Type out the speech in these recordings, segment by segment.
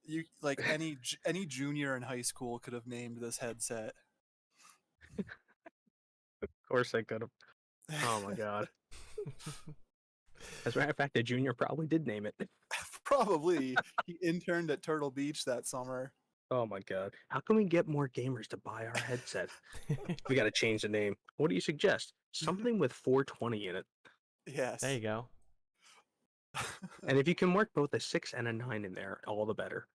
You like any junior in high school could have named this headset. Of course I could have. Oh my god. As a matter of fact, the junior probably did name it. Probably. He interned at Turtle Beach that summer. Oh my god. How can we get more gamers to buy our headset? We gotta change the name. What do you suggest? Something with 420 in it. Yes. There you go. And if you can work both a 6 and a 9 in there, all the better.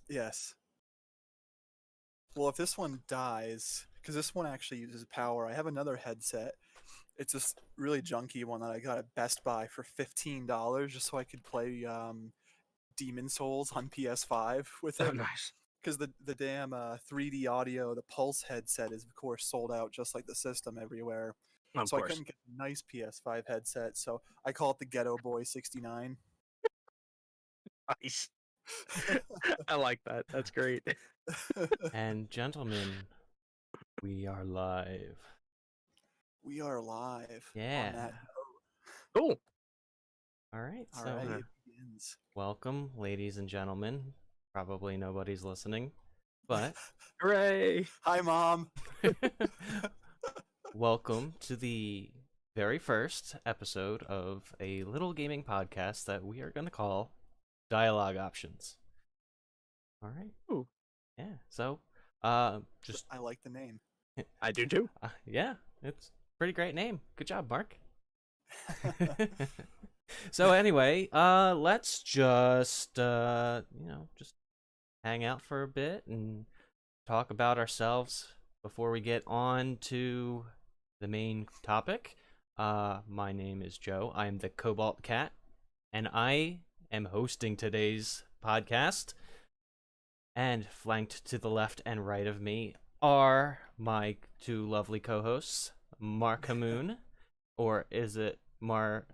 Yes. Well, if this one dies, because this one actually uses power, I have another headset. It's this really junky one that I got at Best Buy for $15 just so I could play Demon Souls on PS5 with Oh, it. nice. Because the damn 3D audio, the Pulse headset is of course sold out just like the system everywhere. Of So course. I couldn't get a nice PS5 headset, so I call it the Ghetto Boy 69. Nice. I like that. That's great. And gentlemen, we are live. We are live. Yeah. On that Cool. All right. All So right, it begins. welcome, ladies and gentlemen. Probably nobody's listening, but Hooray! Hi, Mom. welcome to the very first episode of a little gaming podcast that we are going to call Dialogue Options. All right. Ooh. Yeah. So, just I like the name. I do too. Yeah, it's a pretty great name. Good job, Mark. So anyway, let's just just hang out for a bit and talk about ourselves before we get on to the main topic. My name is Joe. I am the Cobalt Cat, and I am hosting today's podcast. And flanked to the left and right of me are my two lovely co-hosts, Marcamune, or is it Marcamune?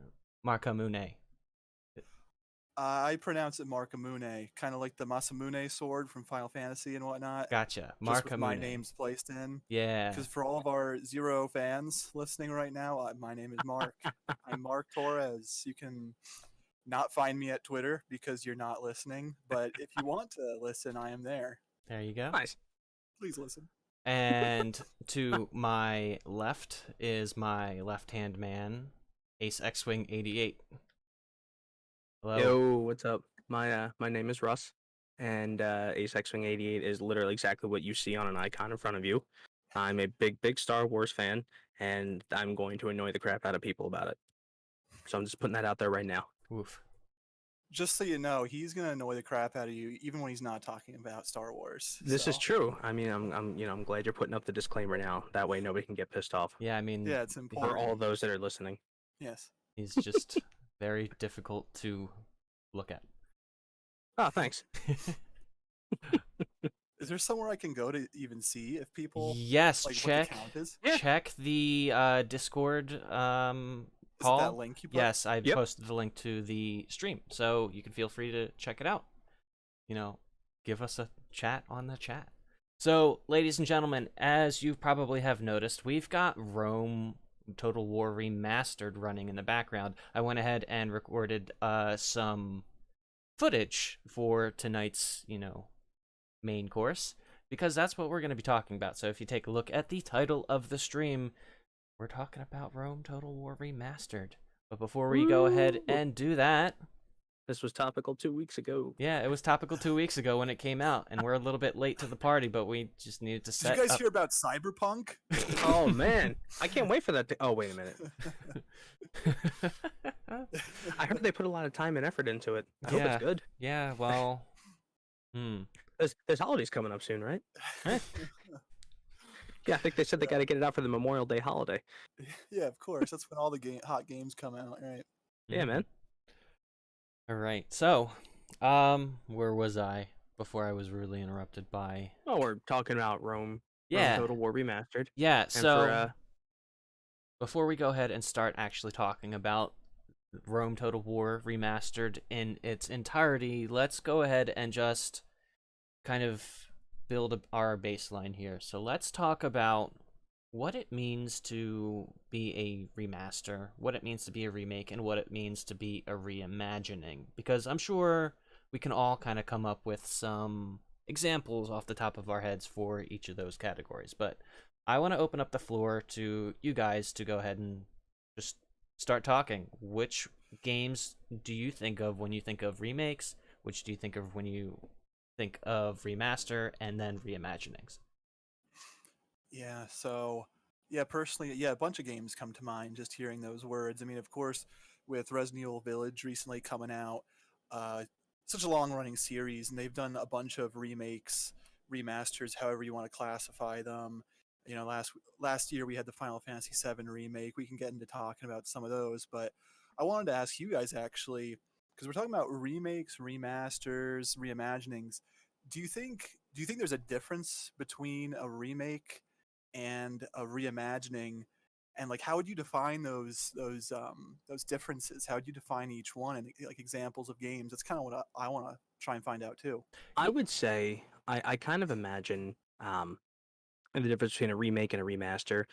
I pronounce it Marcamune, kind of like the Masamune sword from Final Fantasy and whatnot. Gotcha, Just with my Marcamune. name's placed in. Yeah. Because for all of our Zero fans listening right now, my name is Mark. I'm Mark Torres. You can not find me at Twitter because you're not listening, but if you want to listen, I am there. There you go. Nice. Please listen. And to my left is my left-hand man, AceXWing88. Hello. Yo, what's up? My name is Russ, and AceXWing88 is literally exactly what you see on an icon in front of you. I'm a big Star Wars fan, and I'm going to annoy the crap out of people about it. So I'm just putting that out there right now. Oof. Just so you know, he's gonna annoy the crap out of you, even when he's not talking about Star Wars. This is true. I mean, I'm glad you're putting up the disclaimer now. That way, nobody can get pissed off. Yeah, I mean, Yeah, it's important. For all those that are listening. Yes. he's just very difficult to look at. Oh, thanks. Is there somewhere I can go to even see if people Yes, like check what the count is? check the Discord Is it Paul. that link you put? Yes, I Yep. posted the link to the stream, so you can feel free to check it out. You know, give us a chat on the chat. So, ladies and gentlemen, as you probably have noticed, we've got Rome Total War Remastered running in the background. I went ahead and recorded some footage for tonight's, main course, because that's what we're going to be talking about. So if you take a look at the title of the stream, we're talking about Rome Total War Remastered. But before we go ahead and do that, This was topical 2 weeks ago. yeah, it was topical 2 weeks ago when it came out, and we're a little bit late to the party, but we just needed to set Did you guys up. hear about Cyberpunk? Oh man, I can't wait for that. Oh wait a minute. I heard they put a lot of time and effort into it. I hope Yeah. it's good. Yeah, well, There's holidays coming up soon, right? Yeah, I think they said they got to get it out for the Memorial Day holiday. Yeah, of course. That's when all the hot games come out, right? Yeah, man. All right, so, where was I before I was rudely interrupted by? Oh, we're talking about Rome Yeah, Total War Remastered. yeah. And So for, before we go ahead and start actually talking about Rome Total War Remastered in its entirety, let's go ahead and just kind of build our baseline here. So let's talk about what it means to be a remaster, what it means to be a remake, and what it means to be a reimagining. Because I'm sure we can all kind of come up with some examples off the top of our heads for each of those categories. But I want to open up the floor to you guys to go ahead and just start talking. Which games do you think of when you think of remakes? Which do you think of when you think of remaster and then reimaginings? Yeah, so yeah, personally, yeah, a bunch of games come to mind just hearing those words. I mean, of course, with Resident Evil Village recently coming out, uh, such a long-running series, and they've done a bunch of remakes, remasters, however you want to classify them. You know, last year we had the Final Fantasy VII remake. We can get into talking about some of those, but I wanted to ask you guys actually, because we're talking about remakes, remasters, reimaginings. Do you think there's a difference between a remake and a reimagining, and like how would you define those differences? How would you define each one, and like examples of games? That's kind of what I want to try and find out too. I would say I kind of imagine the difference between a remake and a remaster.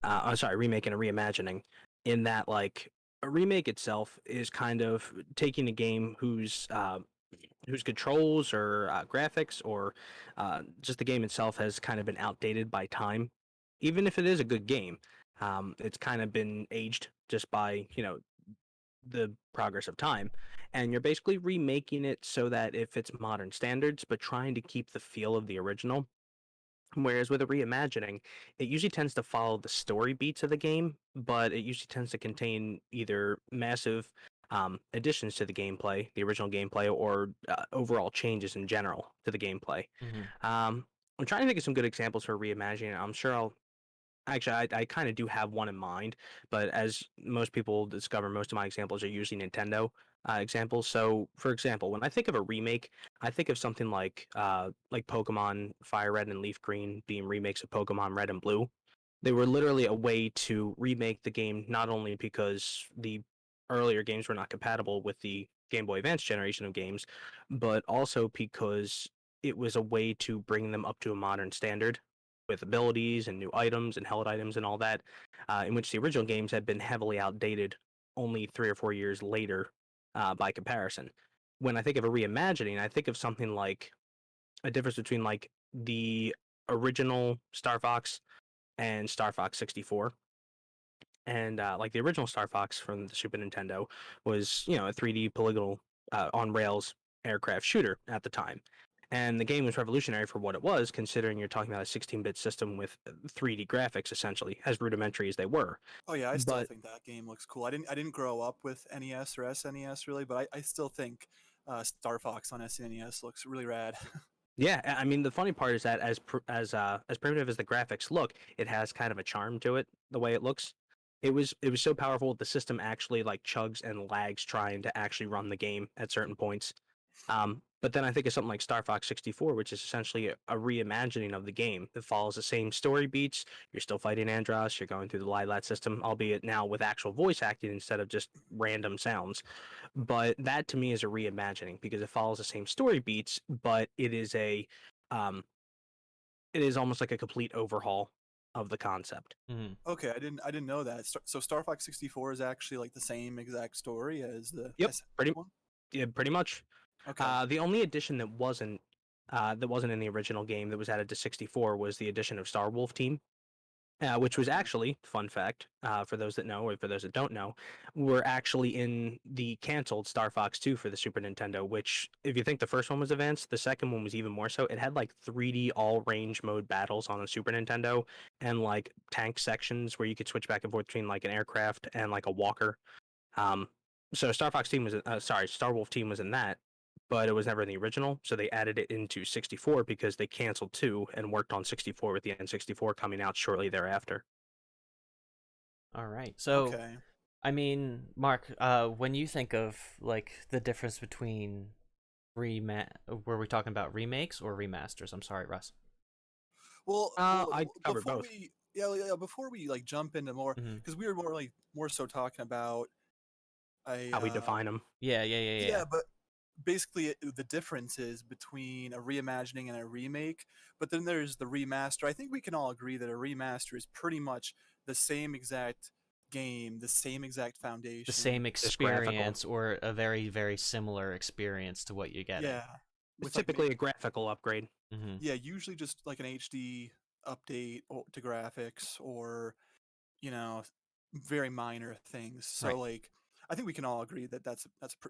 I'm sorry, remake and a reimagining. In that, like a remake itself is kind of taking a game whose controls or graphics or just the game itself has kind of been outdated by time. Even if it is a good game, it's kind of been aged just by the progress of time, and you're basically remaking it so that it fits modern standards, but trying to keep the feel of the original. Whereas with a reimagining, it usually tends to follow the story beats of the game, but it usually tends to contain either massive additions to the gameplay, the original gameplay, or overall changes in general to the gameplay. Mm-hmm. I'm trying to think of some good examples for reimagining. I'm sure I'll actually, I kind of do have one in mind, but as most people discover, most of my examples are usually Nintendo examples. So, for example, when I think of a remake, I think of something like Pokemon Fire Red and Leaf Green being remakes of Pokemon Red and Blue. They were literally a way to remake the game, not only because the earlier games were not compatible with the Game Boy Advance generation of games, but also because it was a way to bring them up to a modern standard with abilities and new items and held items and all that, in which the original games had been heavily outdated only 3 or 4 years later by comparison. When I think of a reimagining, I think of something like a difference between like the original Star Fox and Star Fox 64. And like the original Star Fox from the Super Nintendo was, a 3D polygonal on rails aircraft shooter at the time. And the game was revolutionary for what it was, considering you're talking about a 16-bit system with 3D graphics, essentially, as rudimentary as they were. Oh yeah, I still But think that game looks cool. I didn't grow up with NES or SNES really, but I still think Star Fox on SNES looks really rad. yeah, I mean, the funny part is that as primitive as the graphics look, it has kind of a charm to it, the way it looks. It was so powerful the system actually like chugs and lags trying to actually run the game at certain points. But then I think of something like Star Fox 64, which is essentially a reimagining of the game. It follows the same story beats. You're still fighting Andros. You're going through the Lilat system, albeit now with actual voice acting instead of just random sounds. But that to me is a reimagining because it follows the same story beats, but um, it is almost like a complete overhaul of the concept. Mm-hmm. Okay, I didn't know that. So Star Fox 64 is actually like the same exact story as the Yep, SNES pretty one. yeah, pretty much. Okay. The only addition that wasn't in the original game that was added to 64 was the addition of Star Wolf Team, which was Okay. actually, fun fact, for those that know or for those that don't know, were actually in the canceled Star Fox 2 for the Super Nintendo, which, if you think the first one was advanced, the second one was even more so. It had like 3D all range mode battles on the Super Nintendo and like tank sections where you could switch back and forth between like an aircraft and like a walker. Um, so Star Wolf Team was in that, but it was never in the original. So they added it into 64 because they canceled 2 and worked on 64 with the N64 coming out shortly thereafter. All right. So, Okay. I mean, Mark, when you think of like the difference between were we talking about remakes or remasters? I'm sorry, Russ. I covered Before both. before we like jump into more, Mm-hmm. because we were more so talking about a How we define them. yeah, but basically the difference is between a reimagining and a remake. But then there's the remaster. I think we can all agree that a remaster is pretty much the same exact game, the same exact foundation. The same Just graphical. experience, or a very, very similar experience to what you get. Yeah. It's like, typically a graphical upgrade. Mm-hmm. yeah, usually just like an HD update to graphics, or very minor things. So Right. like, I think we can all agree that that's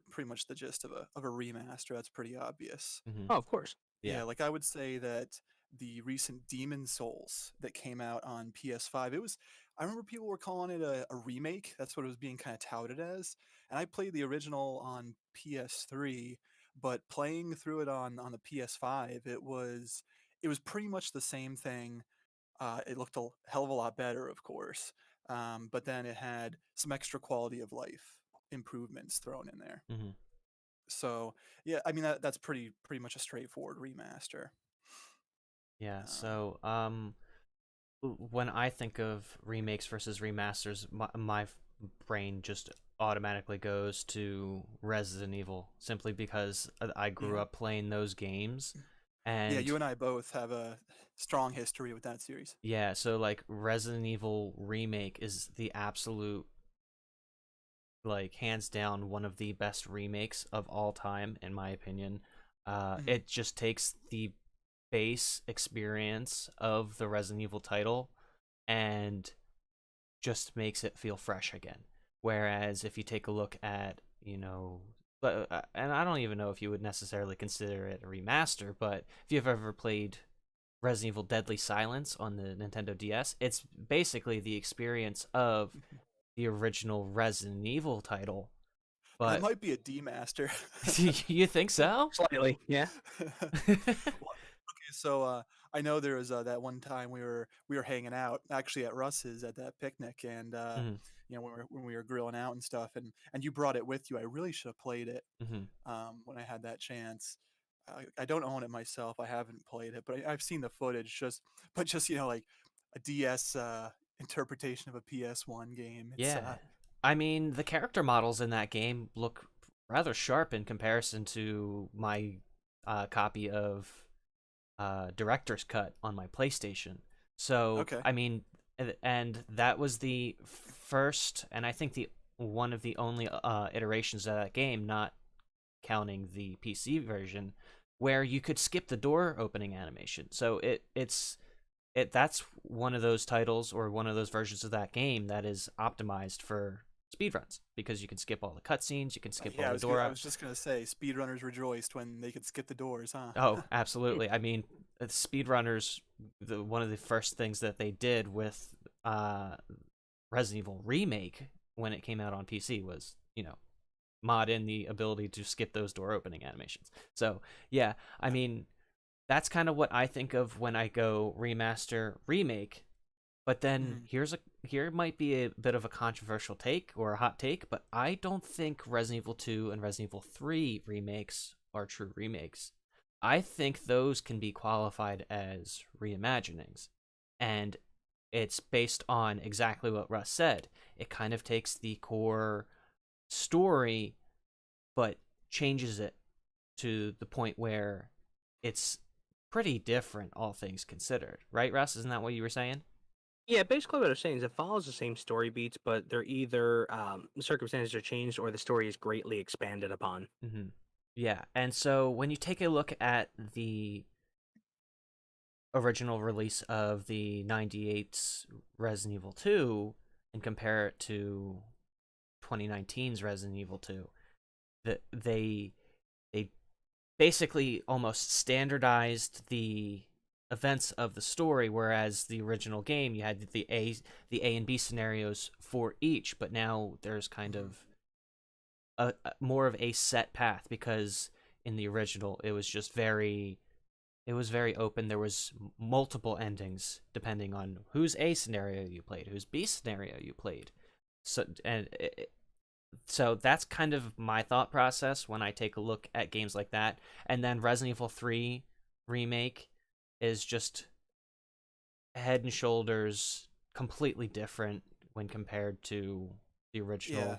pretty much the gist of a remaster. That's pretty obvious. Mm-hmm. Oh, of course. Yeah. Like I would say that the recent Demon Souls that came out on PS5, I remember people were calling it a remake. That's what it was being kind of touted as. And I played the original on PS3, but playing through it on the PS5, it was pretty much the same thing. It looked a hell of a lot better, of course, but then it had some extra quality of life improvements thrown in there. Mm-hmm. So yeah, I mean that's pretty much a straightforward remaster. Yeah. So, when I think of remakes versus remasters, my brain just automatically goes to Resident Evil, simply because I grew Yeah. up playing those games. And Yeah, you and I both have a strong history with that series. yeah, so like Resident Evil Remake is the absolute, like, hands down one of the best remakes of all time, in my opinion. It just takes the base experience of the Resident Evil title and just makes it feel fresh again. Whereas if you take a look at, and I don't even know if you would necessarily consider it a remaster, but if you've ever played Resident Evil Deadly Silence on the Nintendo DS, it's basically the experience of the original Resident Evil title. That But might be a D-master. you think so? Slightly, yeah. Okay, so I know there was that one time we were hanging out actually at Russ's at that picnic, and Mhm. when we were grilling out and stuff, and you brought it with you. I really should have played it Mhm. when I had that chance. I don't own it myself. I haven't played it, but I've seen the footage. Just like a DS interpretation of a PS1 game. It's Yeah. I mean, the character models in that game look rather sharp in comparison to my copy of Director's Cut on my PlayStation. So, okay. I mean, and that was the first, and I think the one of the only iterations of that game, not counting the PC version, where you could skip the door opening animation. So that's one of those titles, or one of those versions of that game, that is optimized for speedruns, because you can skip all the cutscenes, you can skip all the door. I was just gonna say, speedrunners rejoiced when they could skip the doors, huh? Oh, absolutely. I mean, speedrunners, one of the first things that they did with Resident Evil Remake when it came out on PC was, mod in the ability to skip those door opening animations. So, yeah, I mean, that's kind of what I think of when I go remaster, remake. But then here might be a bit of a controversial take, or a hot take, but I don't think Resident Evil 2 and Resident Evil 3 remakes are true remakes. I think those can be qualified as reimaginings. And it's based on exactly what Russ said. It kind of takes the core story, but changes it to the point where it's pretty different, all things considered. Right, Russ? Isn't that what you were saying? Yeah, basically what I'm saying is it follows the same story beats, but they're either circumstances are changed or the story is greatly expanded upon. Mm-hmm. Yeah, and so when you take a look at the original release of the 98's Resident Evil 2 and compare it to 2019's Resident Evil 2, they basically almost standardized the events of the story, whereas the original game, you had the A and B scenarios for each, but now there's kind of a more of a set path, because in the original it was very open. There was multiple endings depending on whose A scenario you played, whose B scenario you played. So that's kind of my thought process when I take a look at games like that. And then Resident Evil 3 Remake is just head and shoulders completely different when compared to the original. Yeah,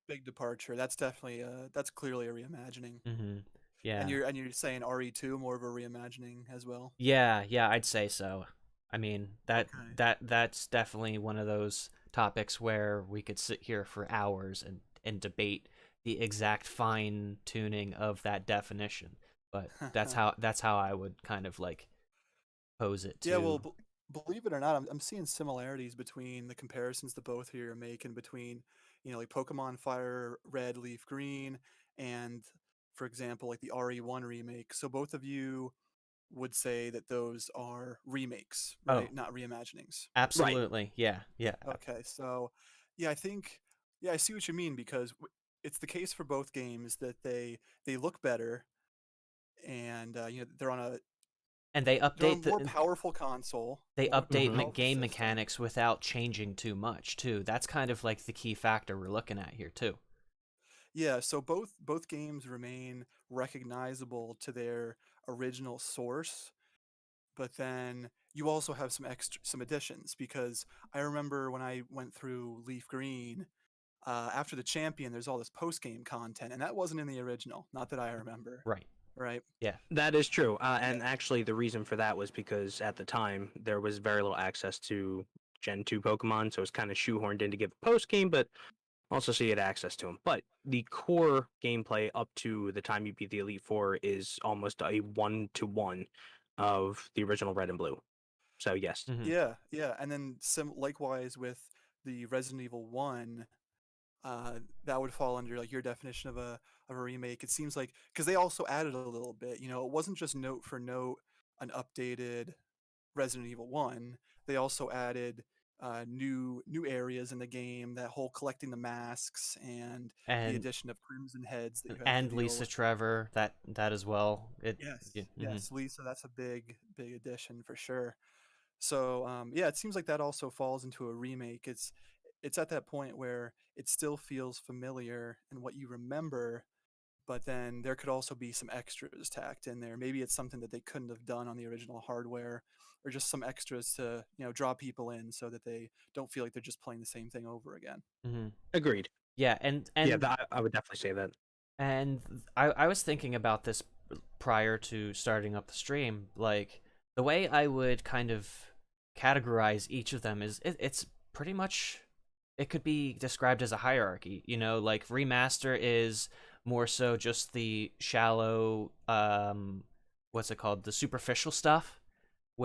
big departure. That's definitely that's clearly a reimagining. Mm-hmm. Yeah. And you're saying RE2 more of a reimagining as well? Yeah, I'd say so. I mean, that's definitely one of those topics where we could sit here for hours and debate the exact fine tuning of that definition. But that's how I would kind of like pose it Yeah, well, to. believe it or not, I'm seeing similarities between the comparisons that both here are making between, like Pokemon Fire Red, Leaf Green, and, for example, like the RE1 remake. So both of you would say that those are remakes, Oh, right? Not reimaginings. Right. absolutely. Yeah. Yeah. Okay, so yeah, I think yeah, I see what you mean because it's the case for both games that they look better and And they they're on update a more the powerful console, they more update Mhm. powerful game system. mechanics without changing too much too. That's kind of like the key factor we're looking at here too. Yeah, so both games remain recognizable to their original source, but then you also have some additions because I remember when I went through Leaf Green, after the champion, there's all this post game content, and that wasn't in the original, not that I remember, Right. right? Yeah. That is true. Yeah, And actually, the reason for that was because at the time there was very little access to Gen 2 Pokemon, so it was kind of shoehorned in to give a post game, but also so you had access to them. But the core gameplay up to the time you beat the Elite Four is almost a 1-to-1 of the original Red and Blue. So yes. Hmm. yeah, and then likewise with the Resident Evil 1, that would fall under like your definition of a remake. It seems like because they also added a little bit. It wasn't just note for note an updated Resident Evil 1. They also added new areas in the game. That whole collecting the masks and the And addition of Crimson Heads that you have to and deal Lisa with. Trevor, that as well. It. Yes, Yeah, yes, Lisa. That's a big addition for sure. So yeah, it seems like that also falls into a remake. It's at that point where it still feels familiar and what you remember, but then there could also be some extras tacked in there. Maybe it's something that they couldn't have done on the original hardware, or just some extras to draw people in so that they don't feel like they're just playing the same thing over again. hmm Agreed. yeah, and Yeah, and I would definitely say that. and I was thinking about this prior to starting up the stream. Like the way I would kind of categorize each of them is it's pretty much it could be described as a hierarchy. Like remaster is more so just the shallow what's it called, the superficial stuff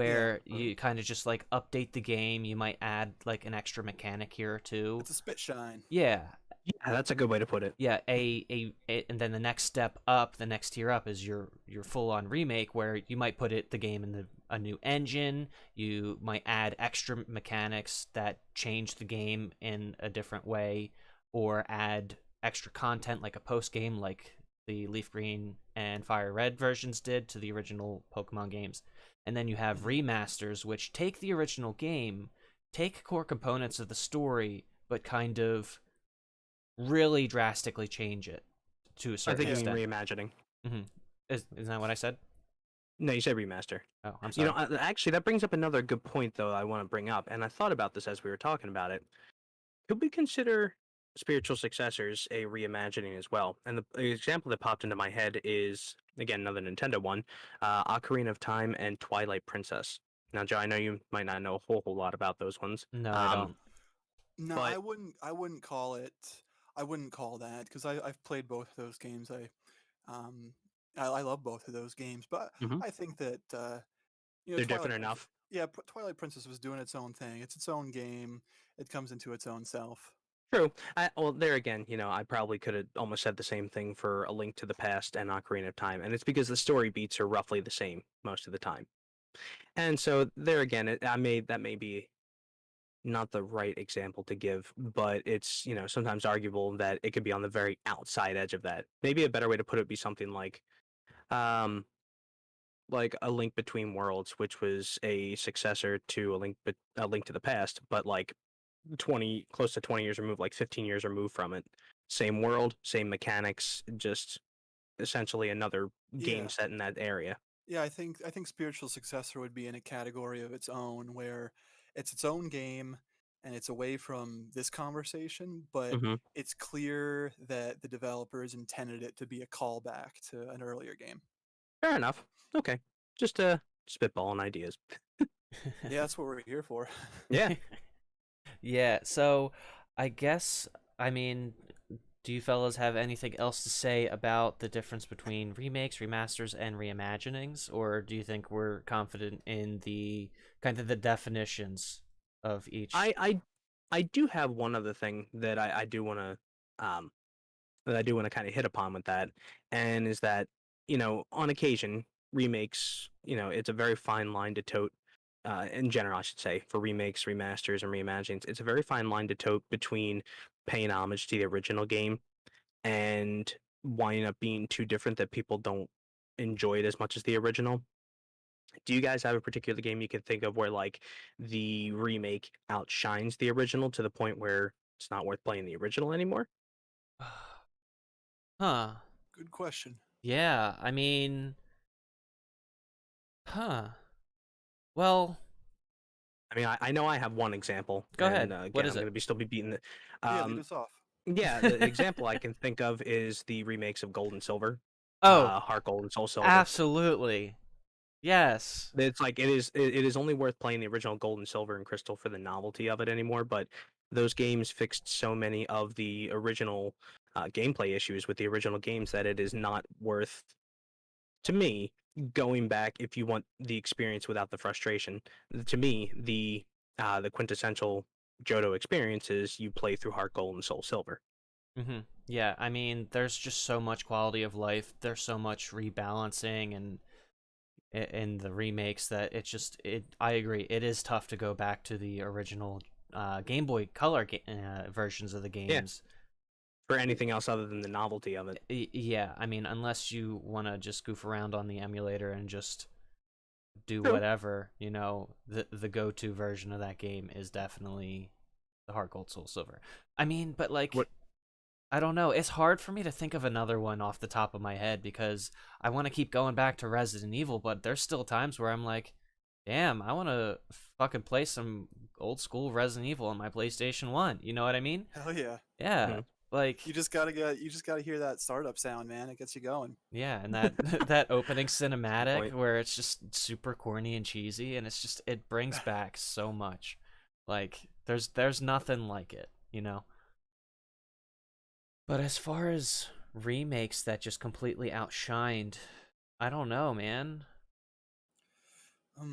Yeah, where you kind of just like update the game. You might add like an extra mechanic here or two. it's a spit shine. Yeah, Yeah, that's a good way to put it. yeah, and then the next step up, the next tier up is your full on remake, where you might put the game in a new engine. You might add extra mechanics that change the game in a different way, or add extra content like a post game, like the Leaf Green and Fire Red versions did to the original Pokemon games. And then you have Mhm. remasters, which take the original game, take core components of the story, but kind of really drastically change it to a I certain think you Yeah, mean extent. reimagining. Hmm. Isn't that what I said? No, you said remaster. Oh, I'm You know, sorry. actually, that brings up another good point, though, I want to bring up. And I thought about this as we were talking about it. Could we consider spiritual successors a reimagining as well? And the example that popped into my head is, again, another Nintendo one, Ocarina of Time and Twilight Princess. Now, Joe, I know you might not know a whole lot about those ones, No, I don't. no, but I wouldn't call it. I wouldn't call that because I've played both of those games. Um, I love both of those games, but mhm, I think that they're Twilight different Princess. enough. Yeah, Twilight Princess was doing its own thing. It's its own game. It comes into its own self. True. Well, there again, I probably could have almost said the same thing for A Link to the Past and Ocarina of Time, and it's because the story beats are roughly the same most of the time. And so there again, that may be not the right example to give, but it's sometimes arguable that it could be on the very outside edge of that. Maybe a better way to put it would be something um, like A Link Between Worlds, which was a successor to A Link to the Past, but like close to 20 years removed, like 15 years removed from it. Same world, same mechanics, just essentially another game Yeah, set in that area. yeah. I think spiritual successor would be in a category of its own, where it's its own game and it's away from this conversation, but Hmm. it's clear that the developers intended it to be a callback to an earlier game. Fair enough. Okay. Just spitballing ideas. Yeah, that's what we're here for. Yeah. Yeah, so I guess, I mean, do you fellas have anything else to say about the difference between remakes, remasters, and reimaginings, or do you think we're confident in the kind of the definitions of each? I do have one other thing that I do want to kind of hit upon with that, and is that, on occasion remakes, it's a very fine line to tote. In general, I should say, for remakes, remasters, and reimaginings, it's a very fine line to tote between paying homage to the original game and winding up being too different that people don't enjoy it as much as the original. Do you guys have a particular game you can think of where like the remake outshines the original to the point where it's not worth playing the original anymore? Huh. Good question. Yeah, I mean, huh. Well, I mean, I know I have one example, go and ahead. What again, is I'm going it? to be still be beating it. Yeah, lead Um, us off. yeah, the example I can think of is the remakes of Gold and Silver, Oh, Heart Gold and Soul Silver. absolutely. Yes. It's like it is only worth playing the original Gold and Silver and Crystal for the novelty of it anymore. But those games fixed so many of the original gameplay issues with the original games that it is not worth, to me, going back if you want the experience without the frustration. To me, the quintessential Johto experience is you play through Heart Gold and Soul Silver. Yeah, I mean, there's just so much quality of life. There's so much rebalancing and in the remakes that I agree. It is tough to go back to the original Game Boy Color versions of the Yeah, games. for anything else other than the novelty of it. Yeah, I mean, unless you want to just goof around on the emulator and just do True. whatever, the go-to version of that game is definitely the Heart Gold Soul Silver. I mean, but like, What I don't know. It's hard for me to think of another one off the top of my head because I want to keep going back to Resident Evil, but there's still times where I'm like, damn, I want to fucking play some old school Resident Evil on my PlayStation 1. You know what I mean? Hell yeah. Yeah. Mhm. Like, You just gotta hear that startup sound, man. It gets you going. yeah, and that that opening Good cinematic point. where it's just super corny and cheesy and it brings back so much. Like there's nothing like it. But as far as remakes that just completely outshined, I don't know, man.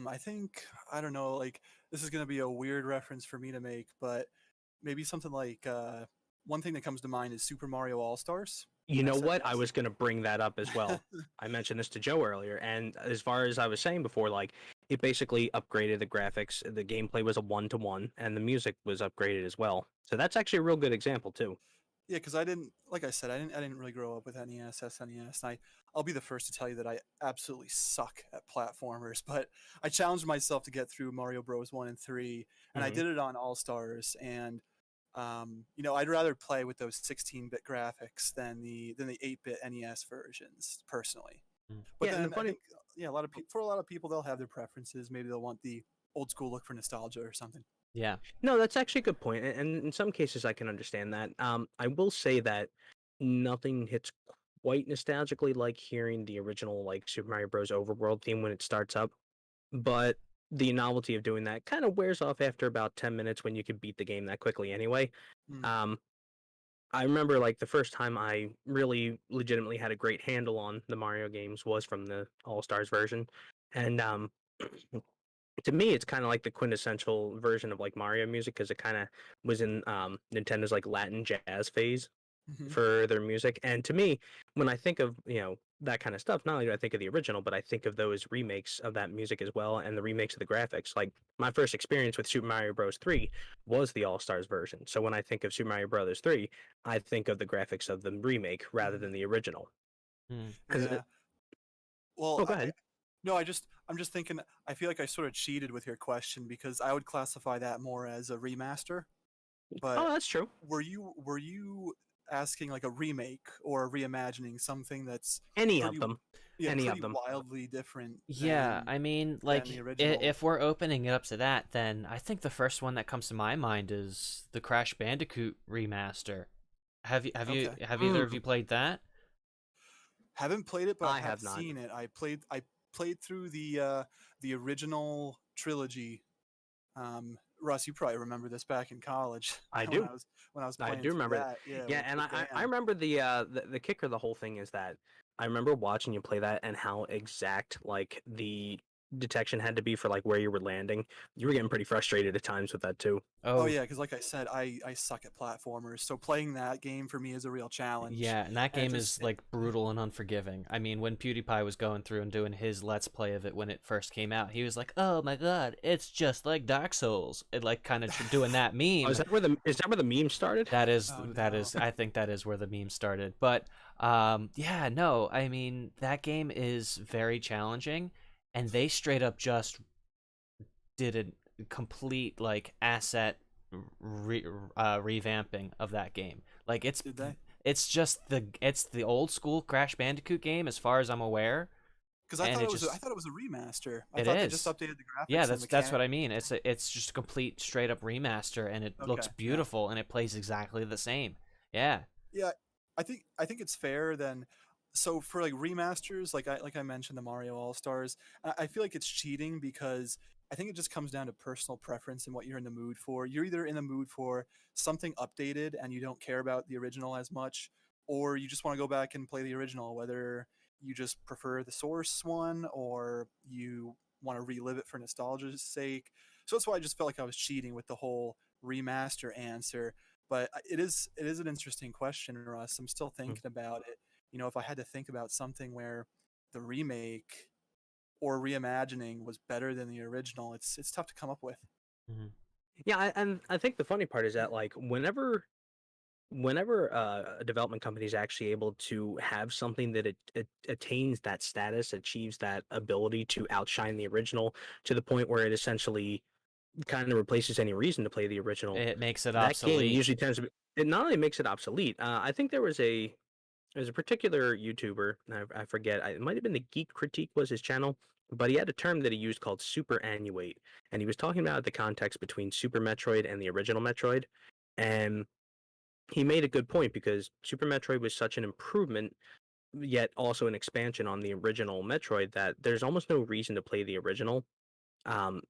I think I don't know. Like this is gonna be a weird reference for me to make, but maybe something like one thing that comes to mind is Super Mario All Stars You on know what? I SNES. was going to bring that up as well. I mentioned this to Joe earlier, and as far as I was saying before, like it basically upgraded the graphics. The gameplay was a 1-to-1, and the music was upgraded as well. So that's actually a real good example too. Yeah, because I didn't, like I said, I didn't really grow up with NES, SNES, and I'll be the first to tell you that I absolutely suck at platformers. But I challenged myself to get through Mario Bros. 1 and 3, and I Hmm. did it on All Stars. And I'd rather play with those 16-bit graphics than the 8-bit NES versions, personally. Mm. But Yeah, and the then I funny, think, yeah, for a lot of people, they'll have their preferences. Maybe they'll want the old school look for nostalgia or something. Yeah. no, that's actually a good point, and in some cases I can understand that. I will say that nothing hits quite nostalgically like hearing the original like Super Mario Bros. Overworld theme when it starts up, but the novelty of doing that kind of wears off after about 10 minutes when you can beat the game that quickly anyway. Mm. Um, I remember like the first time I really legitimately had a great handle on the Mario games was from the All Stars version, and to me it's kind of like the quintessential version of like Mario music because it kind of was in Nintendo's like Latin jazz phase Hmm. for their music. And to me, when I think of, that kind of stuff, not only do I think of the original, but I think of those remakes of that music as well and the remakes of the graphics. Like my first experience with Super Mario Bros. 3 was the All Stars version. So when I think of Super Mario Bros. 3, I think of the graphics of the remake rather Hmm. than the original. Mm. Because, Yeah. Well, oh, go ahead. no, I'm just thinking. I feel like I sort of cheated with your question because I would classify that more as a remaster. But Oh, that's true. were you asking like a remake or a reimagining, something that's Any pretty of them. yeah Any of pretty them. wildly different Yeah, I mean, than like the original? if we're opening it up to that, then I think the first one that comes to my mind is the Crash Bandicoot remaster. Okay. Have either of Mm, you played that? Haven't played it, but I I have have not. seen it. I played through the original trilogy Russ, you probably remember this back in college. I when do. I was I playing do through remember that. that. Yeah, Yeah, and with I Dan. remember the kicker of the whole thing is that I remember watching you play that and how exact like the detection had to be for like where you were landing. You were getting pretty frustrated at times with that too. Oh Oh, yeah, because like I said, I suck at platformers, so playing that game for me is a real challenge. yeah, and that And it game just is like brutal and unforgiving. I mean, when PewDiePie was going through and doing his Let's Play of it when it first came out, he was like, "Oh my god, it's just like Dark Souls." It like kind of doing that Oh, meme. is that where the meme started? That is Oh, that no. is I think that is where the meme started. But yeah, no, I mean that game is very challenging, and they straight up just did a complete like asset revamping of that game. Like Did they? it's the old school Crash Bandicoot game as far as I'm aware, Because and it I just thought it was a remaster. I it thought they just is. updated the Yeah, graphics and that's what mechanics. I mean. It's just a complete straight up remaster, and it looks Okay, yeah. beautiful, and it plays exactly the same. Yeah. Yeah, I think it's fair then. So for like remasters, like I mentioned, the Mario All Stars, I feel like it's cheating because I think it just comes down to personal preference and what you're in the mood for. You're either in the mood for something updated and you don't care about the original as much, or you just want to go back and play the original, whether you just prefer the source one or you want to relive it for nostalgia's sake. So that's why I just felt like I was cheating with the whole remaster answer. But it is an interesting question, Russ. I'm still Mm. thinking about it. You know, if I had to think about something where the remake or reimagining was better than the original, it's tough to come up with. Mhm. Yeah, and I think the funny part is that like whenever a development company is actually able to have something that it attains that status, achieves that ability to outshine the original to the point where it essentially kind of replaces any reason to play the original, It makes it that game obsolete. usually tends to be. It not only makes it obsolete. I think there's a particular YouTuber, and I forget. It might have been the Geek Critique was his channel, but he had a term that he used called superannuate, and he was talking about the context between Super Metroid and the original Metroid, and he made a good point because Super Metroid was such an improvement, yet also an expansion on the original Metroid that there's almost no reason to play the original.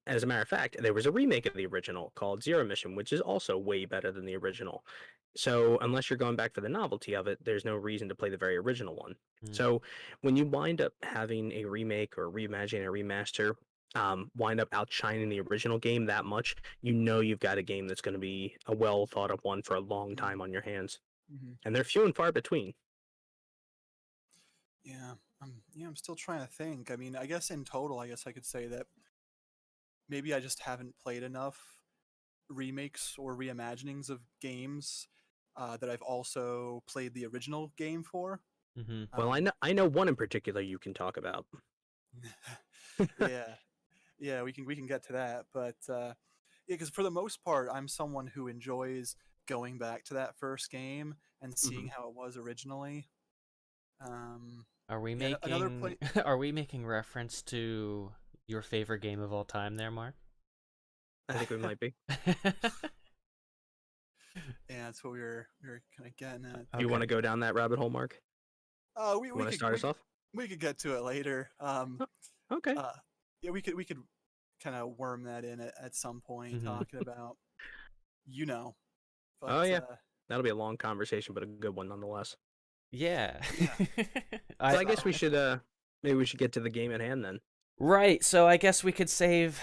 As a matter of fact, there was a remake of the original called Zero Mission, which is also way better than the original. So unless you're going back for the novelty of it, there's no reason to play the very original one. Mhm. So when you wind up having a remake or reimagining a remaster, wind up outshining the original game that much, you know you've got a game that's going to be a well thought of one for a long time on your hands, Mm-hmm. and they're few and far between. Yeah, I'm still trying to think. I mean, I guess in total, I guess I could say that maybe I just haven't played enough remakes or reimaginings of games that I've also played the original game for. Mhm. Well, Um, I know one in particular you can talk about. yeah, yeah, we can get to that, but yeah, because for the most part, I'm someone who enjoys going back to that first game and seeing Mhm. how it was originally. Um, Are we yeah, another making play. are we making reference to your favorite game of all time there, Mark? I think we might be. Yeah, that's what we were kind of getting at. Do you want Okay. to go down that rabbit hole, Mark? We You want to start us off? we could get to it later. Oh, okay. Uh, yeah, we could kind of worm that in at some point, Mhm. talking about you know, but Oh yeah, that'll be a long conversation, but a good one nonetheless. Yeah. yeah. So I I guess we So should maybe we should get to the game at hand then. Right, so I guess we could save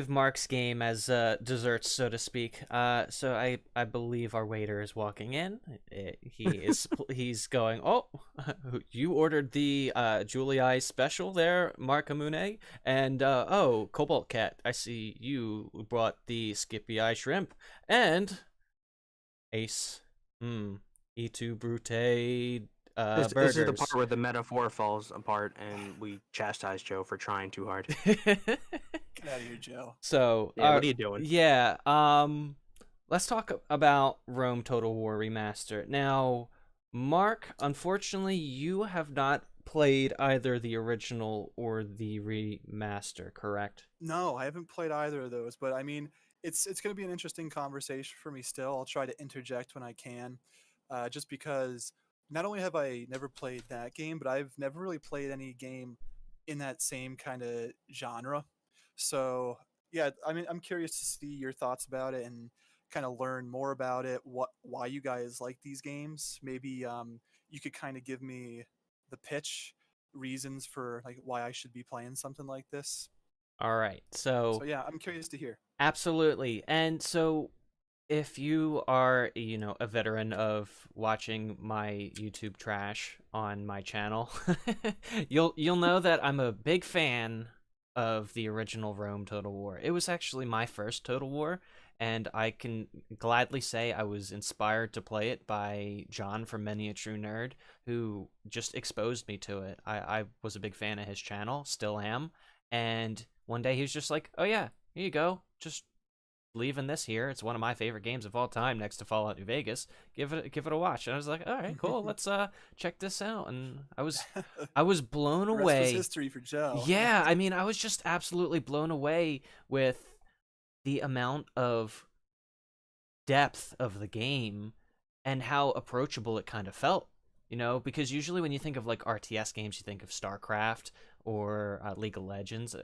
Mark's game as desserts, so to speak. So I believe our waiter is walking in. He's going. Oh, you ordered the Julie special there, Marcamune, and oh, Cobalt Cat. I see you brought the Skippy Eye shrimp and Ace. E2 Brute. This is the part Burgers. where the metaphor falls apart and we chastise Joe for trying too hard. get out of here, Joe. So, Yeah, what are you doing? yeah, let's talk about Rome Total War Remaster. Now, Mark, unfortunately, you have not played either the original or the remaster, correct? No, I haven't played either of those, but I mean, it's going to be an interesting conversation for me still. I'll try to interject when I can, just because not only have I never played that game, but I've never really played any game in that same kind of genre. So yeah, I mean, I'm curious to see your thoughts about it and kind of learn more about it. Why you guys like these games? Maybe you could kind of give me the pitch, reasons for like why I should be playing something like this. All right. So So yeah, I'm curious to hear. absolutely. And so if you are, a veteran of watching my YouTube trash on my channel, you'll know that I'm a big fan of the original Rome Total War. It was actually my first Total War, and I can gladly say I was inspired to play it by John from Many a True Nerd, who just exposed me to it. I was a big fan of his channel, still am, and one day he was just like, "Oh yeah, here you go, just leaving this here. It's one of my favorite games of all time, next to Fallout New Vegas. Give it a watch." And I was like, all right, cool. Let's check this out. And I was blown The rest was away. history for Joe. Yeah, I mean, I was just absolutely blown away with the amount of depth of the game and how approachable it kind of felt. Because usually when you think of like RTS games, you think of StarCraft or League of Legends.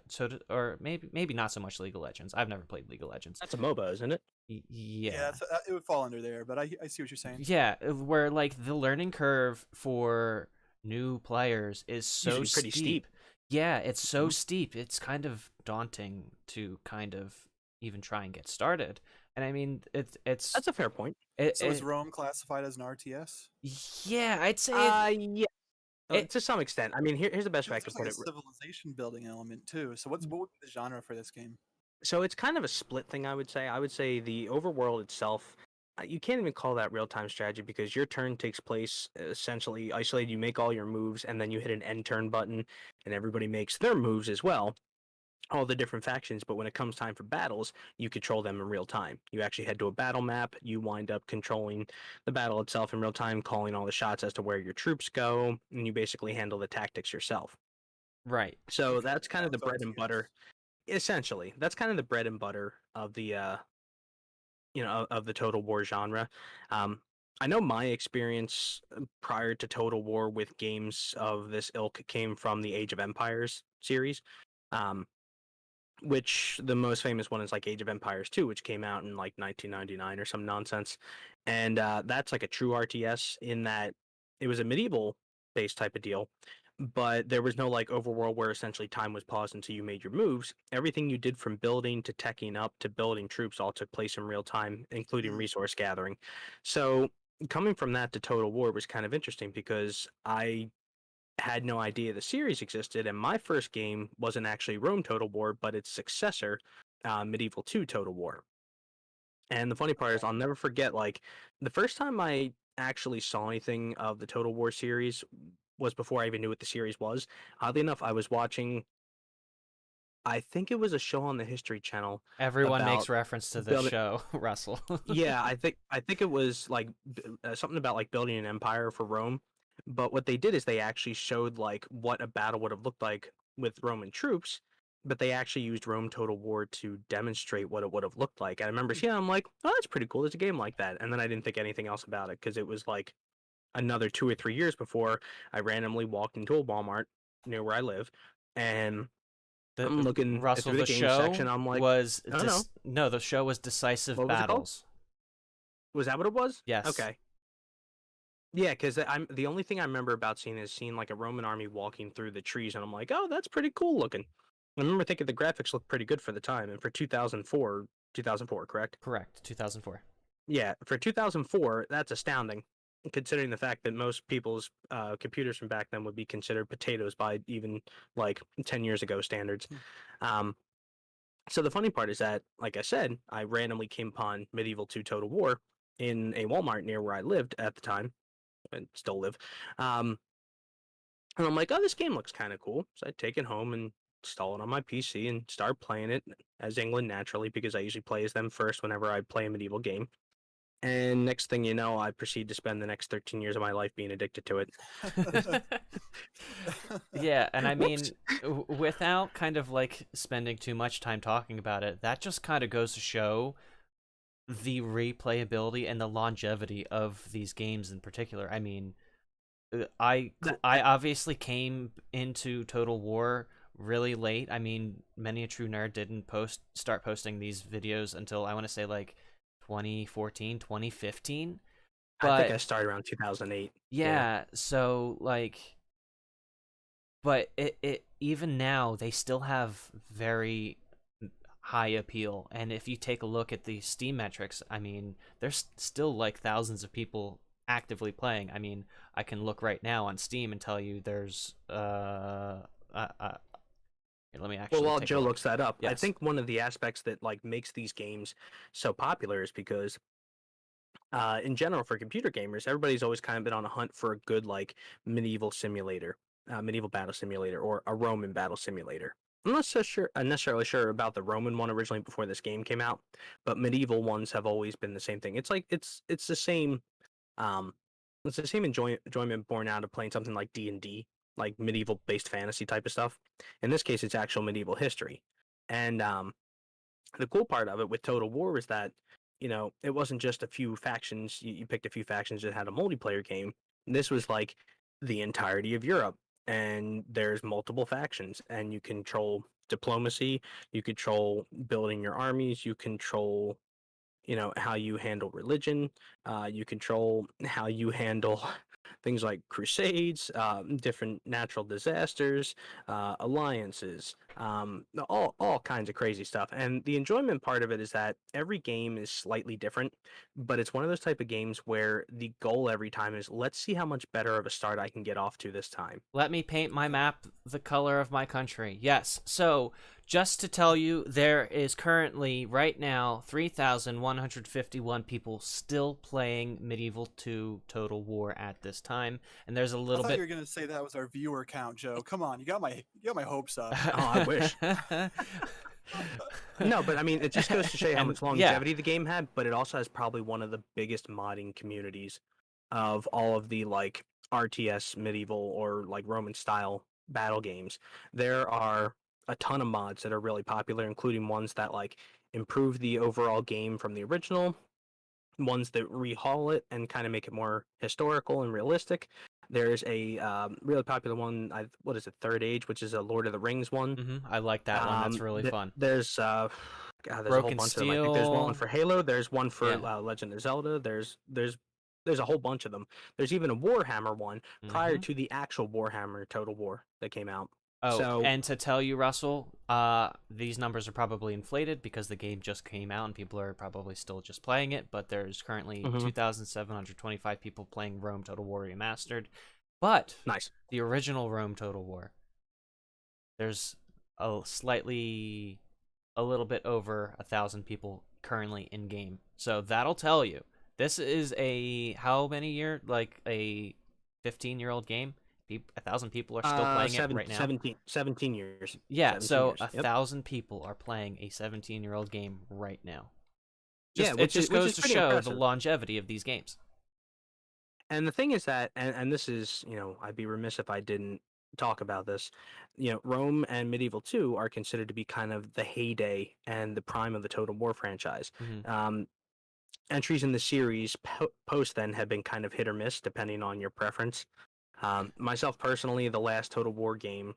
Or maybe not so much League of Legends. I've never played League of Legends. That's a MOBA, isn't it? Yeah. It would fall under there, but I see what you're saying. Yeah, where like the learning curve for new players is so Usually pretty steep. Yeah, it's so steep. It's kind of daunting to kind of even try and get started. And I mean, it's That's a fair point. So is Rome classified as an RTS? Yeah, I'd say Yeah. To some extent. I mean, here's the best way I could There's like put a it. civilization building element too. So what would be the genre for this game? So it's kind of a split thing, I would say. I would say the overworld itself, you can't even call that real-time strategy because your turn takes place essentially isolated. You make all your moves, and then you hit an end turn button, and everybody makes their moves as well, all the different factions. But when it comes time for battles, you control them in real time. You actually head to a battle map. You wind up controlling the battle itself in real time, calling all the shots as to where your troops go, and you basically handle the tactics yourself. right. So that's kind of the bread and RTS. butter. Essentially, that's kind of the bread and butter of the of the Total War genre. I know my experience prior to Total War with games of this ilk came from the Age of Empires series, um, which the most famous one is like Age of Empires 2, which came out in like 1999 or some nonsense, and that's like a true RTS in that it was a medieval based type of deal, but there was no like overworld where essentially time was paused until you made your moves. Everything you did from building to teching up to building troops all took place in real time, including resource gathering. So coming from that to Total War was kind of interesting because I had no idea the series existed, and my first game wasn't actually Rome Total War, but its successor, Medieval 2 Total War. And the funny part is, I'll never forget, like, the first time I actually saw anything of the Total War series was before I even knew what the series was. Oddly enough, I was watching, I think it was a show on the History Channel. Everyone makes about reference to this building- show, Russell. Yeah, I think it was like something about like building an empire for Rome. But what they did is they actually showed like what a battle would have looked like with Roman troops, but they actually used Rome Total War to demonstrate what it would have looked like. And I remember seeing it, I'm like, oh, that's pretty cool. There's a game like that. And then I didn't think anything else about it because it was like another 2 or 3 years before I randomly walked into a Walmart near where I live, and I'm looking Russell, through the the game show section. I'm like, was I don't know. no, the show was Decisive What was it called? Battles. Was that what it was? Yes. Okay. Yeah, because I'm the only thing I remember about seeing like a Roman army walking through the trees, and I'm like, oh, that's pretty cool looking. I remember thinking the graphics looked pretty good for the time, and for 2004, correct? Correct, 2004. Yeah, for 2004, that's astounding, considering the fact that most people's computers from back then would be considered potatoes by even like 10 years ago standards. So the funny part is that, like I said, I randomly came upon Medieval 2 Total War in a Walmart near where I lived at the time, and still live. And I'm like, oh, this game looks kind of cool. So I take it home and install it on my PC and start playing it as England naturally, because I usually play as them first whenever I play a medieval game. And next thing you know, I proceed to spend the next 13 years of my life being addicted to it. Yeah, and I mean, without kind of like spending too much time talking about it, that just kind of goes to show the replayability and the longevity of these games in particular. I mean, I obviously came into Total War really late. I mean, Many a True Nerd didn't start posting these videos until I want to say like 2014, 2015. I think But I started around 2008. yeah, so like, but it even now they still have very high appeal. And if you take a look at the Steam metrics, I mean, there's still like thousands of people actively playing. I mean, I can look right now on Steam and tell you there's here, let me actually Well, while take a Joe look. looks that up, I Yes. think one of the aspects that like makes these games so popular is because in general for computer gamers, everybody's always kind of been on a hunt for a good like medieval simulator, medieval battle simulator, or a Roman battle simulator. I'm not so sure, necessarily sure about the Roman one originally before this game came out, but medieval ones have always been the same thing. It's like it's the same, um, it's the same enjoyment born out of playing something like D&D, like medieval based fantasy type of stuff. In this case, it's actual medieval history, and the cool part of it with Total War was that, it wasn't just a few factions. You picked a few factions that had a multiplayer game. This was like the entirety of Europe, and there's multiple factions, and you control diplomacy, you control building your armies, you control, how you handle religion, you control how you handle things like crusades, different natural disasters, alliances, all kinds of crazy stuff. And the enjoyment part of it is that every game is slightly different, but it's one of those type of games where the goal every time is, let's see how much better of a start I can get off to this time. Let me paint my map the color of my country. Yes. So, just to tell you, there is currently, right now, 3,151 people still playing Medieval 2 Total War at this time. And there's a I little thought bit. you were gonna say that was our viewer count, Joe. Come on, you got my hopes up. Oh, I wish. No, but I mean, it just goes to show you how And, much yeah. longevity the game had, but it also has probably one of the biggest modding communities of all of the like RTS medieval or like Roman style battle games. There are a ton of mods that are really popular, including ones that like improve the overall game from the original, ones that rehaul it and kind of make it more historical and realistic. There's a really popular one. What is it? Third Age, which is a Lord of the Rings one. I like that one. That's really fun. There's God, there's a whole Broken bunch of them. I think there's one Steel. for Halo. There's one for Yeah. Legend of Zelda. There's a whole bunch of them. There's even a Warhammer one prior to the actual Warhammer Total War that came out. Oh, So and to tell you, Russell, these numbers are probably inflated because the game just came out and people are probably still just playing it, but there's currently 2,725 people playing Rome Total War Remastered. But nice. The original Rome Total War, there's a little bit over 1,000 people currently in game. So that'll tell you. This is how many year? Like a 15-year-old game? 1,000 people are still playing it right now. 17 years. Yeah, 17 so years. 1,000 people are playing a 17-year-old game right now. It just goes to show impressive. the longevity of these games. And the thing is that, and this is, I'd be remiss if I didn't talk about this. Rome and Medieval 2 are considered to be kind of the heyday and the prime of the Total War franchise. Entries in the series post then have been kind of hit or miss depending on your preference. Myself personally, the last Total War game,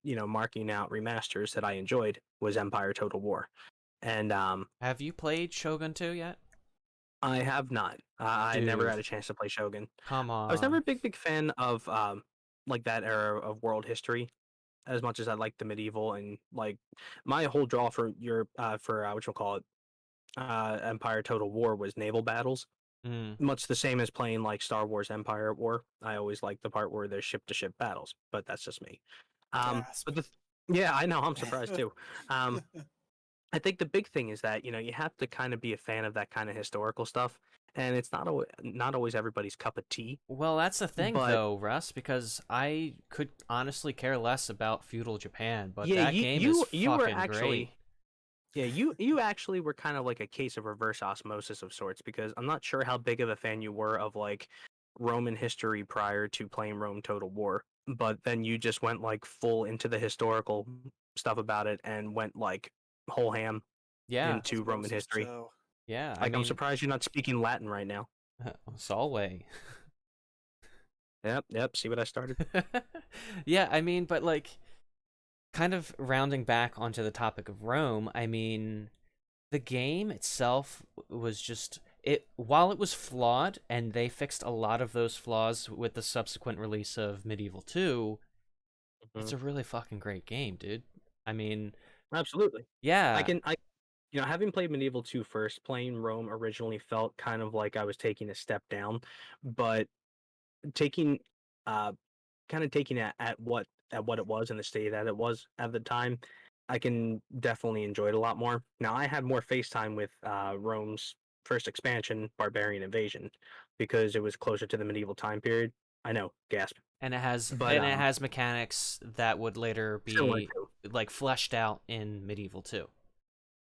marking out remasters that I enjoyed was Empire Total War. And have you played Shogun 2 yet? I have not. I never had a chance to play Shogun. Come on. I was never a big fan of like that era of world history as much as I like the medieval, and like my whole draw for Empire Total War was naval battles. Much the same as playing like Star Wars Empire at War. I always like the part where there's ship to ship battles, but that's just me. But yeah, I know, I'm surprised too. I think the big thing is that you have to kind of be a fan of that kind of historical stuff, and it's not always everybody's cup of tea. Well, that's the thing, though, Russ, because I could honestly care less about feudal Japan, but that game is fucking great. Yeah, you actually were kind of like a case of reverse osmosis of sorts, because I'm not sure how big of a fan you were of like Roman history prior to playing Rome Total War, but then you just went like full into the historical stuff about it and went like whole ham into Roman history. Yeah, like I'm surprised you're not speaking Latin right now. Salve. Yep. See what I started? Yeah, I mean, but like, kind of rounding back onto the topic of Rome, I mean, the game itself was just it while it was flawed and they fixed a lot of those flaws with the subsequent release of Medieval 2, it's a really fucking great game, dude. I mean, Absolutely. yeah. Having played Medieval 2 first, playing Rome originally felt kind of like I was taking a step down, but taking uh kind of taking it at what it was and the state that it was at the time, I can definitely enjoy it a lot more. Now I had more face time with Rome's first expansion, Barbarian Invasion, because it was closer to the medieval time period. I know, gasp. And it has But mechanics that would later similar be to like fleshed out in Medieval 2.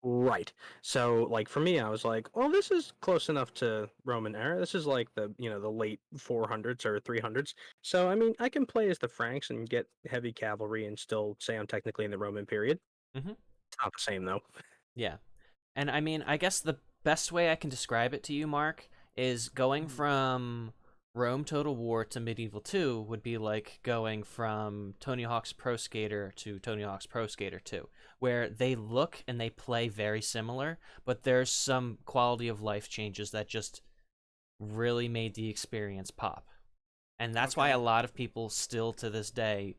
right. So like for me, I was like, well, this is close enough to Roman era. This is like the the late 400s or 300s. So I mean, I can play as the Franks and get heavy cavalry and still say I'm technically in the Roman period. Mm-hmm. It's not the same though. Yeah. And I mean, I guess the best way I can describe it to you, Mark, is going from Rome Total War to Medieval 2 would be like going from Tony Hawk's Pro Skater to Tony Hawk's Pro Skater 2, where they look and they play very similar, but there's some quality of life changes that just really made the experience pop. And that's why a lot of people still to this day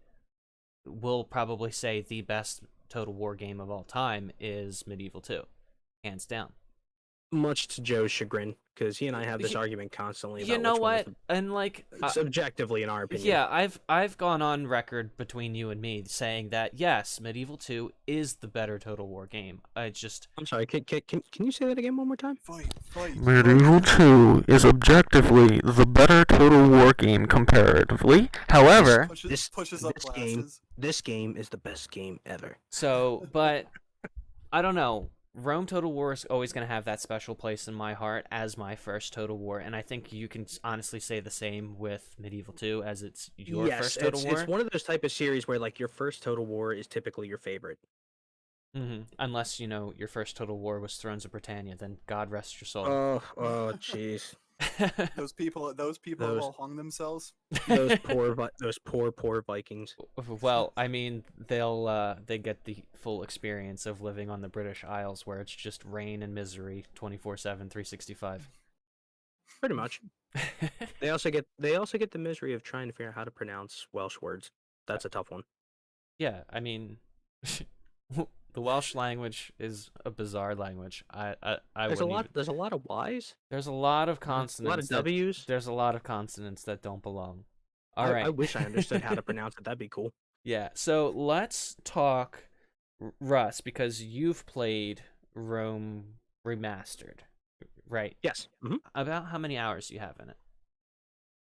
will probably say the best Total War game of all time is Medieval 2, hands down. Much to Joe's chagrin, because he and I have this argument constantly. You about know which one is what? And like, subjectively, in our opinion. yeah, I've gone on record between you and me saying that yes, Medieval 2 is the better Total War game. I'm sorry. Can you say that again one more time? Fight. Medieval 2 is objectively the better Total War game comparatively. However, This game is the best game ever. So, but I don't know. Rome Total War is always going to have that special place in my heart as my first Total War, and I think you can honestly say the same with Medieval 2 as it's your first Total War. It's one of those type of series where like your first Total War is typically your favorite. Mm-hmm. Unless, your first Total War was Thrones of Britannia, then God rest your soul. Oh, jeez. Those people have all hung themselves. Those poor Vikings. Well, I mean, they get the full experience of living on the British Isles, where it's just rain and misery 24/7, 365. Pretty much. They also get the misery of trying to figure out how to pronounce Welsh words. That's a tough one. Yeah, I mean, the Welsh language is a bizarre language. There's a lot of Y's. There's a lot of consonants. A lot of W's. There's a lot of consonants that don't belong. All right. I wish I understood how to pronounce it. That'd be cool. Yeah. So let's talk, Russ, because you've played Rome Remastered, right? Yes. Mm-hmm. About how many hours do you have in it?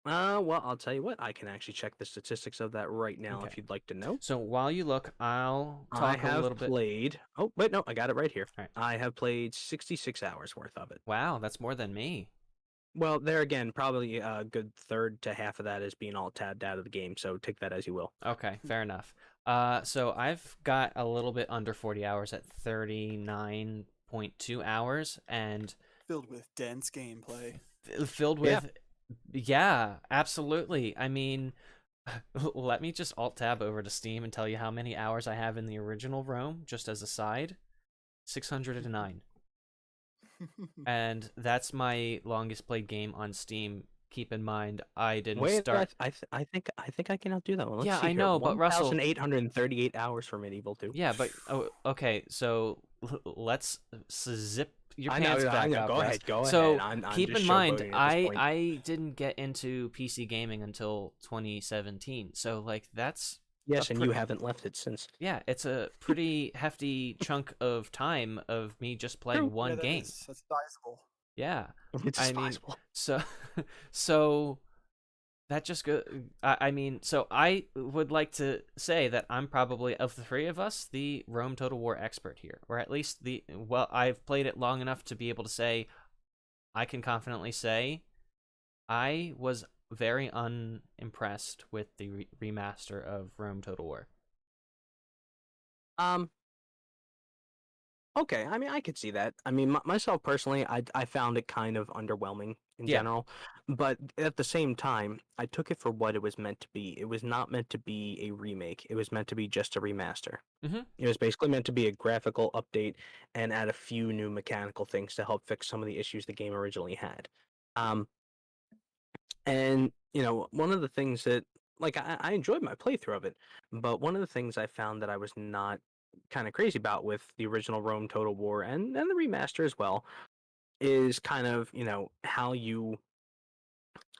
Well, I'll tell you what. I can actually check the statistics of that right now if you'd like to know. So while you look, I'll talk a little bit. Played. Oh, wait, no, I got it right here. All right. I have played 66 hours worth of it. Wow, that's more than me. Well, there again, probably a good third to half of that is being all tabbed out of the game, so take that as you will. Okay, fair enough. So I've got a little bit under 40 hours at 39.2 hours, and filled with dense gameplay. Filled with yeah, absolutely. I mean, let me just alt tab over to Steam and tell you how many hours I have in the original Rome, just as a side. 609. And that's my longest played game on Steam. Keep in mind, I didn't start. I think I can outdo that one. Let's see I know, but Russell, 1,838 hours for Medieval 2. Yeah, but okay, so let's zip your pants back up. Go ahead. So I'm keep in mind, I didn't get into PC gaming until 2017. So like that's and you haven't left it since. Yeah, it's a pretty hefty chunk of time of me just playing one game. That's sizable. Yeah, it's sizable. So that just go. I mean, so I would like to say that I'm probably, of the three of us, the Rome Total War expert here, or at least I've played it long enough to be able to say, I can confidently say, I was very unimpressed with the remaster of Rome Total War. Okay, I mean, I could see that. I mean, myself personally, I found it kind of underwhelming in general. But at the same time, I took it for what it was meant to be. It was not meant to be a remake. It was meant to be just a remaster. Mm-hmm. It was basically meant to be a graphical update and add a few new mechanical things to help fix some of the issues the game originally had. And one of the things that like I enjoyed my playthrough of it, but one of the things I found that I was not kind of crazy about with the original Rome Total War and the remaster as well is kind of how you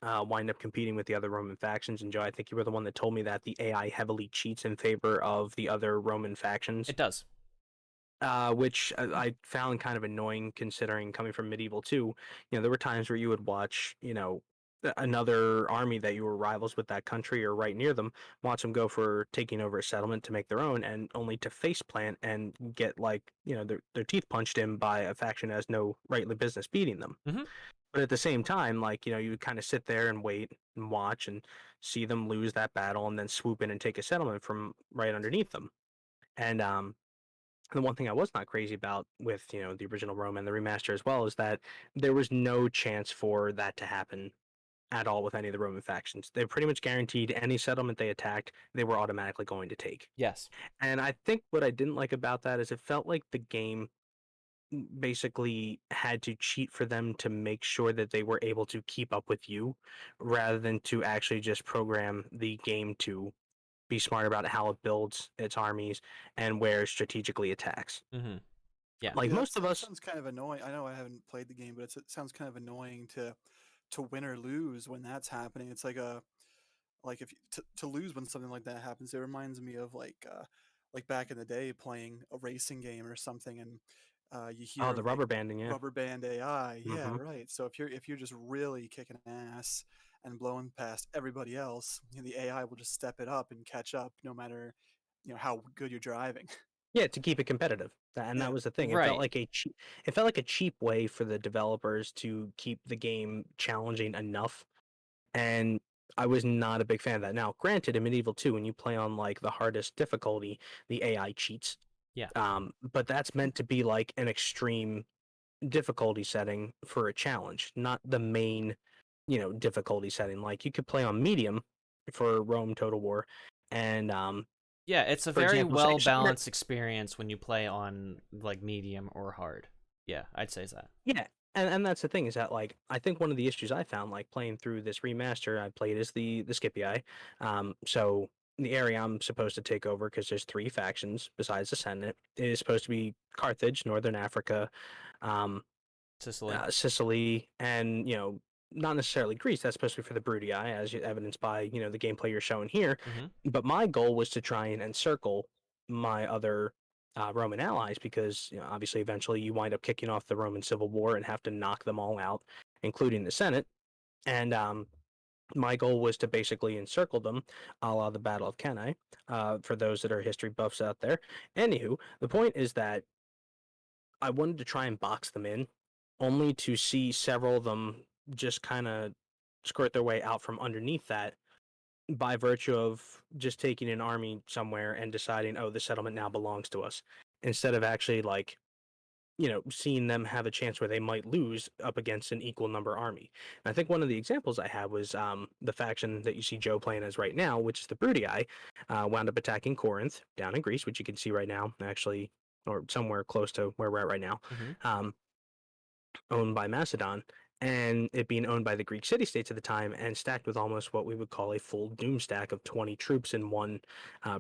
wind up competing with the other Roman factions. And Joe, I think you were the one that told me that the AI heavily cheats in favor of the other Roman factions. It does. Which I found kind of annoying considering coming from Medieval 2. There were times where you would watch, another army that you were rivals with that country or right near them, watch them go for taking over a settlement to make their own, and only to face plant and get their teeth punched in by a faction that has no rightly business beating them. Mm-hmm. But at the same time, you would kind of sit there and wait and watch and see them lose that battle and then swoop in and take a settlement from right underneath them. And the one thing I was not crazy about with the original Rome and the remaster as well is that there was no chance for that to happen at all with any of the Roman factions. They pretty much guaranteed any settlement they attacked, they were automatically going to take. Yes. And I think what I didn't like about that is it felt like the game basically had to cheat for them to make sure that they were able to keep up with you rather than to actually just program the game to be smart about how it builds its armies and where it strategically attacks. Mm-hmm. Yeah. Like Yeah, most of us, sounds kind of annoying. I know I haven't played the game, but it sounds kind of annoying to win or lose when that's happening. It's like if to lose when something like that happens, it reminds me of like back in the day playing a racing game or something, and you hear the of, rubber banding, yeah. rubber band AI. Yeah, Mhm. right. So if you're just really kicking ass and blowing past everybody else, the AI will just step it up and catch up, no matter how good you're driving. Yeah, to keep it competitive. And Yeah. that was the thing. It Right. felt like it felt like a cheap way for the developers to keep the game challenging enough. And I was not a big fan of that. Now, granted, in Medieval 2, when you play on like the hardest difficulty, the AI cheats. Yeah. But that's meant to be like an extreme difficulty setting for a challenge, not the main, difficulty setting. Like you could play on medium for Rome Total War, and Yeah, it's a for very example, say- well balanced experience when you play on like medium or hard. Yeah, I'd say that. yeah, and that's the thing is that like I think one of the issues I found like playing through this remaster I played is the Scipii. So the area I'm supposed to take over because there's 3 factions besides the Senate is supposed to be Carthage, Northern Africa, Sicily. Sicily, and not necessarily Greece. That's supposed to be for the Brutii, as evidenced by the gameplay you're showing here. Mm-hmm. But my goal was to try and encircle my other Roman allies because obviously eventually you wind up kicking off the Roman Civil War and have to knock them all out, including the Senate. And my goal was to basically encircle them, a la the Battle of Cannae, for those that are history buffs out there. Anywho, the point is that I wanted to try and box them in, only to see several of them just kind of squirt their way out from underneath that by virtue of just taking an army somewhere and deciding, oh, the settlement now belongs to us, instead of actually like seeing them have a chance where they might lose up against an equal number army. And I think one of the examples I had was the faction that you see Joe playing as right now, which is the Brutii, wound up attacking Corinth down in Greece, which you can see right now, actually, or somewhere close to where we're at right now, Mm-hmm. owned by Macedon, and it being owned by the Greek city-states at the time and stacked with almost what we would call a full doom stack of 20 troops in one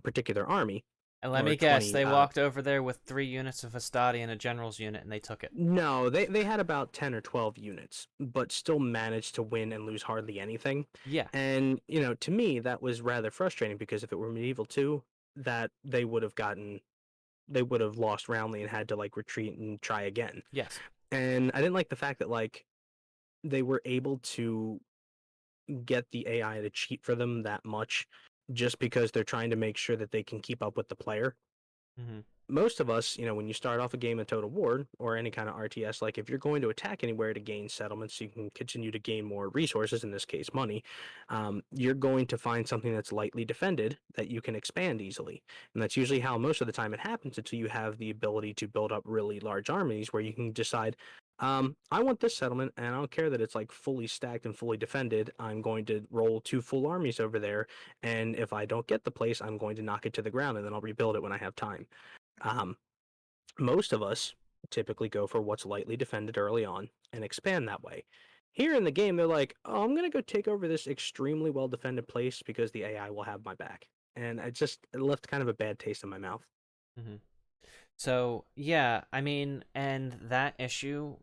particular army. And let or me guess, 20, they walked over there with 3 units of Hastati and a general's unit, and they took it. No, they had about 10 or 12 units, but still managed to win and lose hardly anything. Yeah. And, to me, that was rather frustrating because if it were Medieval 2, that they would have lost roundly and had to, like, retreat and try again. Yes. And I didn't like the fact that, like, they were able to get the AI to cheat for them that much just because they're trying to make sure that they can keep up with the player. Mm-hmm. Most of us, when you start off a game of Total War or any kind of RTS, like if you're going to attack anywhere to gain settlements, you can continue to gain more resources, in this case, money. You're going to find something that's lightly defended that you can expand easily. And that's usually how most of the time it happens until you have the ability to build up really large armies where you can decide, I want this settlement, and I don't care that it's like fully stacked and fully defended. I'm going to roll 2 full armies over there, and if I don't get the place, I'm going to knock it to the ground, and then I'll rebuild it when I have time. Um, Most of us typically go for what's lightly defended early on and expand that way. Here in the game, they're like, "Oh, I'm gonna go take over this extremely well defended place because the AI will have my back," and it left kind of a bad taste in my mouth. Mm-hmm. So yeah, I mean, and that issue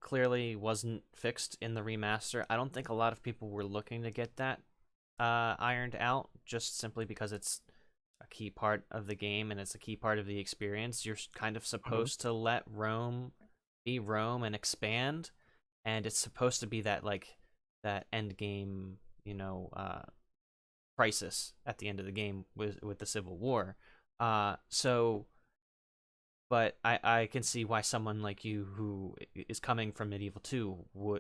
clearly wasn't fixed in the remaster. I don't think a lot of people were looking to get that ironed out, just simply because it's a key part of the game and it's a key part of the experience. You're kind of supposed to let Rome be Rome and expand, and it's supposed to be that that end game, crisis at the end of the game with the Civil War. So but I can see why someone like you who is coming from Medieval 2 who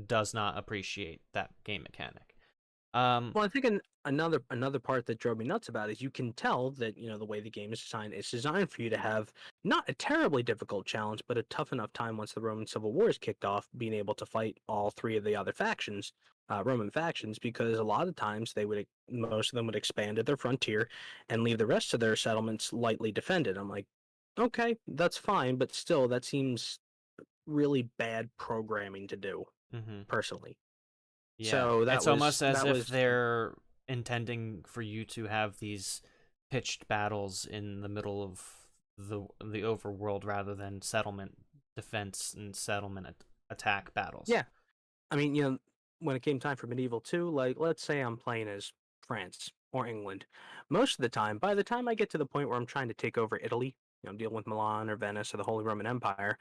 does not appreciate that game mechanic. Well, I think another part that drove me nuts about it is you can tell that the way the game is designed, it's designed for you to have not a terribly difficult challenge, but a tough enough time once the Roman Civil War is kicked off, being able to fight all 3 of the other factions, Roman factions, because a lot of times most of them would expand at their frontier and leave the rest of their settlements lightly defended. I'm like, okay, that's fine, but still, that seems really bad programming to do, personally. Yeah, So it's almost as if they're intending for you to have these pitched battles in the middle of the overworld rather than settlement defense and settlement attack battles. Yeah, I mean, when it came time for Medieval 2, like, let's say I'm playing as France or England. Most of the time, by the time I get to the point where I'm trying to take over Italy, dealing with Milan or Venice or the Holy Roman Empire,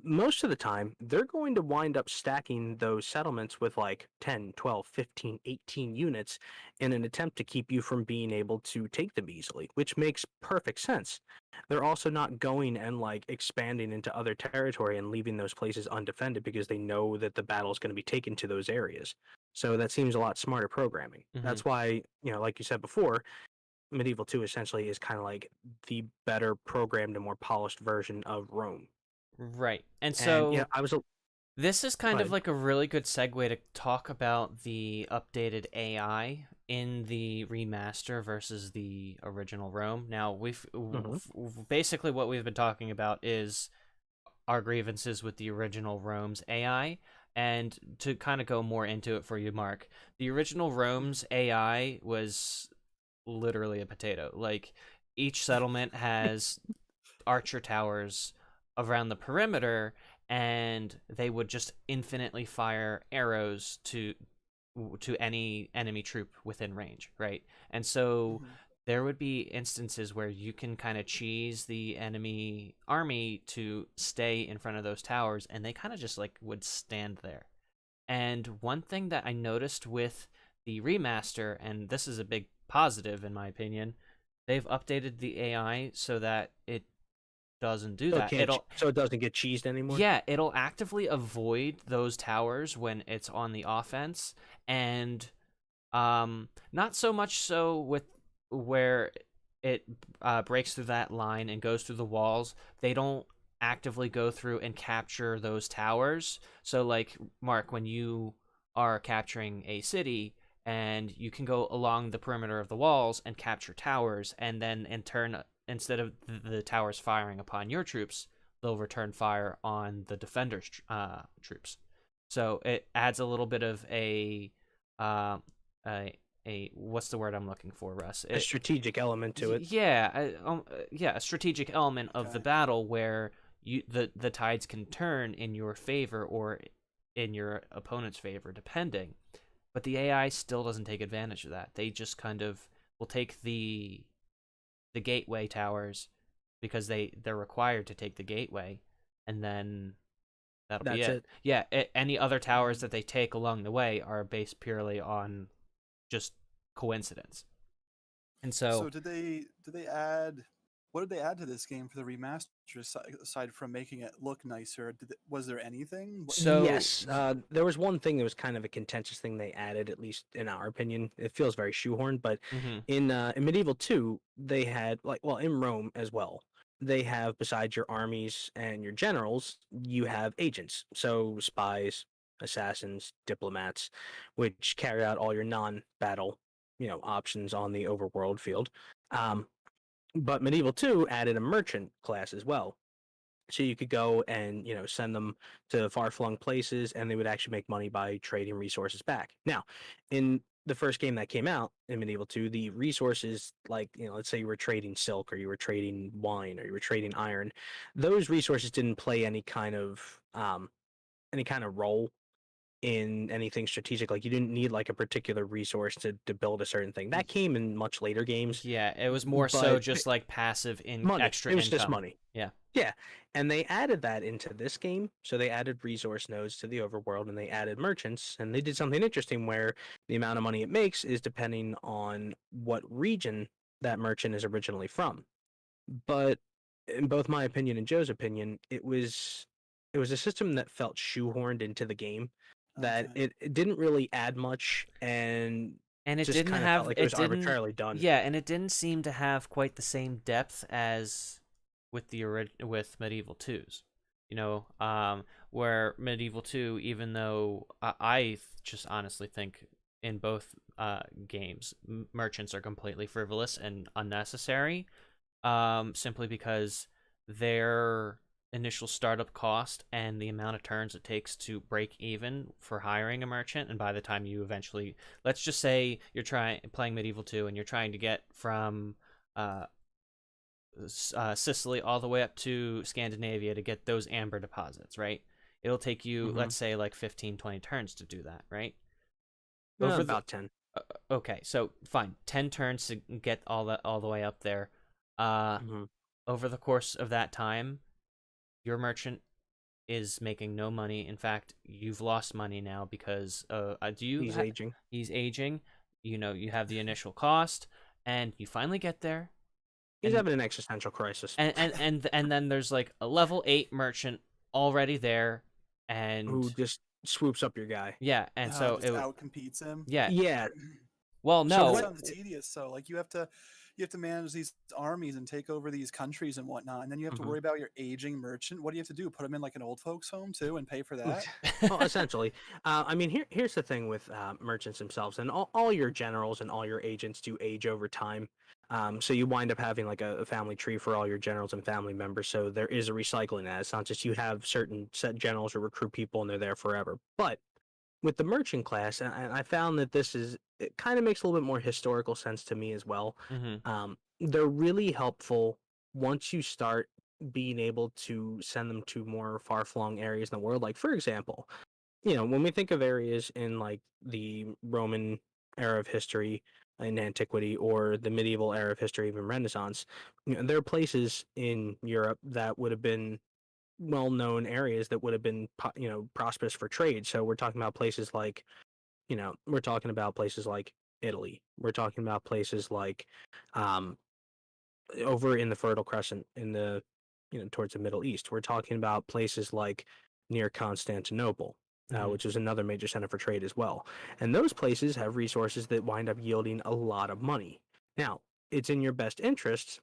most of the time, they're going to wind up stacking those settlements with like 10, 12, 15, 18 units in an attempt to keep you from being able to take them easily, which makes perfect sense. They're also not going and like expanding into other territory and leaving those places undefended because they know that the battle is going to be taken to those areas. So that seems a lot smarter programming. That's why, like you said before, Medieval 2 essentially is kind of like the better programmed and more polished version of Rome. Right. And so I was this is kind of like a really good segue to talk about the updated AI in the remaster versus the original Rome. Now, basically what we've been talking about is our grievances with the original Rome's AI. And to kind of go more into it for you, Mark, the original Rome's AI was literally a potato. Like, each settlement has archer towers around the perimeter, and they would just infinitely fire arrows to any enemy troop within range, right? And so there would be instances where you can kind of cheese the enemy army to stay in front of those towers, and they kind of just like would stand there. And one thing that I noticed with the remaster, and this is a big positive in my opinion, they've updated the AI so that it doesn't do that. So it doesn't get cheesed anymore? Yeah, it'll actively avoid those towers when it's on the offense, and not so much so with where it breaks through that line and goes through the walls. They don't actively go through and capture those towers. So like, Mark, when you are capturing a city, and you can go along the perimeter of the walls and capture towers, and then in turn, instead of the towers firing upon your troops, they'll return fire on the defenders' troops. So it adds a little bit of a what's the word I'm looking for, Russ? A strategic element to it. Yeah, a strategic element of the battle where the tides can turn in your favor or in your opponent's favor, depending. But the AI still doesn't take advantage of that. They just kind of will take the gateway towers because they're required to take the gateway, and then that'll be it. Yeah, any other towers that they take along the way are based purely on just coincidence. And so did they add, what did they add to this game for the remaster aside from making it look nicer? Was there anything? So yes, there was one thing that was kind of a contentious thing they added, at least in our opinion. It feels very shoehorned, but in Medieval 2, they had in Rome as well. they have, besides your armies and your generals, you have agents. So spies, assassins, diplomats, which carry out all your non-battle, options on the overworld field. But Medieval 2 added a merchant class as well. So you could go and, send them to far-flung places, and they would actually make money by trading resources back. Now, in the first game that came out in Medieval 2, the resources, like, let's say you were trading silk, or you were trading wine, or you were trading iron, those resources didn't play any kind of role in anything strategic. Like, you didn't need like a particular resource to build a certain thing. That came in much later games. Yeah, it was more so But just like passive money. extra It was income. just money. Yeah. Yeah, and they added that into this game. So they added resource nodes to the overworld, and they added merchants, and they did something interesting where the amount of money it makes is depending on what region that merchant is originally from. But in both my opinion and Joe's opinion, it was a system that felt shoehorned into the game, that Okay. it didn't really add much, and And it just didn't kind of have felt like it it was didn't arbitrarily done. Yeah, and it didn't seem to have quite the same depth as with with Medieval 2's. Where Medieval 2, even though I just honestly think in both games merchants are completely frivolous and unnecessary, simply because their initial startup cost and the amount of turns it takes to break even for hiring a merchant, and by the time you eventually, let's just say you're playing Medieval 2 and you're trying to get from Sicily all the way up to Scandinavia to get those amber deposits, right? It'll take you, let's say, like 15, 20 turns to do that, right? About 10. Okay, so fine, 10 turns to get all the way up there. Over the course of that time, your merchant is making no money. In fact, you've lost money now because He's aging. He's aging. You have the initial cost, and you finally get there. He's having an existential crisis. And then there's like a level 8 merchant already there, and who just swoops up your guy. Yeah, and so it outcompetes him. Yeah. Well, So no. that sounds tedious. So like you have to manage these armies and take over these countries and whatnot, and then you have to worry about your aging merchant. What do you have to do? Put him in like an old folks home too, and pay for that? Well, essentially. I mean, here's the thing with merchants themselves, and all your generals and all your agents do age over time. So you wind up having like a family tree for all your generals and family members. So there is a recycling that. It's not just you have certain set generals or recruit people and they're there forever. But with the merchant class, and I found that it kind of makes a little bit more historical sense to me as well. They're really helpful once you start being able to send them to more far-flung areas in the world. Like, for example, when we think of areas in like the Roman era of history in antiquity, or the medieval era of history, even Renaissance, there are places in Europe that would have been well-known areas that would have been prosperous for trade. So we're talking about places like Italy. We're talking about places like over in the Fertile Crescent in the towards the Middle East. We're talking about places like near Constantinople, which is another major center for trade as well. And those places have resources that wind up yielding a lot of money. Now, it's in your best interest,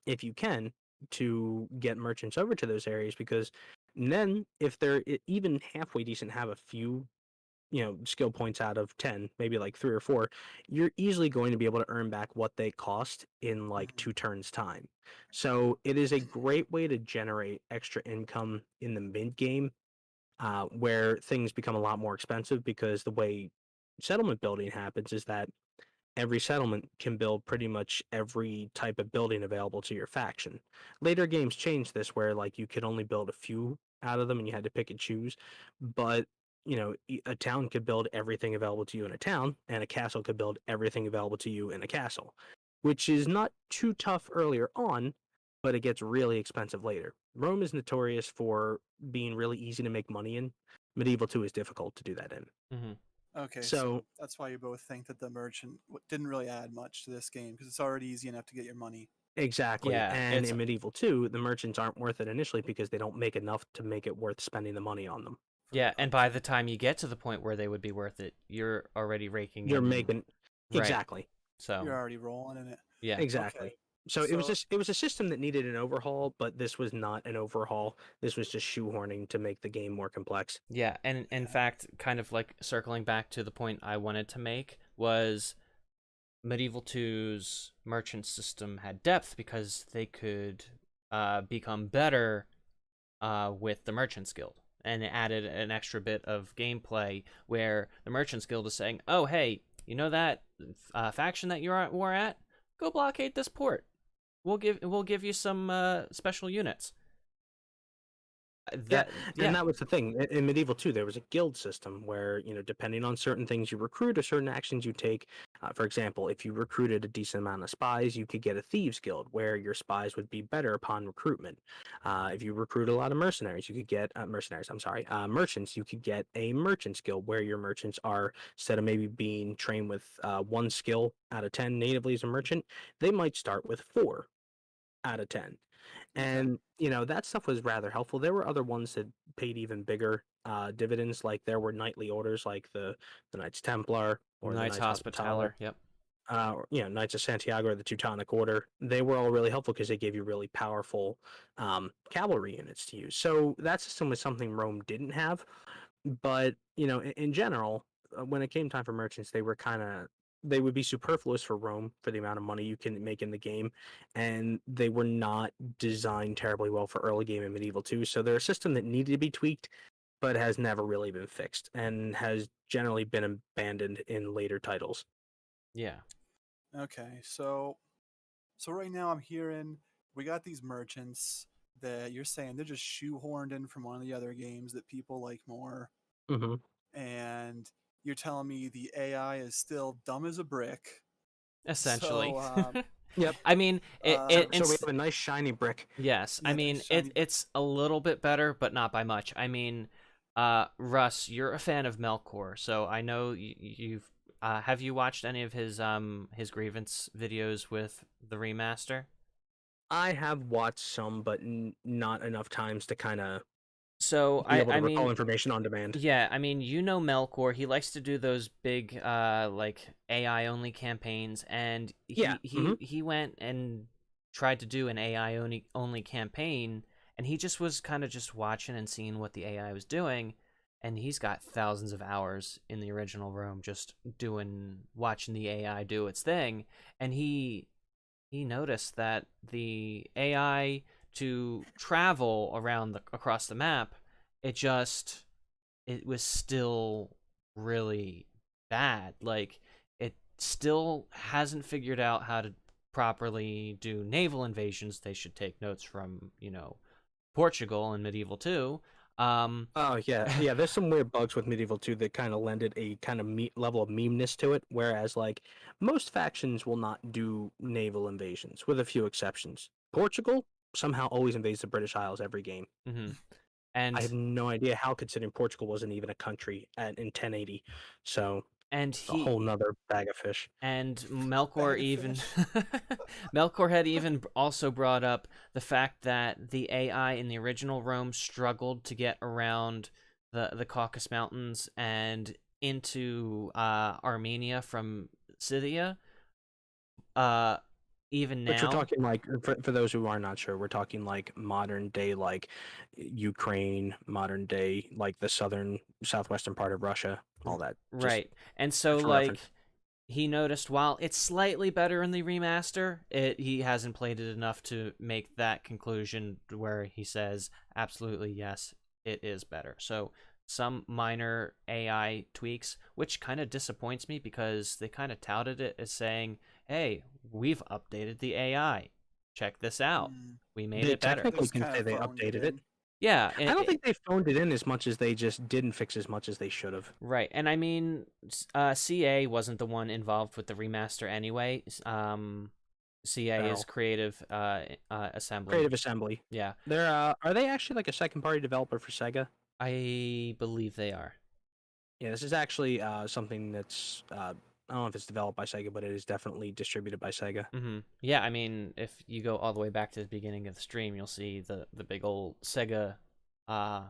if you can, to get merchants over to those areas, because then if they're even halfway decent, have a few skill points out of 10, maybe like 3 or 4, you're easily going to be able to earn back what they cost in like 2 turns time. So it is a great way to generate extra income in the mid game, where things become a lot more expensive, because the way settlement building happens is that every settlement can build pretty much every type of building available to your faction. Later games changed this, where like you could only build a few out of them and you had to pick and choose. But a town could build everything available to you in a town, and a castle could build everything available to you in a castle, which is not too tough earlier on, but it gets really expensive later. Rome is notorious for being really easy to make money in. Medieval 2 is difficult to do that in. Okay, so that's why you both think that the merchant didn't really add much to this game, because it's already easy enough to get your money. Exactly. Yeah, and in Medieval 2, the merchants aren't worth it initially because they don't make enough to make it worth spending the money on them. Yeah, and by the time you get to the point where they would be worth it, you're already raking You're in. making... Right. Exactly. So you're already rolling in it. Yeah. Exactly. Okay. So it was So just it was a system that needed an overhaul, but this was not an overhaul. This was just shoehorning to make the game more complex. Yeah, and in fact, kind of like circling back to the point I wanted to make was Medieval 2's merchant system had depth because they could become better with the Merchants Guild. And it added an extra bit of gameplay where the Merchants Guild is saying, oh, hey, you know that faction that you're at war at? Go blockade this port. We'll give you some special units. And that was the thing. In Medieval 2, there was a guild system where, depending on certain things you recruit or certain actions you take, for example, if you recruited a decent amount of spies, you could get a thieves guild where your spies would be better upon recruitment. If you recruit a lot of mercenaries, you could get merchants, you could get a merchants guild where your merchants are, instead of maybe being trained with 1 skill out of 10 natively as a merchant, they might start with 4 out of 10. And that stuff was rather helpful. There were other ones that paid even bigger dividends, like there were knightly orders like the Knights Templar or Knights the Knights Hospitaller. Yep. Knights of Santiago or the Teutonic Order. They were all really helpful because they gave you really powerful cavalry units to use. So that system was something Rome didn't have. But in general, when it came time for merchants, they would be superfluous for Rome for the amount of money you can make in the game, and they were not designed terribly well for early game in Medieval 2. So they're a system that needed to be tweaked, but has never really been fixed and has generally been abandoned in later titles. Yeah. Okay, so right now I'm hearing we got these merchants that you're saying they're just shoehorned in from one of the other games that people like more. Mm-hmm. And you're telling me the AI is still dumb as a brick. Essentially. So, Yep. I mean, so we have a nice shiny brick. Yes. Yeah, I mean, nice shiny it's a little bit better, but not by much. I mean, Russ, you're a fan of Melkor, so I know you've have you watched any of his grievance videos with the remaster? I have watched some, but not enough times to kind of So be able to I recall mean, information on demand. yeah, I mean, Melkor, he likes to do those big like AI only campaigns, and he went and tried to do an AI only campaign, and he just was kind of just watching and seeing what the AI was doing, and he's got thousands of hours in the original Rome just watching the AI do its thing, and he noticed that the AI to travel across the map, it was still really bad. Like, it still hasn't figured out how to properly do naval invasions. They should take notes from, Portugal in Medieval 2. Oh yeah. There's some weird bugs with Medieval 2 that kind of lended a kind of level of memeness to it. Whereas like most factions will not do naval invasions, with a few exceptions. Portugal somehow always invades the British Isles every game. Mm-hmm. And I have no idea how, considering Portugal wasn't even a country in 1080. So a whole nother bag of fish. And Melkor Melkor had even also brought up the fact that the AI in the original Rome struggled to get around the Caucasus Mountains and into Armenia from Scythia. Even now, but you're talking like, for those who are not sure, we're talking like modern day, like Ukraine, modern day, like the southwestern part of Russia, all that. Right. And so like he noticed while it's slightly better in the remaster, he hasn't played it enough to make that conclusion where he says absolutely yes, it is better. So some minor AI tweaks, which kind of disappoints me because they kind of touted it as saying, hey, we've updated the AI. Check this out. We made it better. They technically can say they updated it. Yeah. I don't think they phoned it in as much as they just didn't fix as much as they should have. Right. And I mean, CA wasn't the one involved with the remaster anyway. CA is Creative Assembly. Creative Assembly. Yeah. They're are they actually like a second party developer for Sega? I believe they are. Yeah, this is actually something that's I don't know if it's developed by Sega, but it is definitely distributed by Sega. Mm-hmm. Yeah, I mean, if you go all the way back to the beginning of the stream, you'll see the big old Sega. I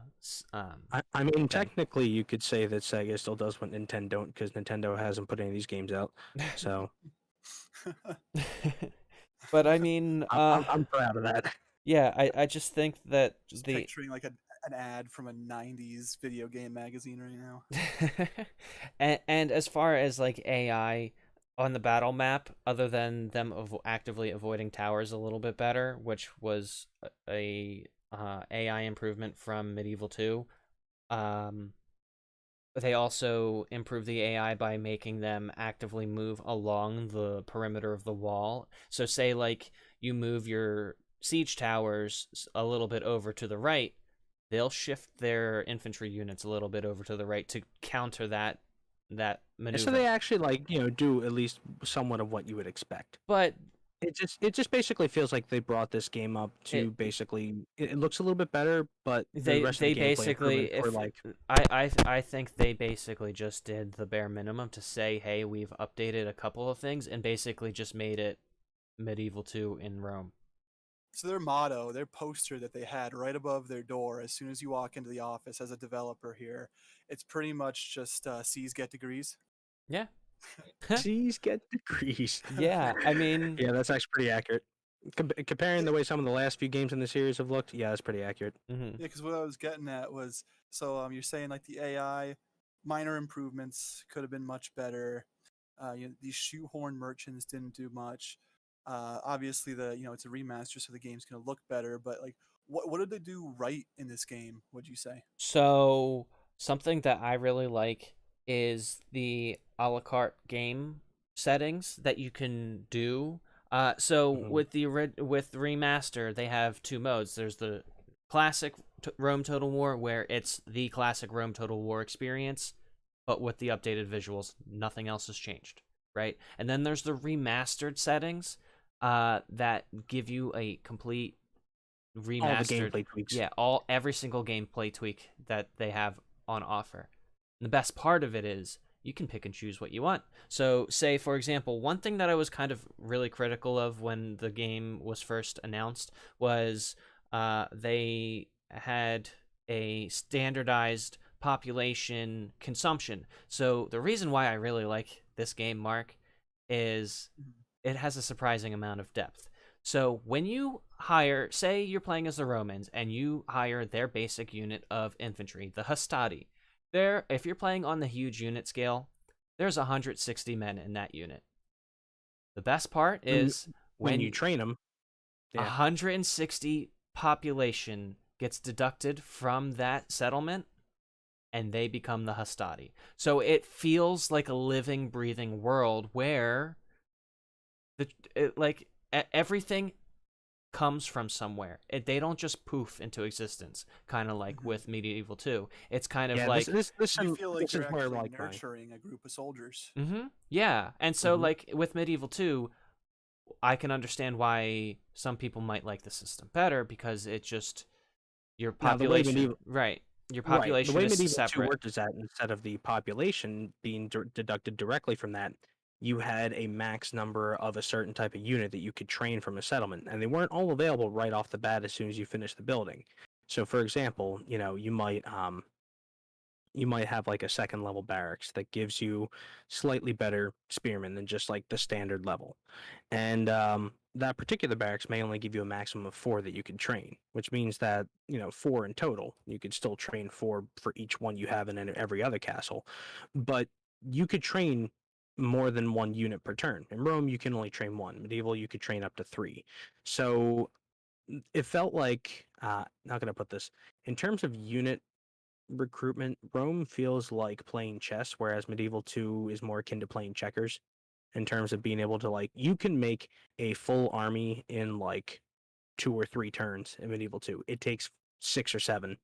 mean, technically, you could say that Sega still does what Nintendo don't, because Nintendo hasn't put any of these games out. So, But I mean, I'm proud of that. yeah, I just think that Just the picturing like an ad from a '90s video game magazine right now. and as far as like AI on the battle map, other than them actively avoiding towers a little bit better, which was a AI improvement from Medieval 2. They also improved the AI by making them actively move along the perimeter of the wall. So say like you move your siege towers a little bit over to the right, they'll shift their infantry units a little bit over to the right to counter that And so maneuver. they actually like do at least somewhat of what you would expect. But It just basically feels like they brought this game up to it basically it looks a little bit better, but the rest of they the gameplay basically, improvements were if like I think they basically just did the bare minimum to say, hey, we've updated a couple of things and basically just made it Medieval 2 in Rome. So their motto, their poster that they had right above their door as soon as you walk into the office as a developer here, it's pretty much just C's get degrees. Yeah. C's get degrees. Yeah, I mean, Yeah, that's actually pretty accurate. Comparing the way some of the last few games in the series have looked, yeah, that's pretty accurate. mhm. Yeah, because what I was getting at was, so you're saying like the AI, minor improvements could have been much better. These shoehorn merchants didn't do much. Obviously, it's a remaster, so the game's gonna look better. But like, what did they do right in this game? Would you say? So something that I really like is the a la carte game settings that you can do. So with with Remaster, they have two modes. There's the classic Rome Total War, where it's the classic Rome Total War experience, but with the updated visuals. Nothing else has changed, right? And then there's the remastered settings that give you a complete All the remastered, gameplay tweaks. yeah, every single gameplay tweak that they have on offer. And the best part of it is you can pick and choose what you want. So say, for example, one thing that I was kind of really critical of when the game was first announced was they had a standardized population consumption. So the reason why I really like this game, Mark, is it has a surprising amount of depth. So when you hire, say you're playing as the Romans and you hire their basic unit of infantry, the Hastati, if you're playing on the huge unit scale, there's 160 men in that unit. The best part is when you train them, 160 population gets deducted from that settlement and they become the Hastati. So it feels like a living, breathing world where everything comes from somewhere. They don't just poof into existence, kind of like with Medieval 2. It's kind of like this You feel like is you're where actually like nurturing a group of soldiers. yeah. And so like with Medieval 2, I can understand why some people might like the system better because it just your population, right? Your population the way is Medieval 2 separate. worked is that instead of the population being deducted directly from that, you had a max number of a certain type of unit that you could train from a settlement, and they weren't all available right off the bat as soon as you finish the building. So, for example, you might have like a second level barracks that gives you slightly better spearmen than just like the standard level. And that particular barracks may only give you a maximum of 4 that you can train, which means that, 4 in total. You could still train 4 for each one you have in every other castle. But you could train more than 1 unit per turn. In Rome, you can only train 1. Medieval, you could train up to 3. So it felt like, how can I put this? In terms of unit recruitment, Rome feels like playing chess, whereas Medieval 2 is more akin to playing checkers in terms of being able to like you can make a full army in like 2 or 3 turns in Medieval 2. It takes 6 or 7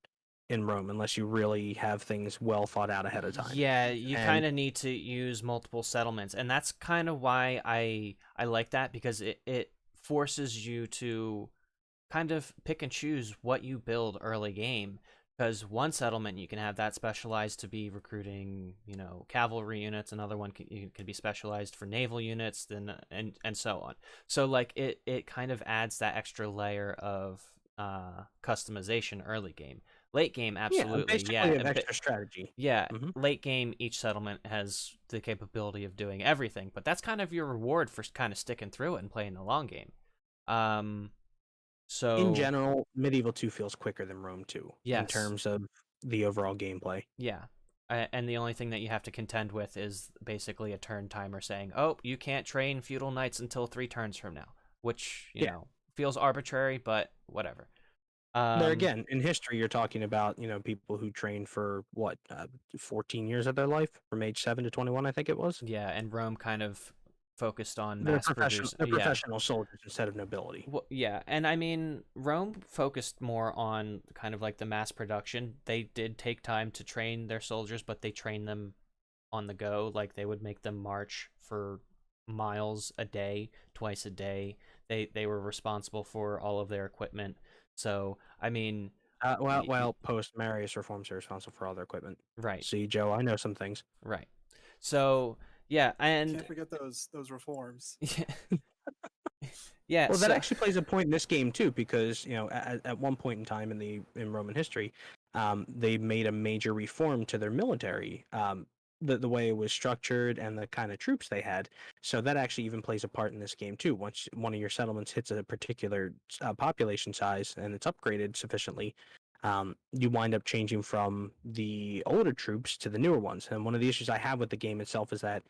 in Rome unless you really have things well thought out ahead of time. Yeah, you kind of need to use multiple settlements, and that's kind of why I like that, because it forces you to kind of pick and choose what you build early game. Because one settlement you can have that specialized to be recruiting, cavalry units. Another one can be specialized for naval units, then and so on. So like it kind of adds that extra layer of customization early game. Late game, absolutely, yeah, an extra strategy. Yeah, late game, each settlement has the capability of doing everything, but that's kind of your reward for kind of sticking through it and playing the long game. So In general, Medieval 2 feels quicker than Rome 2 in yes, terms of the overall gameplay. yeah. And the only thing that you have to contend with is basically a turn timer saying, "Oh, you can't train feudal knights until 3 turns from now," which Yeah. feels arbitrary, but whatever. There again, in history, you're talking about people who trained for what 14 years of their life, from age 7 to 21, I think it was. Yeah, and Rome kind of focused on They're mass produce. They're Yeah. professional soldiers instead of nobility. Well, yeah, and I mean, Rome focused more on kind of like the mass production. They did take time to train their soldiers, but they trained them on the go. Like they would make them march for miles a day, twice a day. They were responsible for all of their equipment. So I mean, Post Marius reforms are responsible for all their equipment. right, See, Joe, I know some things. right. So yeah, and Can't forget those reforms. yeah. Well, that So, actually plays a point in this game too, because at one point in time in Roman history, they made a major reform to their military, the way it was structured and the kind of troops they had. So that actually even plays a part in this game too. Once one of your settlements hits a particular population size and it's upgraded sufficiently, you wind up changing from the older troops to the newer ones. And one of the issues I have with the game itself is that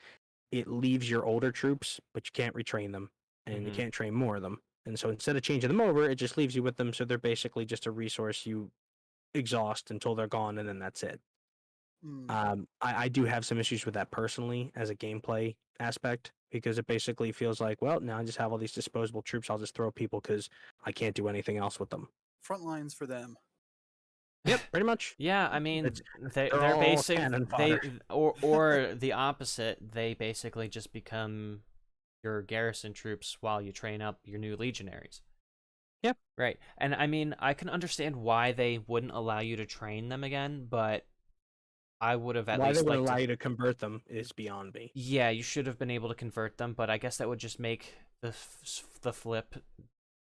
it leaves your older troops, but you can't retrain them, and you can't train more of them. And so instead of changing them over, it just leaves you with them. So they're basically just a resource you exhaust until they're gone, and then that's it. I do have some issues with that personally as a gameplay aspect, because it basically feels like, well, now I just have all these disposable troops. I'll just throw people because I can't do anything else with them. Front lines for them. Yep, pretty much. yeah, I mean, they're all basic. cannon They fodder. or the opposite. They basically just become your garrison troops while you train up your new legionaries. Yep. Right. And I mean, I can understand why they wouldn't allow you to train them again, but I would have at Why least they would liked allow to... you to convert them is beyond me. Yeah, you should have been able to convert them, but I guess that would just make the flip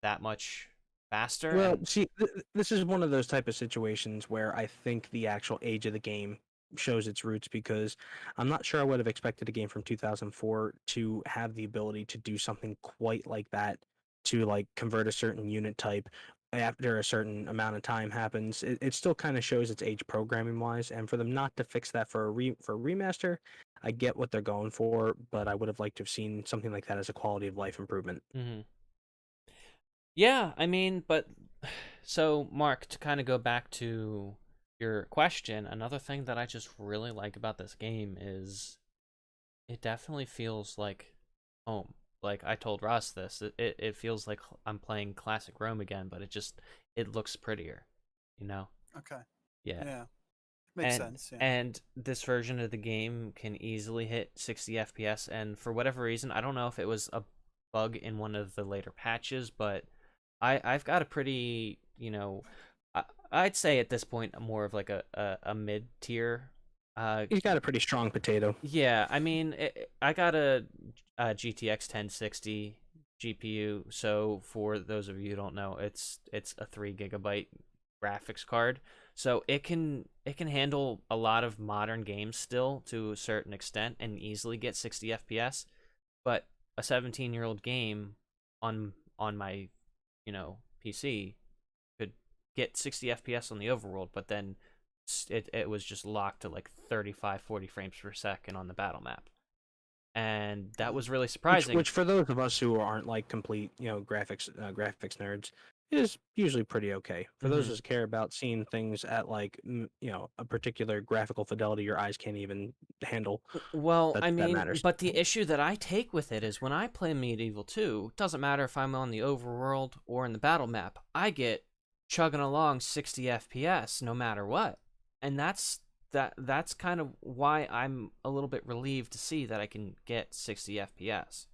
that much faster. Well, and... see, this is one of those type of situations where I think the actual age of the game shows its roots, because I'm not sure I would have expected a game from 2004 to have the ability to do something quite like that, to like convert a certain unit type after a certain amount of time happens. It still kind of shows its age programming wise, and for them not to fix that for a remaster, I get what they're going for, but I would have liked to have seen something like that as a quality of life improvement. Mm-hmm. Yeah, I mean, but so Mark, to kind of go back to your question, another thing that I just really like about this game is it definitely feels like home. Like I told Ross this, it feels like I'm playing classic Rome again, but it looks prettier, you know? Okay. Yeah. Yeah. Makes sense. Yeah. And this version of the game can easily hit 60 FPS, and for whatever reason, I don't know if it was a bug in one of the later patches, but I've got a pretty, I'd say at this point more of like a mid tier. He's got a pretty strong potato. Yeah, I mean, I got a GTX 1060 GPU, so for those of you who don't know, it's a 3 GB graphics card, so it can handle a lot of modern games still to a certain extent and easily get 60 FPS. But a 17-year-old game on my PC could get 60 FPS on the overworld, but then it was just locked to like 35-40 frames per second on the battle map, and that was really surprising. Which for those of us who aren't like complete graphics nerds, is usually pretty okay. For those who care about seeing things at like a particular graphical fidelity your eyes can't even handle. Well, I that mean, matters. but the issue that I take with it is when I play Medieval 2, it doesn't matter if I'm on the overworld or in the battle map, I get chugging along 60 FPS no matter what. And that's kind of why I'm a little bit relieved to see that I can get 60 FPS.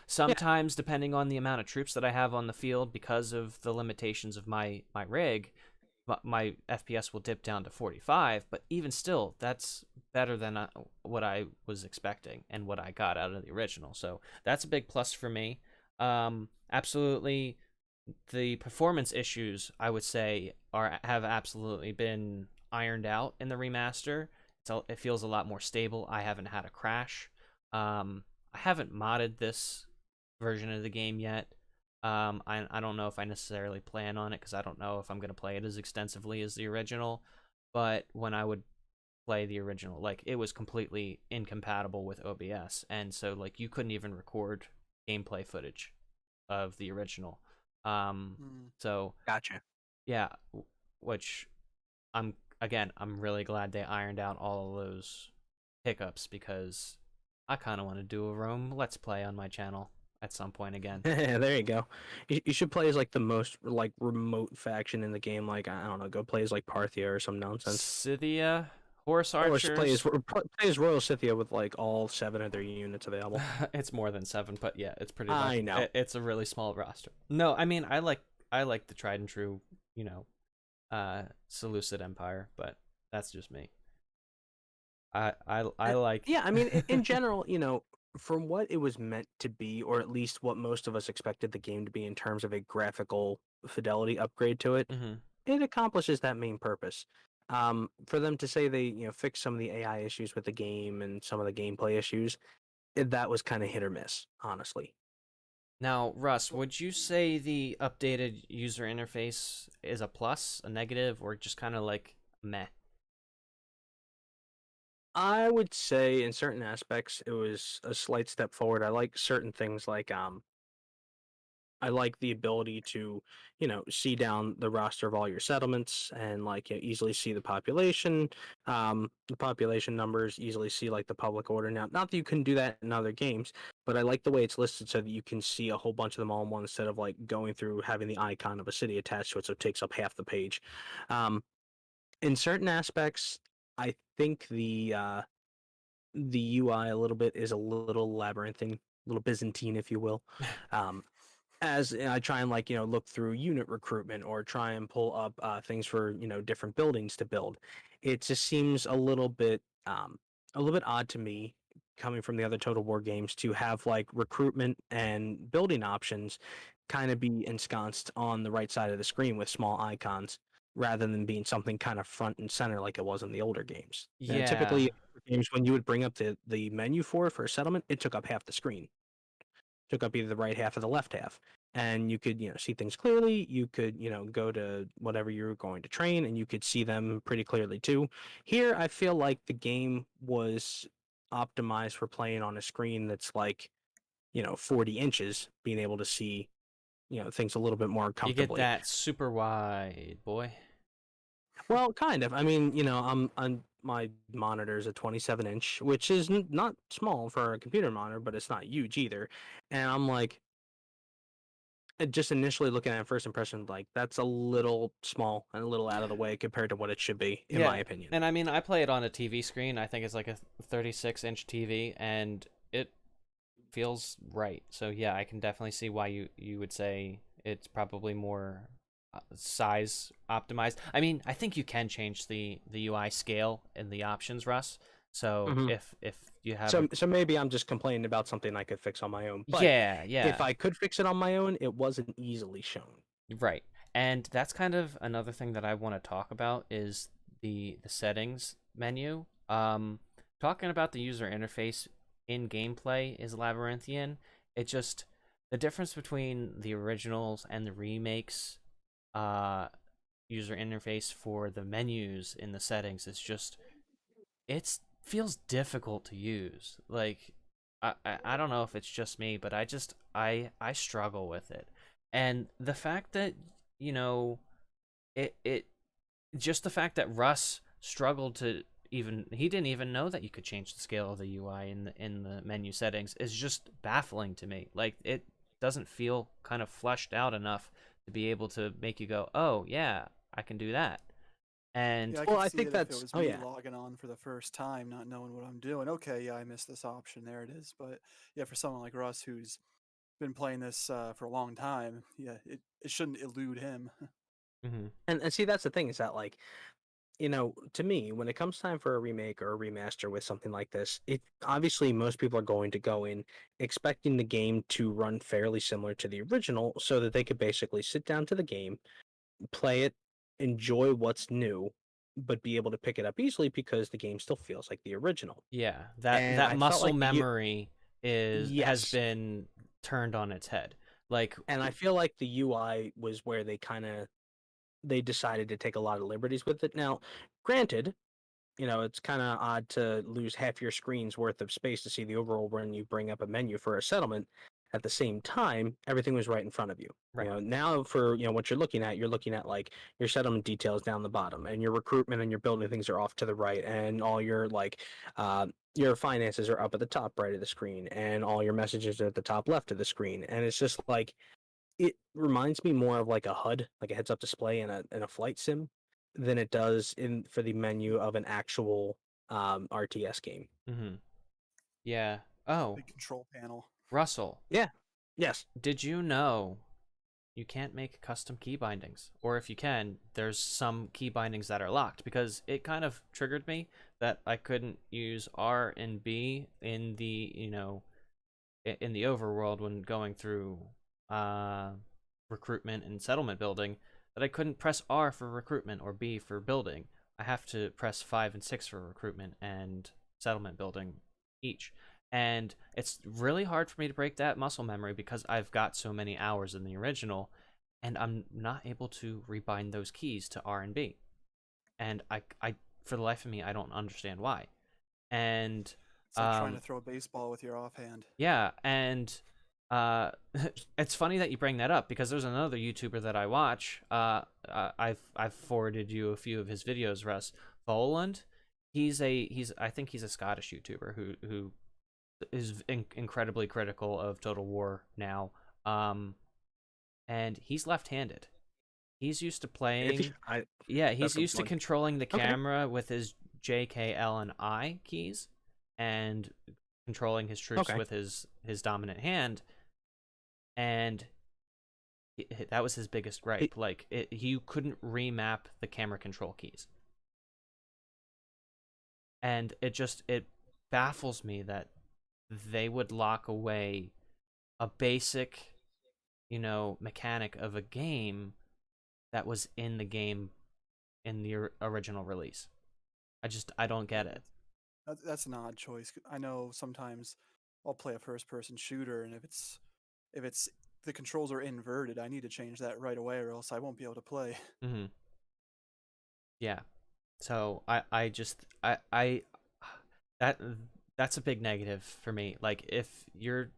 Sometimes depending on the amount of troops that I have on the field, because of the limitations of my rig, my FPS will dip down to 45, but even still, that's better than what I was expecting and what I got out of the original. So that's a big plus for me. Absolutely, the performance issues, I would say, have absolutely been ironed out in the remaster. It feels a lot more stable. I haven't had a crash. I haven't modded this version of the game yet. I don't know if I necessarily plan on it because I don't know if I'm going to play it as extensively as the original. But when I would play the original, like, it was completely incompatible with OBS, and so like you couldn't even record gameplay footage of the original. So Gotcha. yeah, which I'm really glad they ironed out all of those hiccups, because I kind of want to do a Rome Let's Play on my channel at some point again. There you go. You should play as like the most like remote faction in the game. Like, I don't know, go play as like Parthia or some nonsense. Scythia, Horse Or just Archers. play as Royal Scythia with like all 7 of their units available. It's more than 7, but yeah, it's pretty. I know. It's a really small roster. No, I mean I like the tried and true, Seleucid Empire, but that's just me. I like. Yeah, I mean, in general, from what it was meant to be, or at least what most of us expected the game to be in terms of a graphical fidelity upgrade to it, Mhm. it accomplishes that main purpose. For them to say they, fixed some of the AI issues with the game and some of the gameplay issues, that was kind of hit or miss, honestly. Now, Russ, would you say the updated user interface is a plus, a negative, or just kind of like meh? I would say in certain aspects it was a slight step forward. I like certain things like I like the ability to, see down the roster of all your settlements and like easily see the population numbers, easily see like the public order. Now, not that you can do that in other games, but I like the way it's listed so that you can see a whole bunch of them all in one instead of like going through having the icon of a city attached to it, so it takes up half the page. In certain aspects, I think the UI a little bit is a little labyrinthine, a little Byzantine, if you will. As I try and look through unit recruitment or try and pull up things for different buildings to build, it just seems a little bit odd to me, coming from the other Total War games, to have like recruitment and building options kind of be ensconced on the right side of the screen with small icons, rather than being something kind of front and center like it was in the older games. And Yeah. typically, games, when you would bring up the menu for a settlement, it took up half the screen. Took up either the right half or the left half. And you could, see things clearly. You could, go to whatever you're going to train and you could see them pretty clearly too. Here, I feel like the game was optimized for playing on a screen that's like, 40 inches, being able to see, things a little bit more comfortably. You get that super wide, boy. Well, kind of. I mean, my monitor is a 27-inch, which is not small for a computer monitor, but it's not huge either. And I'm like, just initially looking at first impression, like, that's a little small and a little out of the way compared to what it should be, in my opinion. And I mean, I play it on a TV screen. I think it's like a 36-inch TV, and it feels right. So yeah, I can definitely see why you would say it's probably more size optimized. I mean, I think you can change the UI scale in the options, Russ. So if you have so maybe I'm just complaining about something I could fix on my own. But yeah. if I could fix it on my own, it wasn't easily shown. Right. And that's kind of another thing that I want to talk about is the settings menu. Talking about the user interface in gameplay is labyrinthian. It just, the difference between the originals and the remakes user interface for the menus in the settings is just, it feels difficult to use. Like, I don't know if it's just me, but I struggle with it. And the fact that, it just the fact that Russ struggled to he didn't even know that you could change the scale of the UI in the menu settings is just baffling to me. Like, it doesn't feel kind of fleshed out enough to be able to make you go, oh yeah, I can do that. And yeah, I think that's if it was me logging on for the first time, not knowing what I'm doing. Okay, yeah, I missed this option. There it is. But yeah, for someone like Russ who's been playing this for a long time, yeah, it shouldn't elude him. And see, that's the thing, is that, like, to me, when it comes time for a remake or a remaster with something like this, it obviously most people are going to go in expecting the game to run fairly similar to the original, so that they could basically sit down to the game, play it, enjoy what's new, but be able to pick it up easily because the game still feels like the original. Yeah, And that I muscle felt like memory has been turned on its head. Like, And I feel like the UI was where they decided to take a lot of liberties with it. Now, granted, it's kind of odd to lose half your screen's worth of space to see the overall when you bring up a menu for a settlement. At the same time, everything was right in front of you. Right. Now for what you're looking at like your settlement details down the bottom, and your recruitment and your building things are off to the right, and all your your finances are up at the top right of the screen, and all your messages are at the top left of the screen, and it's just like it reminds me more of like a HUD, like a heads-up display in a flight sim, than it does for the menu of an actual RTS game. mm-hmm. Yeah. Oh, Big control panel. Russell, Yeah. Yes. did you know you can't make custom key bindings? Or if you can, there's some key bindings that are locked, because it kind of triggered me that I couldn't use R and B in the, in the overworld when going through recruitment and settlement building, that I couldn't press R for recruitment or B for building. I have to press 5 and 6 for recruitment and settlement building each. And it's really hard for me to break that muscle memory because I've got so many hours in the original, and I'm not able to rebind those keys to R and B. And I for the life of me, I don't understand why. And It's like trying to throw a baseball with your offhand. yeah, and it's funny that you bring that up, because there's another YouTuber that I watch. I've forwarded you a few of his videos, Russ. Voland. I think he's a Scottish YouTuber who is incredibly critical of Total War now. And he's left-handed. He's used to playing. He's used to controlling the camera with his J, K, L, and I keys, and controlling his troops with his dominant hand. And that was his biggest gripe. You couldn't remap the camera control keys. And it baffles me that they would lock away a basic, mechanic of a game that was in the game in the original release. I don't get it. That's an odd choice. I know sometimes I'll play a first-person shooter, and if it's the controls are inverted, I need to change that right away, or else I won't be able to play. Mm-hmm. Yeah. So that's a big negative for me. Like, if you're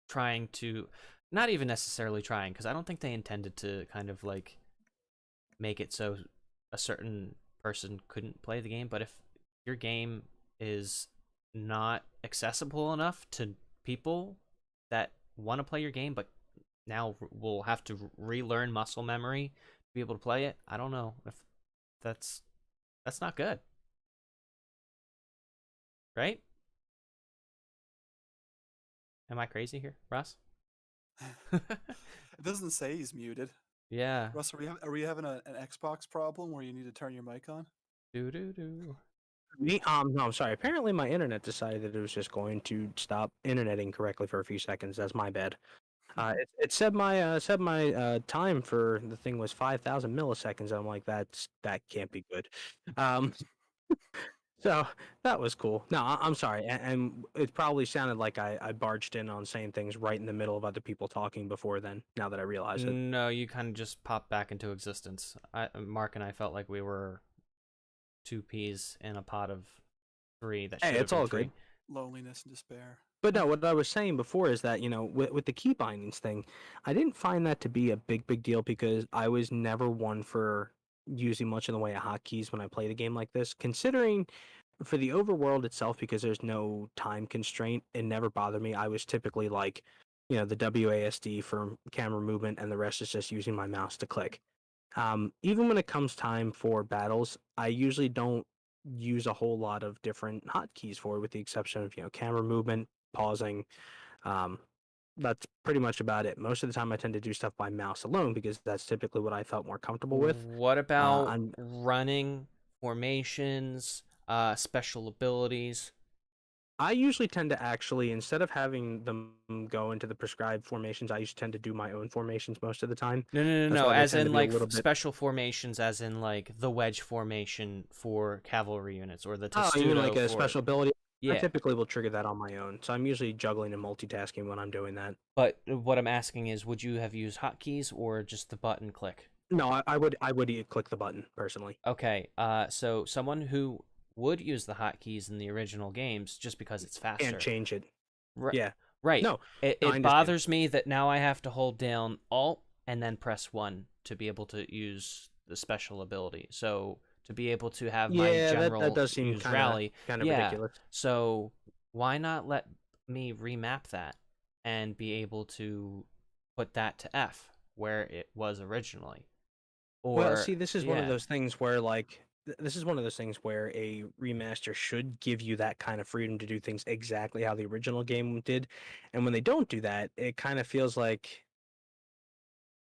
trying to, not even necessarily trying, because I don't think they intended to kind of like make it so a certain person couldn't play the game, but if your game is not accessible enough to people that want to play your game, but now will have to relearn muscle memory to be able to play it, I don't know if that's not good, right? Am I crazy here, Russ? It doesn't say he's muted. Yeah. Russ, are we having an Xbox problem where you need to turn your mic on? Do. Me? No, I'm sorry. Apparently, my internet decided that it was just going to stop interneting correctly for a few seconds. That's my bad. It said my time for the thing was 5,000 milliseconds. I'm like, that can't be good. So that was cool. No, I'm sorry, and it probably sounded like I barged in on saying things right in the middle of other people talking before then. Now that I realize it. No, you kind of just popped back into existence. Mark and I felt like we were two peas in a pot of three. That Hey, it's all three. good. Loneliness and despair. But no, what I was saying before is that, with the key bindings thing, I didn't find that to be a big deal because I was never one for using much in the way of hotkeys when I played a game like this. Considering for the overworld itself, because there's no time constraint, it never bothered me. I was typically like, the WASD for camera movement, and the rest is just using my mouse to click. Even when it comes time for battles, I usually don't use a whole lot of different hotkeys for it, with the exception of, camera movement, pausing. That's pretty much about it. Most of the time I tend to do stuff by mouse alone because that's typically what I felt more comfortable with. What about running, formations, special abilities? I usually tend to actually, instead of having them go into the prescribed formations, I usually tend to do my own formations most of the time. No. As in like special formations, as in like the wedge formation for cavalry units, or the testudo. Oh, you mean like a special ability? I Yeah, typically will trigger that on my own, so I'm usually juggling and multitasking when I'm doing that. but what I'm asking is, would you have used hotkeys or just the button click? No, I would click the button personally. Okay, so someone who would use the hotkeys in the original games just because it's Can't faster. change it. Ri- Yeah. Right. No, It, no, I it understand. bothers me that now I have to hold down Alt and then press 1 to be able to use the special ability. So to be able to have my Yeah, that general does seem use rally, kind of yeah. ridiculous. So why not let me remap that and be able to put that to F where it was originally? Well, Or see, this is one of yeah. those things where this is one of those things where a remaster should give you that kind of freedom to do things exactly how the original game did, and when they don't do that, it kind of feels like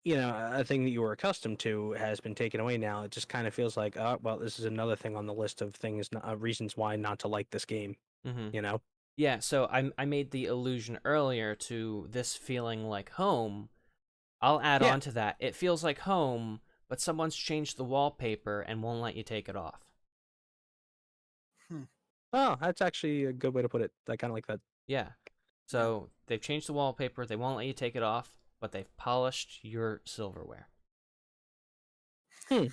a thing that you were accustomed to has been taken away now. It just kind of feels like, oh, well, this is another thing on the list of things, reasons why not to like this game. Mhm. You know? Yeah, so I made the allusion earlier to this feeling like home. I'll add Yeah. on to that. It feels like home, but someone's changed the wallpaper and won't let you take it off. Oh, that's actually a good way to put it. I kind of like that. Yeah. So they've changed the wallpaper, they won't let you take it off, but they've polished your silverware. All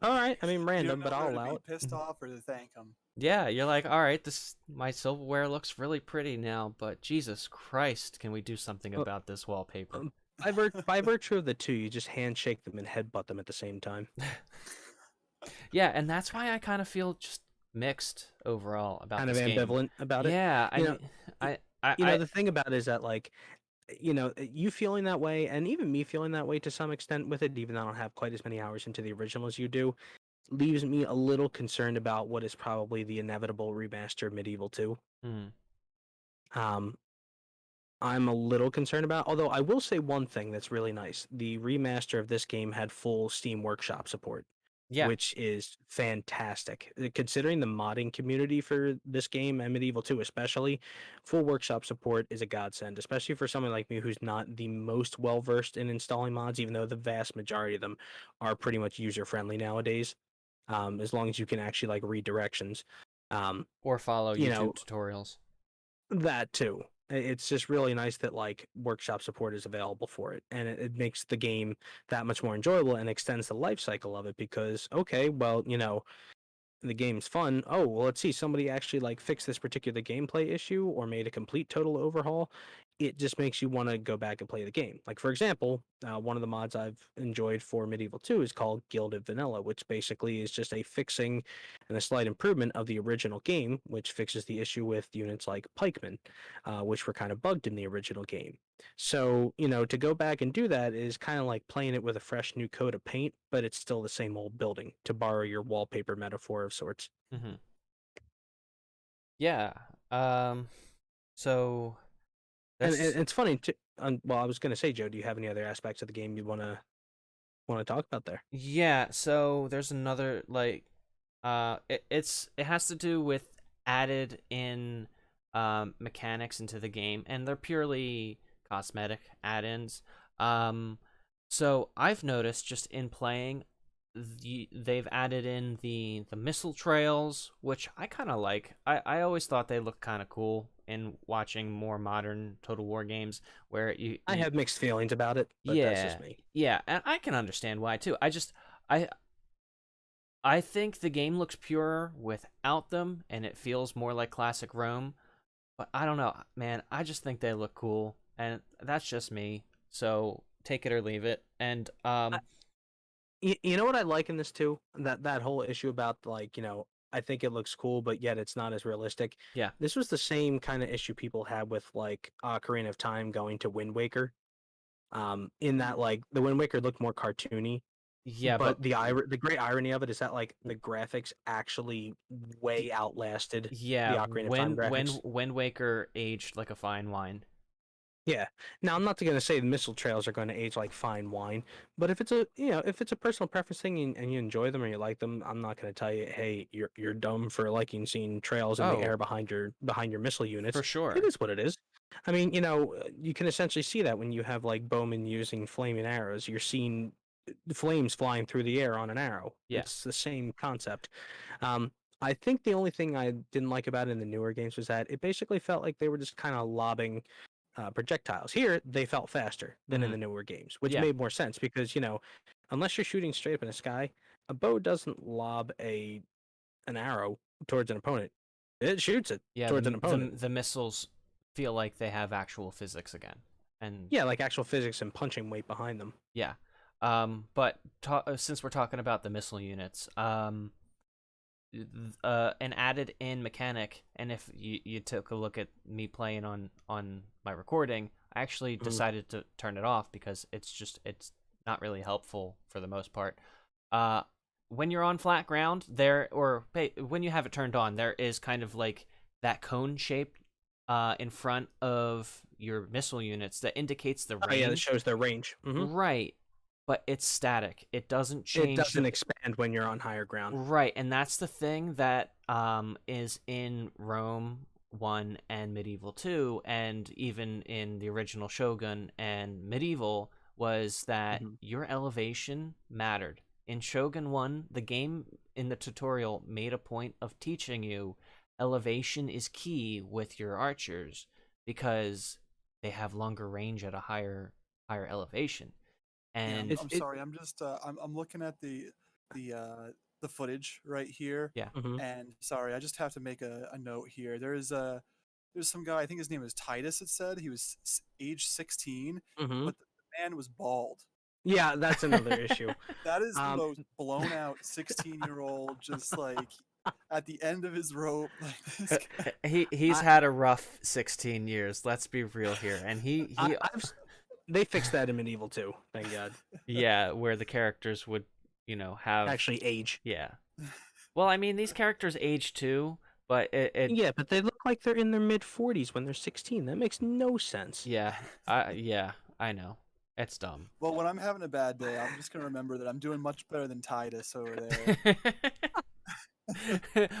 right. I mean, You random, don't but know I'll whether to allow be it. pissed off or to thank them. Yeah, you're like, all right, this my silverware looks really pretty now, but Jesus Christ, can we do something about this wallpaper? Um, by virtue of the two, you just handshake them and headbutt them at the same time. Yeah, and that's why I kind of feel just mixed overall about Kind of this game. ambivalent about it. Yeah, I You know, mean, y- I the thing about it is that like, you feeling that way, and even me feeling that way to some extent with it, even though I don't have quite as many hours into the original as you do, leaves me a little concerned about what is probably the inevitable remaster of Medieval 2. mm, Um, I'm a little concerned about, although I will say one thing that's really nice. The remaster of this game had full Steam Workshop support, yeah, which is fantastic. Considering the modding community for this game and Medieval 2 especially, full workshop support is a godsend, especially for someone like me who's not the most well versed in installing mods, even though the vast majority of them are pretty much user friendly nowadays. As long as you can actually like read directions. Um, or follow you YouTube know, tutorials. that too. It's just really nice that like workshop support is available for it, and it makes the game that much more enjoyable and extends the life cycle of it because okay, well, the game's fun. Oh, well, let's see. Somebody actually like fixed this particular gameplay issue or made a complete total overhaul. It just makes you want to go back and play the game. Like for example, one of the mods I've enjoyed for Medieval 2 is called Gilded Vanilla, which basically is just a fixing and a slight improvement of the original game, which fixes the issue with units like pikemen, which were kind of bugged in the original game. So, to go back and do that is kind of like playing it with a fresh new coat of paint, but it's still the same old building, to borrow your wallpaper metaphor of sorts. Mm-hmm. Yeah. So And that's it's funny too. Well, I was going to say, Joe, do you have any other aspects of the game you want to talk about there? yeah. So there's another like, it has to do with added in mechanics into the game, and they're purely cosmetic add-ins. So I've noticed just in playing, they've added in the missile trails, which I kind of like. I always thought they looked kind of cool in watching more modern Total War games where I have mixed feelings about it, but that's yeah, just me. yeah, and I can understand why too. I I think the game looks purer without them, and it feels more like classic Rome. But I don't know, man. I just think they look cool, and that's just me. So take it or leave it. And You know what I like in this too? That whole issue about like, I think it looks cool, but yet it's not as realistic. yeah, This was the same kind of issue people had with like Ocarina of Time going to Wind Waker. In that like the Wind Waker looked more cartoony, yeah, but the great irony of it is that like the graphics actually way outlasted the yeah. Ocarina of Time graphics. Wind Waker aged like a fine wine. Yeah. Now I'm not going to say the missile trails are going to age like fine wine, but if it's a personal preference thing and you enjoy them or you like them, I'm not going to tell you, hey, you're dumb for liking seeing trails in the air behind your missile units. For sure. It is what it is. I mean, you can essentially see that when you have like bowmen using flaming arrows, you're seeing flames flying through the air on an arrow. Yeah. It's the same concept. Um, I think the only thing I didn't like about it in the newer games was that it basically felt like they were just kind of lobbing projectiles. Here, they felt faster than in the newer games, which Yeah. made more sense because, unless you're shooting straight up in the sky, a bow doesn't lob an arrow towards an opponent. It shoots it towards an opponent. The missiles feel like they have actual physics again. And yeah, like actual physics and punching weight behind them. yeah. But since we're talking about the missile units, an added in mechanic, and if you took a look at me playing on my recording, I actually decided to turn it off because it's not really helpful for the most part. When you're on flat ground, when you have it turned on, there is kind of like that cone shape in front of your missile units that indicates the range. Oh yeah, that shows their range. Right. But it's static. It doesn't change. It doesn't expand when you're on higher ground. Right, and that's the thing that is in Rome 1 and Medieval 2, and even in the original Shogun and Medieval, was that your elevation mattered. In Shogun 1, the game in the tutorial made a point of teaching you elevation is key with your archers because they have longer range at a higher elevation. And I'm sorry, I'm just I'm looking at the footage right here. Yeah. And sorry, I just have to make a note here. There's some guy, I think his name is Titus. It said he was age 16, but the man was bald. Yeah, that's another issue. That is the most blown out 16-year-old, just like at the end of his rope. Like this he's had a rough 16 years. Let's be real here, and they fixed that in Medieval 2, thank God. Yeah, where the characters would, have actually age. Yeah. Well, I mean, these characters age too, but yeah, but they look like they're in their mid-40s when they're 16. That makes no sense. Yeah, I know. It's dumb. Well, when I'm having a bad day, I'm just gonna remember that I'm doing much better than Titus over there.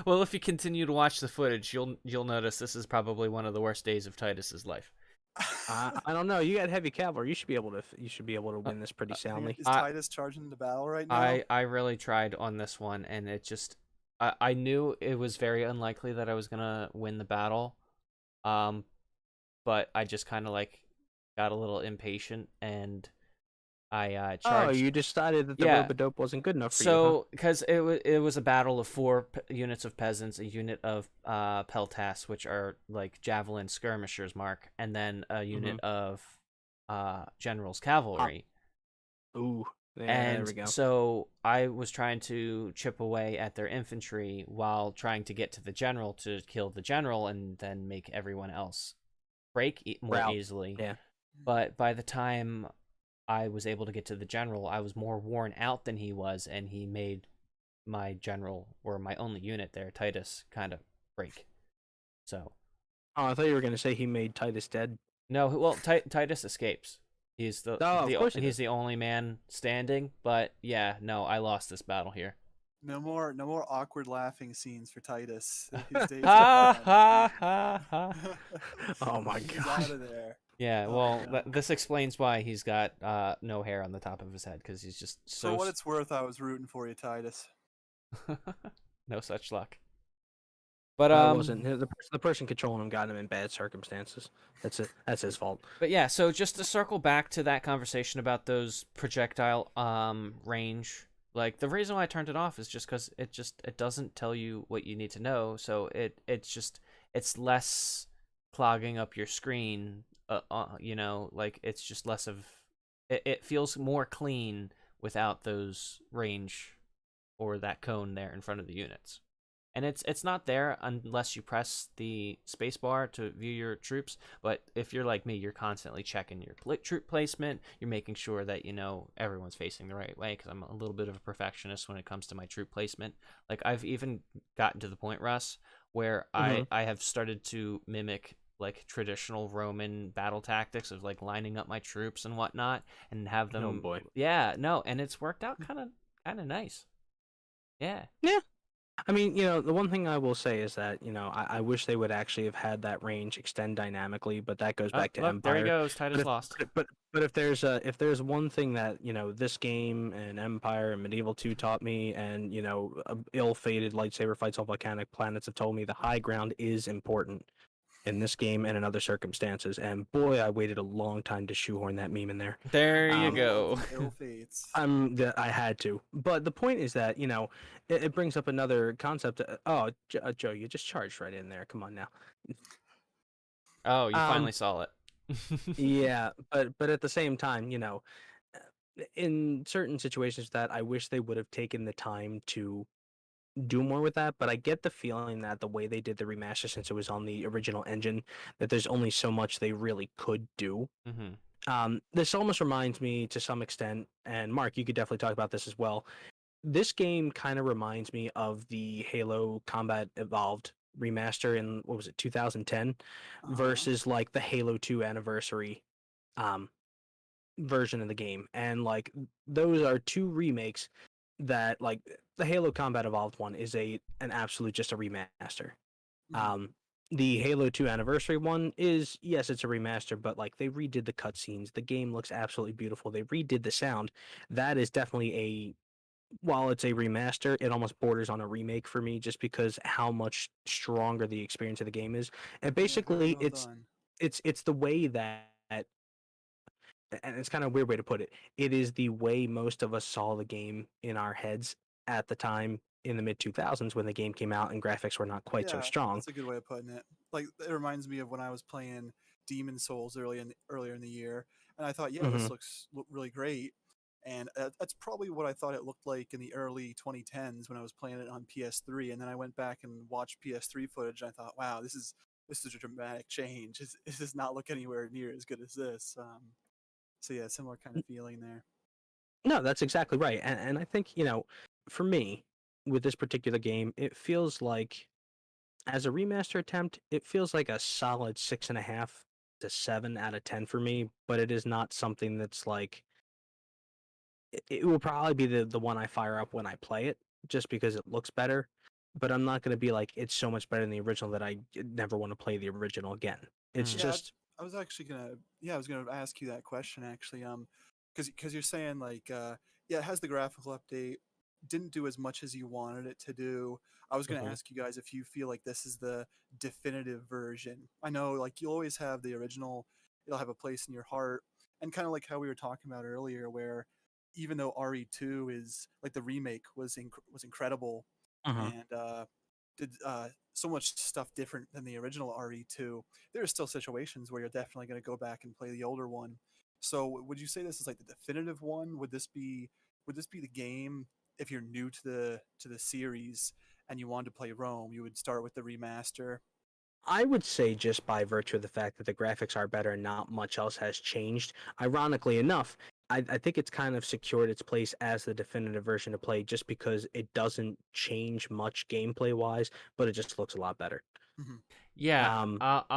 Well, if you continue to watch the footage, you'll notice this is probably one of the worst days of Titus's life. I don't know. You got heavy cavalry. You should be able to win this pretty soundly. Is Titus charging into battle right now? I really tried on this one, and it just I knew it was very unlikely that I was gonna win the battle, but I just kind of got a little impatient, and I charged. Oh, you decided that the rope-a-dope wasn't good enough for you. So, because it was a battle of 4 units of peasants, a unit of peltasts, which are like javelin skirmishers, Mark, and then a unit of generals cavalry. Ooh, yeah, and there we go. So I was trying to chip away at their infantry while trying to get to the general to kill the general and then make everyone else break more easily. Yeah. But by the time I was able to get to the general, I was more worn out than he was, and he made my general, or my only unit there, Titus, kind of break. So. Oh, I thought you were going to say he made Titus dead. No, well, Titus escapes. He's he's the only man standing, but yeah, no, I lost this battle here. No more awkward laughing scenes for Titus. His days Oh my He's god. out of there. Yeah, well, this explains why he's got no hair on the top of his head, because he's just so... For what it's worth, I was rooting for you, Titus. No such luck. But I wasn't. The person controlling him got him in bad circumstances. That's it. That's his fault. But yeah, so just to circle back to that conversation about those projectile range, like the reason why I turned it off is just because it doesn't tell you what you need to know, so it's less clogging up your screen. Like it's just less of it feels more clean without those range or that cone there in front of the units, and it's not there unless you press the space bar to view your troops. But if you're like me, you're constantly checking your troop placement. You're making sure that everyone's facing the right way, because I'm a little bit of a perfectionist when it comes to my troop placement. Like I've even gotten to the point, Russ, where I have started to mimic like traditional Roman battle tactics of like lining up my troops and whatnot, and have them. Oh boy. Yeah, no, and it's worked out kind of nice. Yeah. Yeah. I mean, the one thing I will say is that, I wish they would actually have had that range extend dynamically, but that goes back to Empire. There he goes. Titus lost. But But if there's one thing that this game and Empire and Medieval 2 taught me, and ill-fated lightsaber fights on volcanic planets have told me, the high ground is important in this game and in other circumstances. And boy, I waited a long time to shoehorn that meme in there. There you Um, go. Ill fates. I had to. But the point is that it brings up another concept. Joe, you just charged right in there. Come on now. Oh, you finally saw it. Yeah, but at the same time, in certain situations that I wish they would have taken the time to do more with that, but I get the feeling that the way they did the remaster, since it was on the original engine, that there's only so much they really could do. This almost reminds me to some extent, and Mark, you could definitely talk about this as well. This game kind of reminds me of the Halo Combat Evolved remaster in, what was it, 2010, versus like the Halo 2 anniversary version of the game. And like those are two remakes that, like, the Halo Combat Evolved one is an absolute just a remaster. The Halo 2 anniversary one is, yes, it's a remaster, but like they redid the cutscenes. The game looks absolutely beautiful. They redid the sound. That is definitely while it's a remaster, it almost borders on a remake for me, just because how much stronger the experience of the game is. And basically, Well done. it's the way that, and it's kind of a weird way to put it. It is the way most of us saw the game in our heads at the time in the mid 2000s when the game came out and graphics were not quite so strong. That's a good way of putting it. Like, it reminds me of when I was playing Demon Souls earlier in the year, and I thought, this looks really great. And that's probably what I thought it looked like in the early 2010s when I was playing it on PS3. And then I went back and watched PS3 footage, and I thought, wow, this is a dramatic change. It does not look anywhere near as good as this. So yeah, similar kind of feeling there. No, that's exactly right. And I think, for me, with this particular game, it feels like, as a remaster attempt, it feels like a solid 6.5 to 7 out of 10 for me. But it is not something that's like, it will probably be the one I fire up when I play it, just because it looks better. But I'm not going to be like, it's so much better than the original that I never want to play the original again. It's just. I was actually I was gonna ask you that question actually. Because you're saying like, it has the graphical update, didn't do as much as you wanted it to do. I was gonna ask you guys if you feel like this is the definitive version. I know, like, you'll always have the original; it'll have a place in your heart, and kind of like how we were talking about earlier, where even though RE2 is like, the remake was incredible, and did so much stuff different than the original RE2, there are still situations where you're definitely going to go back and play the older one. So would you say this is like the definitive one? Would this be the game, if you're new to the series and you wanted to play Rome, you would start with the remaster? I would say, just by virtue of the fact that the graphics are better and not much else has changed. Ironically enough, I think it's kind of secured its place as the definitive version to play, just because it doesn't change much gameplay wise, but it just looks a lot better. Yeah,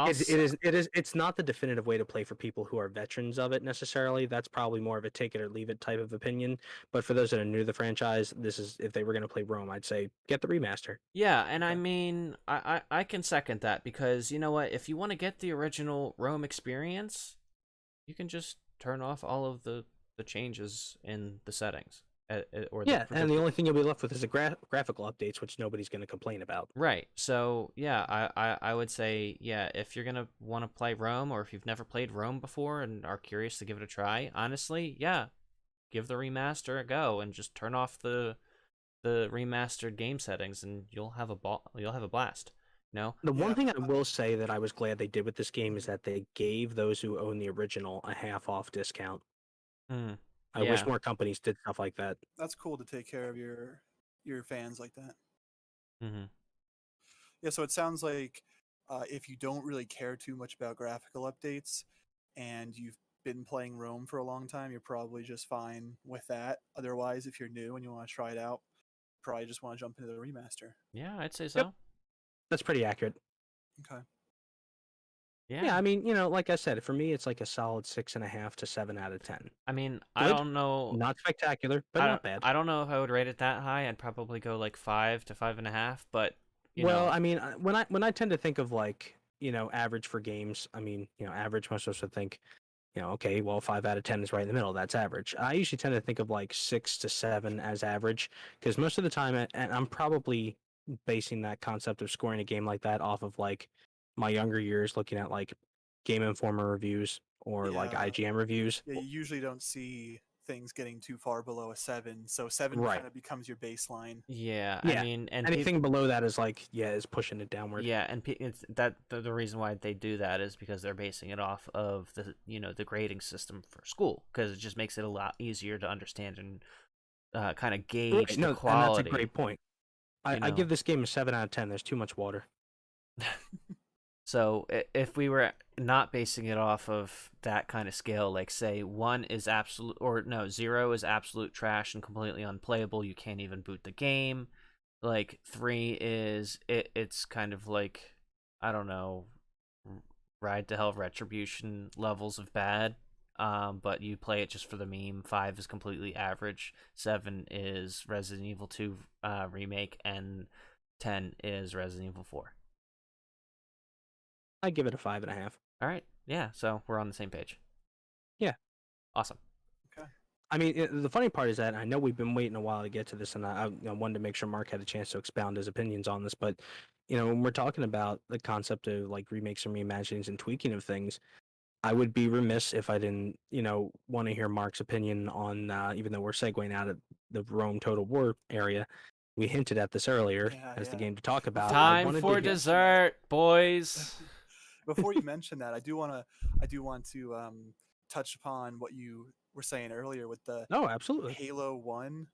It's not the definitive way to play for people who are veterans of it necessarily. That's probably more of a take it or leave it type of opinion. But for those that are new to the franchise, this is, if they were going to play Rome, I'd say get the remaster. Yeah, and I mean, I can second that, because you know what? If you want to get the original Rome experience, you can just turn off all of the changes in the settings. And the only thing you'll be left with is the graphical updates, which nobody's going to complain about. Right. So yeah, I would say, yeah, if you're gonna want to play Rome, or if you've never played Rome before and are curious to give it a try, honestly, yeah, give the remaster a go and just turn off the remastered game settings, and you'll have a blast. No. The one thing I will say that I was glad they did with this game is that they gave those who own the original a half-off discount. I wish more companies did stuff like that. That's cool to take care of your fans like that. Yeah, so it sounds like, if you don't really care too much about graphical updates and you've been playing Rome for a long time, you're probably just fine with that. Otherwise, if you're new and you want to try it out, probably just want to jump into the remaster. Yeah, I'd say so. Yep. That's pretty accurate. Okay. Yeah, I mean, like I said, for me, it's like a solid 6.5 to 7 out of 10. I mean, Good. I don't know. Not spectacular, but not bad. I don't know if I would rate it that high. I'd probably go like 5 to 5.5. But I mean, when I tend to think of, like, average for games, I mean, average, most of us would think, Okay, well, 5 out of 10 is right in the middle. That's average. I usually tend to think of like 6 to 7 as average because most of the time, and I'm probably basing that concept of scoring a game like that off of like my younger years, looking at like Game Informer reviews or like Yeah, IGN reviews. yeah. You usually don't see things getting too far below a 7, so 7 Right. kind of becomes your baseline. Yeah, I Yeah. mean, and Anything below that is like, is pushing it downward. yeah, and it's that the reason why they do that is because they're basing it off of the the grading system for school, because it just makes it a lot easier to understand and kind of gauge Right. the No, quality. and that's a great point. I know. give this game a 7 out of 10. There's too much water. So if we were not basing it off of that kind of scale, like say 1 is absolute, or no, 0 is absolute trash and completely unplayable, you can't even boot the game. Like 3 is it's kind of like, I don't know, Ride to Hell Retribution levels of bad. But you play it just for the meme. 5 is completely average. 7 is Resident Evil 2 remake, and 10 is Resident Evil 4. I give it a 5.5. All right, yeah. So we're on the same page. Yeah. Awesome. Okay. I mean, the funny part is that I know we've been waiting a while to get to this, and I wanted to make sure Mark had a chance to expound his opinions on this. But when we're talking about the concept of like remakes and reimaginings and tweaking of things, I would be remiss if I didn't, want to hear Mark's opinion on. Even though we're segueing out of the Rome Total War area, we hinted at this earlier as the game to talk about. Time for dessert, boys. Before you mention that, I do want to touch upon what you were saying earlier with the absolutely Halo 1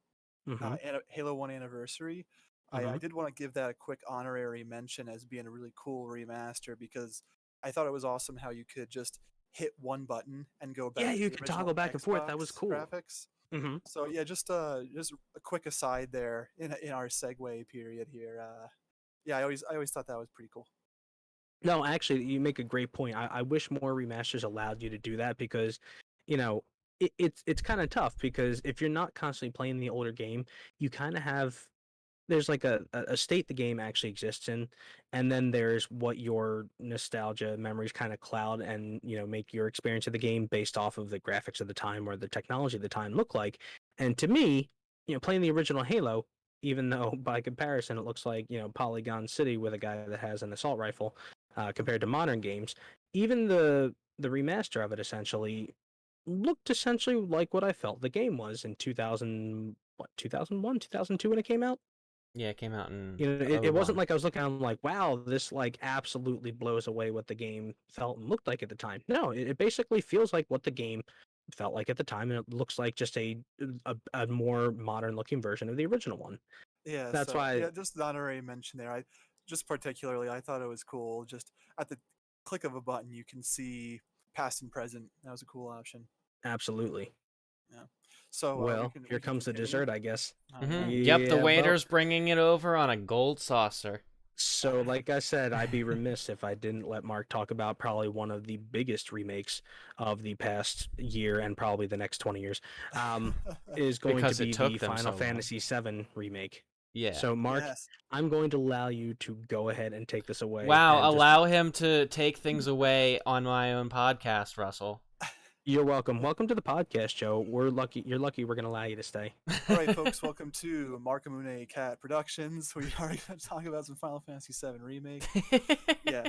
Halo 1 anniversary. Mm-hmm. I did want to give that a quick honorary mention as being a really cool remaster, because I thought it was awesome how you could just hit one button and go back. Yeah, to you the could toggle back and forth. That was Xbox cool. Graphics. Mm-hmm. So yeah, just a quick aside there in our segue period here. I always thought that was pretty cool. No, actually, you make a great point. I wish more remasters allowed you to do that because, it's kind of tough because if you're not constantly playing the older game, you kind of have there's like a state the game actually exists in, and then there's what your nostalgia memories kind of cloud and make your experience of the game based off of the graphics of the time or the technology of the time look like. And to me, playing the original Halo, even though by comparison it looks like Polygon City with a guy that has an assault rifle, compared to modern games, even the remaster of it essentially looked essentially like what I felt the game was in 2001, 2002 when it came out. Yeah, it came out in. It wasn't like I was looking at like, wow, this like absolutely blows away what the game felt and looked like at the time. No, it basically feels like what the game felt like at the time, and it looks like just a more modern looking version of the original one. Yeah, that's so, why. Yeah, just an honorary mention there. I thought it was cool. Just at the click of a button, you can see past and present. That was a cool option. Absolutely. Yeah. So well, here comes the dessert, I guess. Mm-hmm. Yep, the waiter's bringing it over on a gold saucer. So, like I said, I'd be remiss if I didn't let Mark talk about probably one of the biggest remakes of the past year and probably the next 20 years. Is going Because to be it took the them Final so Fantasy VII remake. Yeah. So, Mark, Yes. I'm going to allow you to go ahead and take this away. Wow, allow him to take things away on my own podcast, Russell. You're welcome. Welcome to the podcast, Joe. We're lucky. You're lucky we're going to allow you to stay. All right, folks, welcome to Marcamune Cat Productions. We are going to talk about some Final Fantasy VII Remake. Yeah.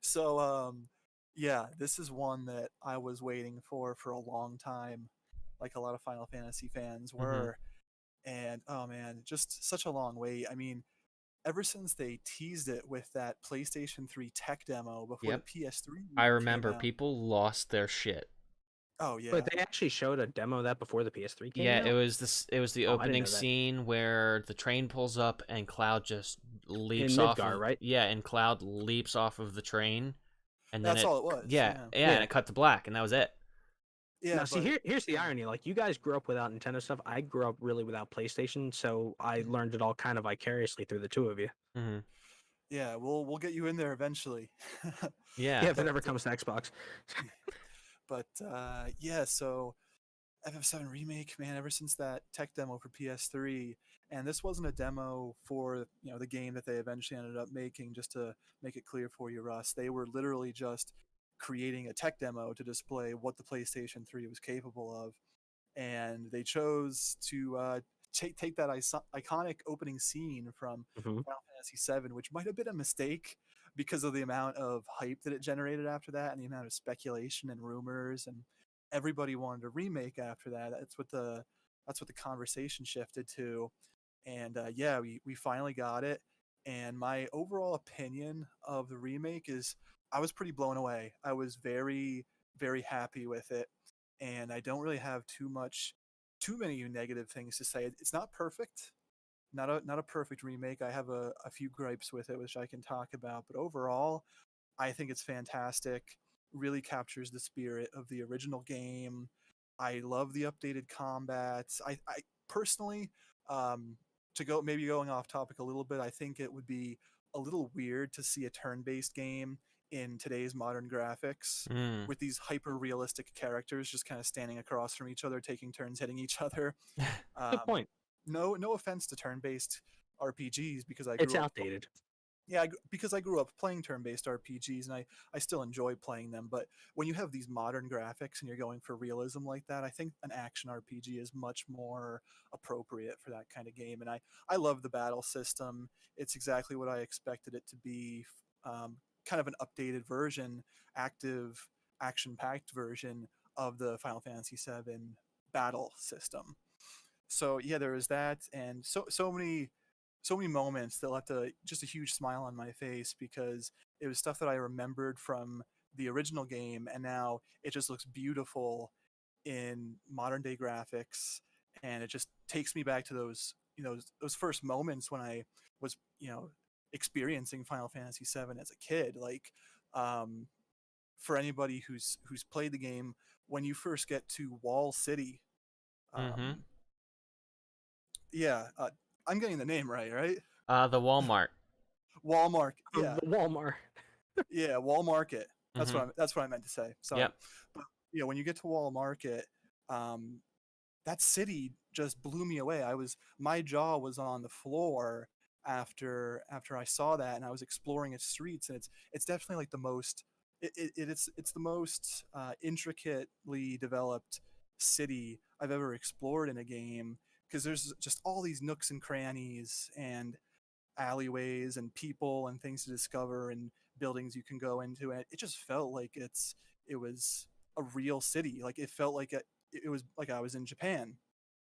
So, this is one that I was waiting for a long time, like a lot of Final Fantasy fans were. And, oh man, just such a long wait. I mean, ever since they teased it with that PlayStation 3 tech demo before the PS3. I remember people lost their shit. Oh yeah. But they actually showed a demo of that before the PS3 came out? Yeah, it was the opening scene where the train pulls up and Cloud just leaps off Midgar, right? Yeah, and Cloud leaps off of the train. And then that's all it was. Yeah, and it cut to black and that was it. Yeah. Now, see, here's the irony. Like, you guys grew up without Nintendo stuff. I grew up really without PlayStation, so I learned it all kind of vicariously through the two of you. Mm-hmm. Yeah, we'll get you in there eventually. Yeah, if it ever comes to Xbox. But so FF7 Remake, man, ever since that tech demo for PS3, and this wasn't a demo for the game that they eventually ended up making. Just to make it clear for you, Russ, they were literally just creating a tech demo to display what the PlayStation 3 was capable of, and they chose to take that iconic opening scene from Hmm. Final Fantasy VII, which might have been a mistake because of the amount of hype that it generated after that, and the amount of speculation and rumors, and everybody wanted a remake after that. That's what the conversation shifted to, and yeah, we finally got it. And my overall opinion of the remake is I was pretty blown away. I was very happy with it, and I don't really have too many negative things to say. It's not perfect, not a perfect remake. I have a few gripes with it, which I can talk about. But overall, I think it's fantastic. Really captures the spirit of the original game. I love the updated combats. I personally, to go maybe going off topic a little bit, I think it would be a little weird to see a turn-based game in today's modern graphics Mm. with these hyper realistic characters just kind of standing across from each other, taking turns hitting each other. Good point. No offense to turn-based RPGs because I It's grew up. outdated. Yeah, because I grew up playing turn-based RPGs and I still enjoy playing them. But when you have these modern graphics and you're going for realism like that, I think an action RPG is much more appropriate for that kind of game. And I love the battle system. It's exactly what I expected it to be. Kind of an updated version, active, action-packed version of the Final Fantasy VII battle system. So yeah, there was that, and so many moments that left just a huge smile on my face because it was stuff that I remembered from the original game, and now it just looks beautiful in modern day graphics, and it just takes me back to those first moments when I was experiencing Final Fantasy VII as a kid. Like, for anybody who's played the game, when you first get to Wall City, Mm-hmm. yeah, I'm getting the name right? The Walmart. Walmart, yeah, The Walmart. yeah, Wall Market. Mhm. That's what I meant to say. Sorry, Yep. but when you get to Wall Market, um, that city just blew me away. My jaw was on the floor after I saw that, and I was exploring its streets, and it's definitely like the most it's the most intricately developed city I've ever explored in a game because there's just all these nooks and crannies and alleyways and people and things to discover and buildings you can go into, and it just felt like it was a real city. Like it felt like it was like I was in Japan.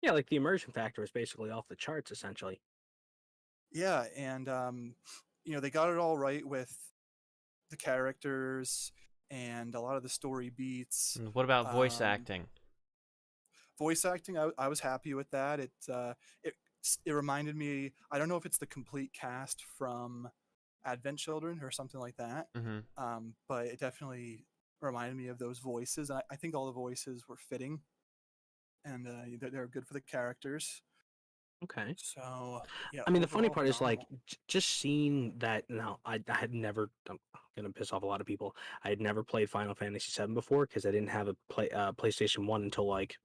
Yeah, like the immersion factor is basically off the charts, essentially. Yeah, and they got it all right with the characters and a lot of the story beats. And what about voice Um, acting? Voice acting, I was happy with that. It it reminded me. I don't know if it's the complete cast from Advent Children or something like that, Mm-hmm. but it definitely reminded me of those voices. And I think all the voices were fitting, and they're good for the characters. Okay. So yeah, I mean, the funny overall part is like phenomenal. just seeing that. Now, I had never. I'm gonna piss off a lot of people. I had never played Final Fantasy VII before because I didn't have a PlayStation One until like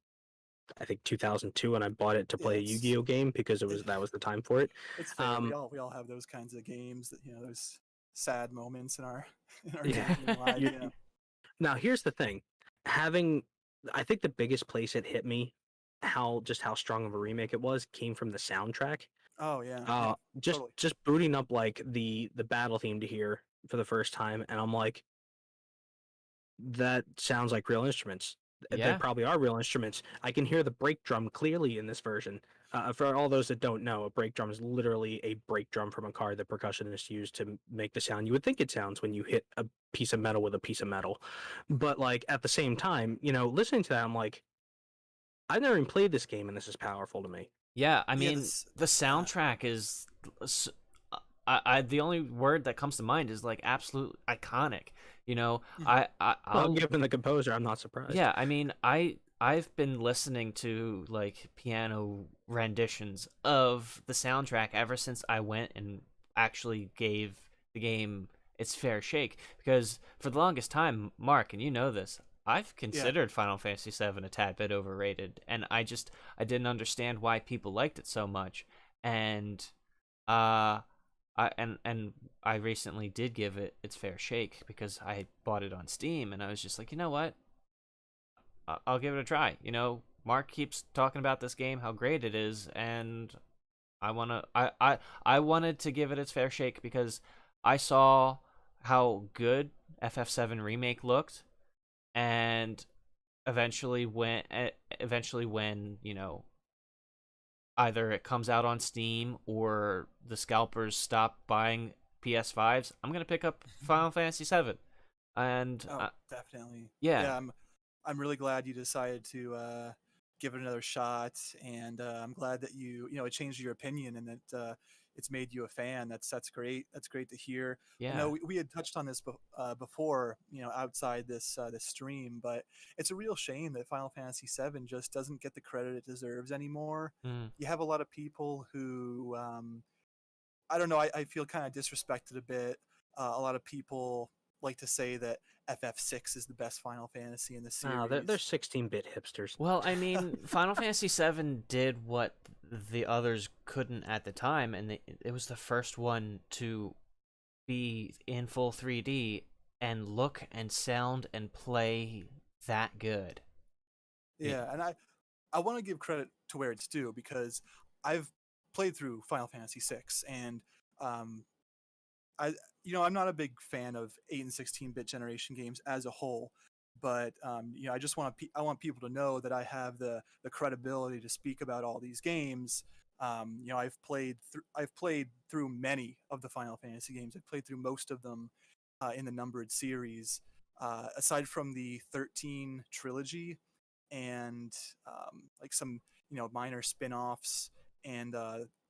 I think 2002, and I bought it to Yeah, play a Yu-Gi-Oh game because it, that was the time for it. it's fair. Um, We all have those kinds of games that those sad moments in our in our yeah. gaming lives. You- Now, here's the thing. Having, I think the biggest place it hit me, how strong of a remake it was, came from the soundtrack. Oh yeah, Uh, no, just totally. just booting up like the battle theme to hear for the first time, and I'm like, that sounds like real instruments. They Yeah. probably are real instruments. I can hear the break drum clearly in this version. For all those that don't know, a break drum is literally a break drum from a car that percussionists use to make the sound you would think it sounds when you hit a piece of metal with a piece of metal. But like at the same time, listening to that, I'm like, I've never even played this game, and this is powerful to me. Yeah, I Yeah, mean, the soundtrack is the only word that comes to mind is like absolute iconic. You know, Mhm. I Well, I'll given the composer, I'm not surprised. yeah, I mean, I've been listening to like piano renditions of the soundtrack ever since I went and actually gave the game its fair shake because for the longest time, Mark, and you know this, I've Yeah. considered Final Fantasy VII a tad bit overrated, and I didn't understand why people liked it so much, and uh I recently did give it its fair shake because I bought it on Steam, and I was just like, you know what, I'll give it a try. You know, Mark keeps talking about this game, how great it is, and I wanted to give it its fair shake because I saw how good FF7 Remake looked, and eventually when you know, either it comes out on Steam or the scalpers stop buying PS5s, I'm gonna pick up Final Fantasy VII, and Oh, definitely. yeah, Yeah, I'm really glad you decided to give it another shot, and I'm glad that it changed your opinion and that it's made you a fan. That's great. That's great to hear. I yeah, know we had touched on this before, outside this stream, but it's a real shame that Final Fantasy VII just doesn't get the credit it deserves anymore. mm. You have a lot of people who I don't know. I feel kind of disrespected a bit. A lot of people like to say that FF6 is the best Final Fantasy in the No, series. they're 16-bit hipsters. Well, I mean, Final Fantasy VII did what the others couldn't at the time, and it was the first one to be in full 3D and look and sound and play that good. Yeah, and I want to give credit to where it's due because I've played through Final Fantasy VI, and um, I'm not a big fan of 8 and 16-bit generation games as a whole, but I just I want people to know that I have the credibility to speak about all these games. I've played through many of the Final Fantasy games. I've played through most of them in the numbered series, aside from the 13 trilogy and like some minor spin-offs and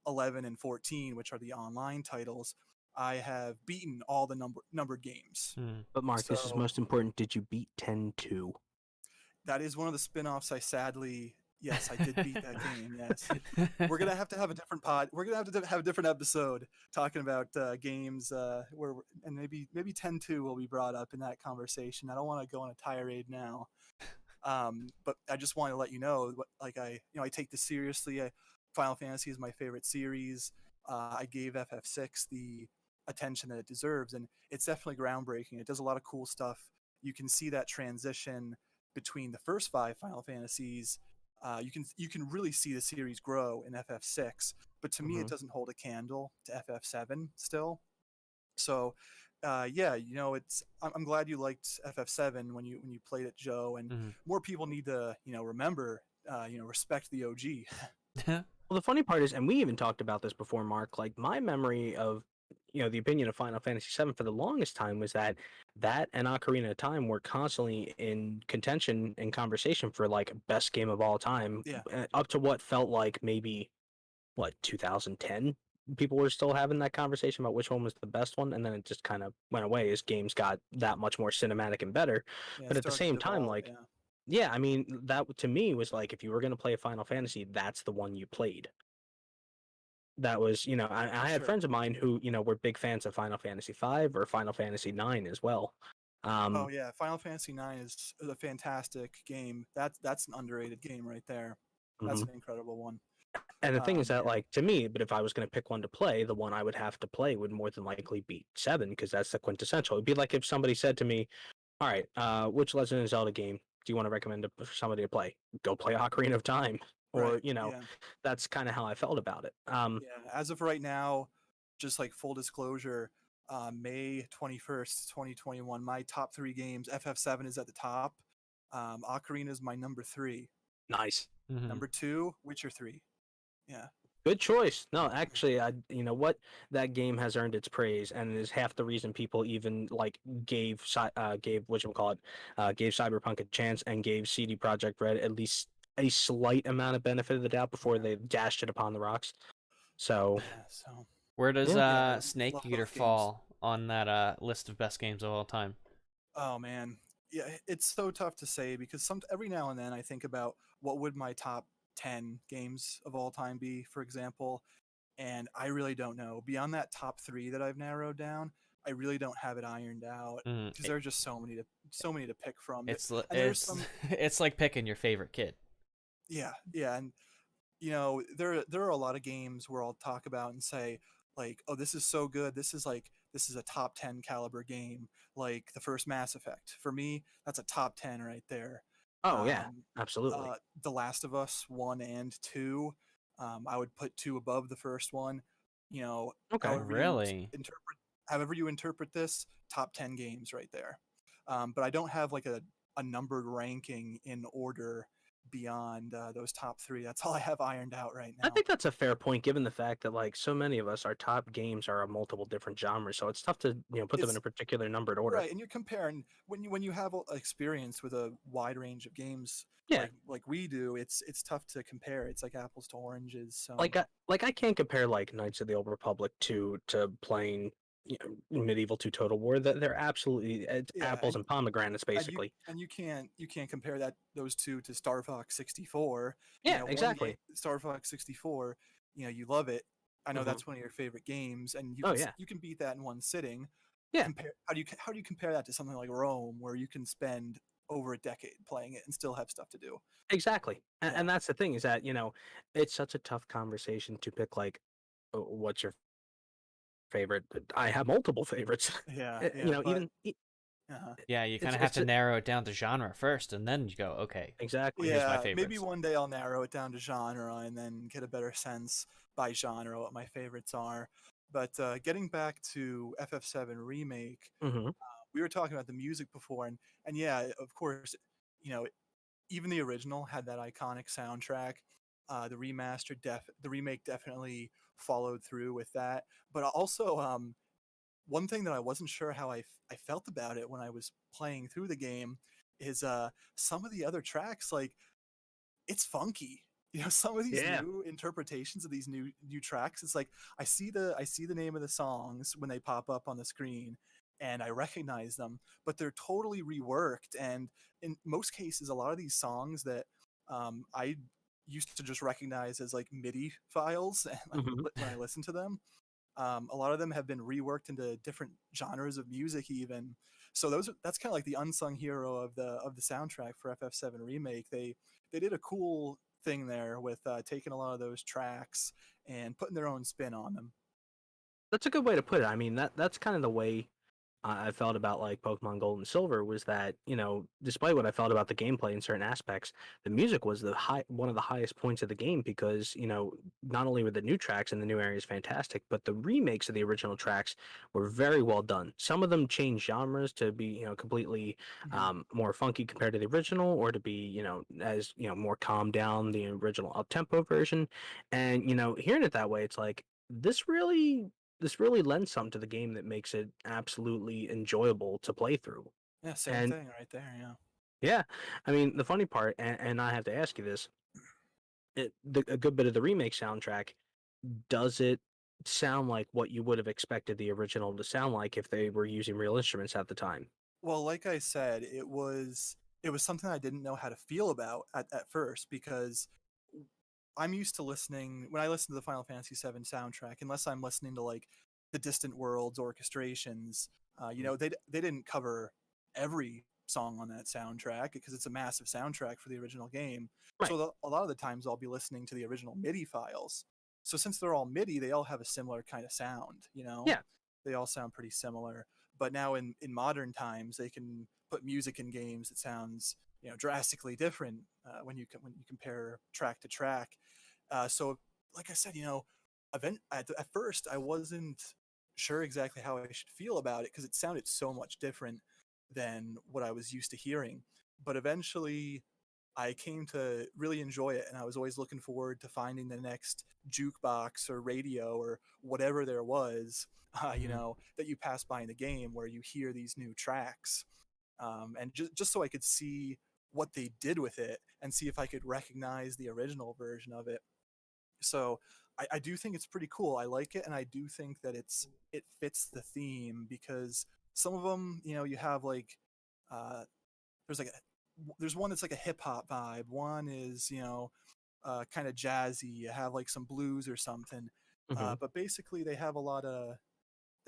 11 and 14, which are the online titles. I have beaten all the numbered games. Hmm. But Mark, this is So most important. Did you beat 10-2? that is one of the spin-offs yes, I did beat that game. Yes. We're gonna have to have a different pod. We're gonna have to have a different episode talking about games and maybe 10-2 will be brought up in that conversation. I don't want to go on a tirade now, but I just want to let you know, I take this seriously. Final Fantasy is my favorite series. I gave FF6 the attention that it deserves, and it's definitely groundbreaking. It does a lot of cool stuff. You can see that transition between the first 5 Final Fantasies. You can really see the series grow in FF6, but to me it doesn't hold a candle to FF7 still. So yeah, I'm glad you liked FF7 when you played it, Joe, and Mm-hmm. more people need to remember respect the OG. Well, the funny part is, and we even talked about this before, Mark, like my memory of, the opinion of Final Fantasy VII for the longest time was that and Ocarina of Time were constantly in contention and conversation for like best game of all time, Yeah. up to what felt like maybe, 2010? People were still having that conversation about which one was the best one, and then it just kind of went away as games got that much more cinematic and better. Yeah, But at the started to same time, devolve, like, yeah. yeah, I mean, that to me was like if you were going to play a Final Fantasy, that's the one you played. That was, I had Sure. friends of mine who, were big fans of Final Fantasy V or Final Fantasy IX as well. Oh yeah, Final Fantasy IX is a fantastic game. That's an underrated game right there. That's Mhm. an incredible one. And the thing is that, Yeah. like, to me, but if I was going to pick one to play, the one I would have to play would more than likely be 7, because that's the quintessential. It'd be like if somebody said to me, all right, which Legend of Zelda game do you want to recommend for somebody to play? Go play Ocarina of Time. Or, Right. Yeah. that's kind of how I felt about it. Yeah. As of right now, just like full disclosure, May 21st, 2021, my top 3 games, FF7 is at the top. Ocarina is my number 3. Nice. Mm-hmm. Number 2, Witcher 3. Yeah. Good choice. No, actually, you know what? That game has earned its praise, and is half the reason people even like gave whatchamacallit, gave Cyberpunk a chance and gave CD Projekt Red at least a slight amount of benefit of the doubt before they dashed it upon the rocks. So Yeah. So Where does Yeah, Snake love Eater both games. fall on that list of best games of all time? Oh man, yeah, it's so tough to say because every now and then I think about what would my top 10 games of all time be, for example, and I really don't know. Beyond that top 3 that I've narrowed down, I really don't have it ironed out Mm, because there are just so many to pick from. It's And there's it's some, it's like picking your favorite kid. yeah, and there are a lot of games where I'll talk about and say, like, oh, this is so good. This is a top 10 caliber game, like the first Mass Effect. For me, that's a top 10 right there. Oh yeah, Um, absolutely. The Last of Us 1 and 2, I would put 2 above the first one. You know, Okay. Really? however you interpret this, top 10 games right there. But I don't have like a numbered ranking in order beyond those top 3. That's all I have ironed out right I now. think that's a fair point, given the fact that like so many of us, our top games are of multiple different genres, so it's tough to put them in It's a particular numbered order. right, and you're comparing when you have experience with a wide range of games Yeah, like we do. It's tough to compare. It's like apples to oranges. So like I can't compare like Knights of the Old Republic to playing medieval to Total War. That they're absolutely it's yeah, apples and pomegranates basically. and you can't compare those two to Star Fox 64. You Yeah, know, one game exactly. Star Fox 64. You know, you love it. I know Hmm. that's one of your favorite games, and Oh yeah, you can beat that in one sitting. yeah, Compare how do you compare that to something like Rome, where you can spend over a decade playing it and still have stuff to do? exactly. Yeah, And that's the thing is that it's such a tough conversation to pick like what's your favorite. I have multiple favorites. yeah, but Even Yeah, you kind it's of have it's to narrow it down to genre first, and then you go, okay, exactly. here's my yeah, maybe favorites. one day I'll narrow it down to genre and then get a better sense by genre what my favorites are. But getting back to FF7 Remake, Hmm. we were talking about the music before, and yeah, of course, you know, even the original had that iconic soundtrack. The remake definitely followed through with that. But also, one thing that I wasn't sure how I felt about it when I was playing through the game is some of the other tracks, like, it's funky. You know, some of these Yeah. new interpretations of these new tracks, it's like I see the name of the songs when they pop up on the screen, and I recognize them, but they're totally reworked. And in most cases, a lot of these songs that I used to just recognize as like MIDI files, and like Hmm. when I listen to them, a lot of them have been reworked into different genres of music, even. So that's kind of like the unsung hero of the soundtrack for FF7 Remake. They did a cool thing there with taking a lot of those tracks and putting their own spin on them. That's a good way to put it. I mean, that's kind of the way I felt about like Pokemon Gold and Silver was that despite what I felt about the gameplay in certain aspects, the music was one of the highest points of the game because not only were the new tracks in the new areas fantastic, but the remakes of the original tracks were very well done. Some of them changed genres to be completely Mhm. more funky compared to the original, or to be as more calmed down the original up tempo version, and hearing it that way, it's like this really lends something to the game that makes it absolutely enjoyable to play through. Yeah, same And thing right there. Yeah. yeah, I mean, the funny part, and I have to ask you this, a good bit of the remake soundtrack, does it sound like what you would have expected the original to sound like if they were using real instruments at the time? Well, like I said, it was something I didn't know how to feel about at first, because I'm used to listening when I listen to the Final Fantasy VII soundtrack, unless I'm listening to like the Distant Worlds orchestrations. Mhm. They didn't cover every song on that soundtrack because it's a massive soundtrack for the original game. Right. So a lot of the times I'll be listening to the original MIDI files. So since they're all MIDI, they all have a similar kind of sound. You know, Yeah. they all sound pretty similar. But now in modern times, they can put music in games that sounds drastically different when you compare track to track. So, like I said, at first I wasn't sure exactly how I should feel about it because it sounded so much different than what I was used to hearing. But eventually, I came to really enjoy it, and I was always looking forward to finding the next jukebox or radio or whatever there was, Mhm. that you pass by in the game where you hear these new tracks, and just so I could see what they did with it and see if I could recognize the original version of it. So I do think it's pretty cool. I like it, and I do think that it fits the theme because some of them, you have like uh, there's like there's one that's like a hip hop vibe. One is kind of jazzy. You have like some blues or something. Hmm. But basically, they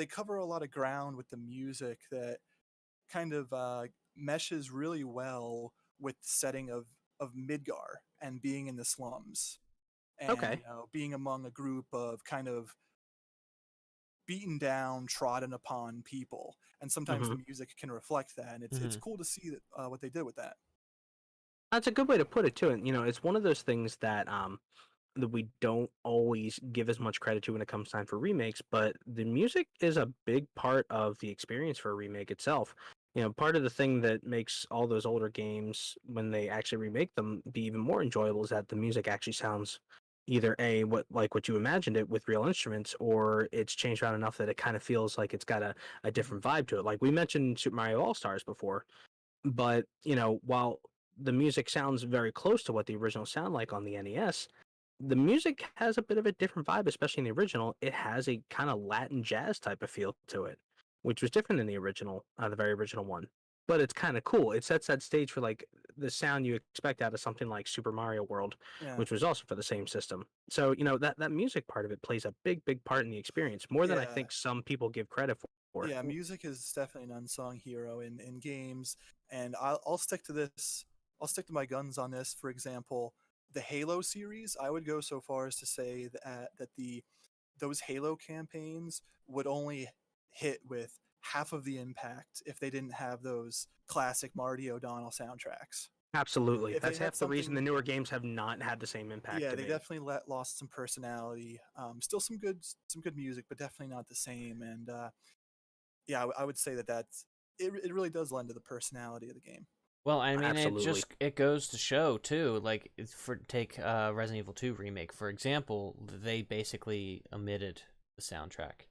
cover a lot of ground with the music that kind of meshes really well with the setting of Midgar and being in the slums, and Okay. being among a group of kind of beaten down, trodden upon people, and sometimes the music can reflect that, and it's cool to see that what they did with that. That's a good way to put it too. And it's one of those things that we don't always give as much credit to when it comes time for remakes, but the music is a big part of the experience for a remake itself. Part of the thing that makes all those older games, when they actually remake them, be even more enjoyable is that the music actually sounds either what you imagined it with real instruments, or it's changed around enough that it kind of feels like it's got a different vibe to it. Like we mentioned Super Mario All-Stars before, but while the music sounds very close to what the original sound like on the NES, the music has a bit of a different vibe, especially in the original. It has a kind of Latin jazz type of feel to it, which was different than the original, the very original one. But it's kind of cool. It sets that stage for like the sound you expect out of something like Super Mario World, Yeah. which was also for the same system. So that music part of it plays a big part in the experience, more than I Yeah. think some people give credit for. Yeah, music is definitely an unsung hero in games, and I'll stick to this. I'll stick to my guns on this. For example, the Halo series, I would go so far as to say that those Halo campaigns would only hit with half of the impact if they didn't have those classic Marty O'Donnell soundtracks. Absolutely, If they that's had half the reason the something- newer games have not had the same impact. Yeah, to they me. definitely lost some personality. Still some good music, but definitely not the same. And yeah, I would say it really does lend to the personality of the game. Well, I mean, Absolutely. it goes to show too. Like, take Resident Evil 2 remake for example, they basically omitted the soundtrack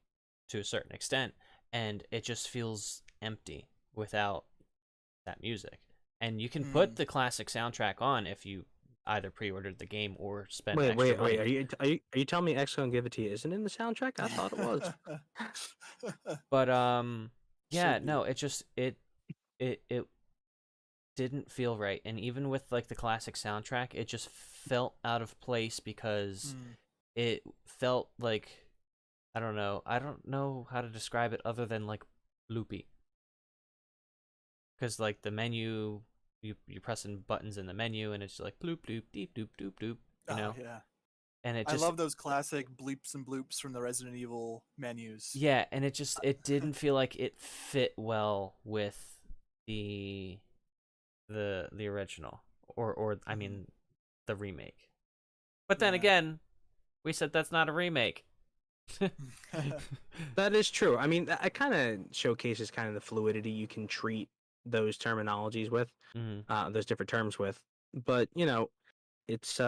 to a certain extent, and it just feels empty without that music. And you can put the classic soundtrack on if you either pre-ordered the game or spent extra money. Wait. Are you telling me X Gonna Give It To You isn't in the soundtrack? I thought it was. But yeah, Should be. no, it didn't feel right, and even with like the classic soundtrack, it just felt out of place because it felt like I don't know how to describe it other than like loopy. Because like the menu, you're pressing buttons in the menu, and it's like bloop bloop deep doop doop doop, Yeah. And it I just love those classic bleeps and bloops from the Resident Evil menus. yeah, and it didn't feel like it fit well with the original or I mean the remake. But then again, we said that's not a remake. That is true. I mean, it kind of showcases kind of the fluidity you can treat those terminologies with, those different terms with. But it's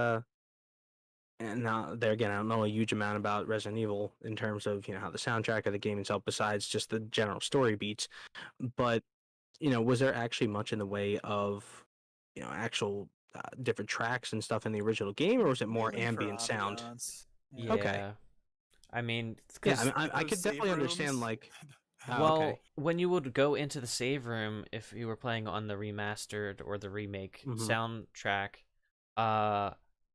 and now there again, I don't know a huge amount about Resident Evil in terms of how the soundtrack of the game itself, besides just the general story beats. But was there actually much in the way of actual different tracks and stuff in the original game, or was it more Mainly for ambient sound? ambiance. Yeah. Okay. I mean, Yeah, because I could those definitely save understand rooms- like. well, Okay. when you would go into the save room, if you were playing on the remastered or the remake soundtrack,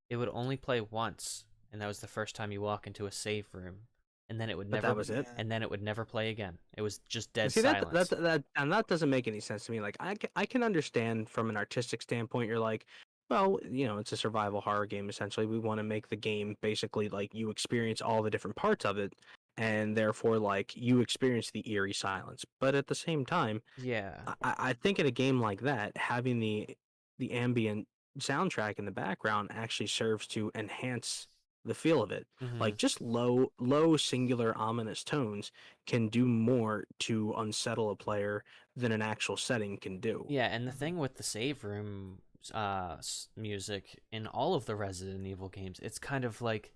it would only play once, and that was the first time you walk into a save room, and then it would But never. that was it? And then it would never play again. It was just dead See, silence. that doesn't make any sense to me. Like, I can understand from an artistic standpoint. You're like, well, it's a survival horror game. Essentially, we want to make the game basically like you experience all the different parts of it, and therefore, like you experience the eerie silence. But at the same time, Yeah. I think in a game like that, having the ambient soundtrack in the background actually serves to enhance the feel of it. Like just low singular ominous tones can do more to unsettle a player than an actual setting can do. Yeah, and the thing with the save room music in all of the Resident Evil games, it's kind of like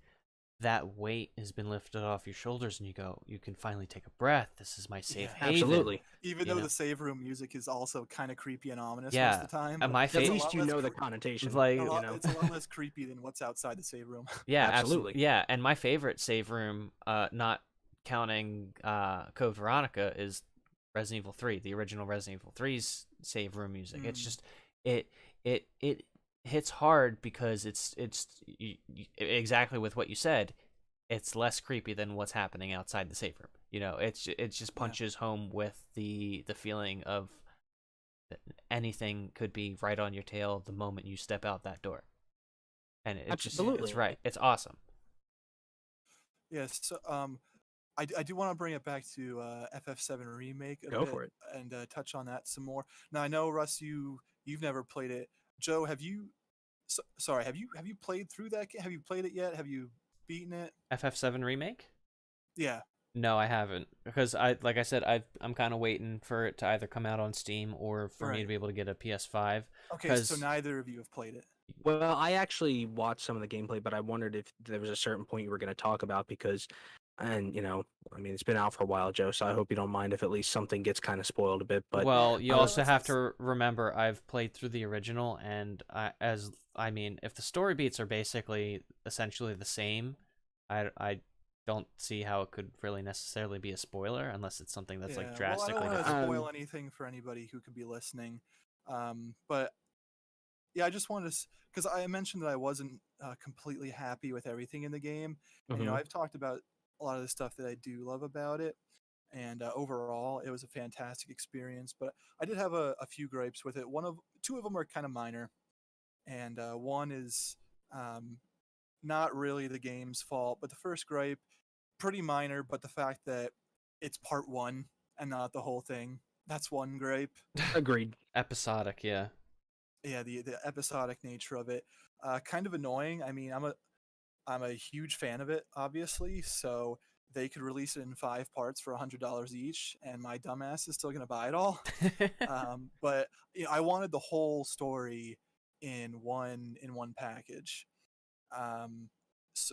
that weight has been lifted off your shoulders, and you can finally take a breath. This is my safe haven. Absolutely. Even though the save room music is also kind of creepy and ominous Yeah, most of the time. and my At favorite. least you know the connotation. Like, It's a lot less creepy than what's outside the save room. Yeah, Absolutely. Yeah, and my favorite save room, not counting Code Veronica, is Resident Evil 3, the original Resident Evil 3's save room music. It's just it hits hard because it's exactly with what you said. It's less creepy than what's happening outside the save room. It just punches home with the feeling of anything could be right on your tail the moment you step out that door. And it's Absolutely. it's right. It's awesome. Yes. So, I do want to bring it back to FF7 Remake a Go bit for it. and touch on that some more. Now I know Russ, you've never played it. Joe, have you? Sorry, have you played through that game? Have you played it yet? Have you beaten it? FF7 remake? Yeah. No, I haven't, because like I said, I'm kind of waiting for it to either come out on Steam or for me to Right. be able to get a PS5. Okay, so 'Cause neither of you have played it. Well, I actually watched some of the gameplay, but I wondered if there was a certain point you were going to talk about because, and I mean, it's been out for a while, Joe. So I hope you don't mind if at least something gets kind of spoiled a bit. But Well, you No, also it's- have to remember I've played through the original, and I mean, if the story beats are basically essentially the same, I don't see how it could really necessarily be a spoiler unless it's something that's like yeah. Well, I drastically don't want to different. spoil anything for anybody who could be listening. But yeah, I just wanted to, because I mentioned that I wasn't completely happy with everything in the game, and Mhm. I've talked about a lot of the stuff that I do love about it, and overall, it was a fantastic experience. But I did have a few gripes with it. Two of them are kind of minor, and one is um, not really the game's fault. But the first gripe, pretty minor, but the fact that it's part one and not the whole thing, that's one gripe. Agreed. Episodic, yeah. Yeah, the episodic nature of it, kind of annoying. I mean, I'm a huge fan of it, obviously. So they could release it in 5 parts for $100 each, and my dumbass is still gonna buy it all. But I wanted the whole story in one package.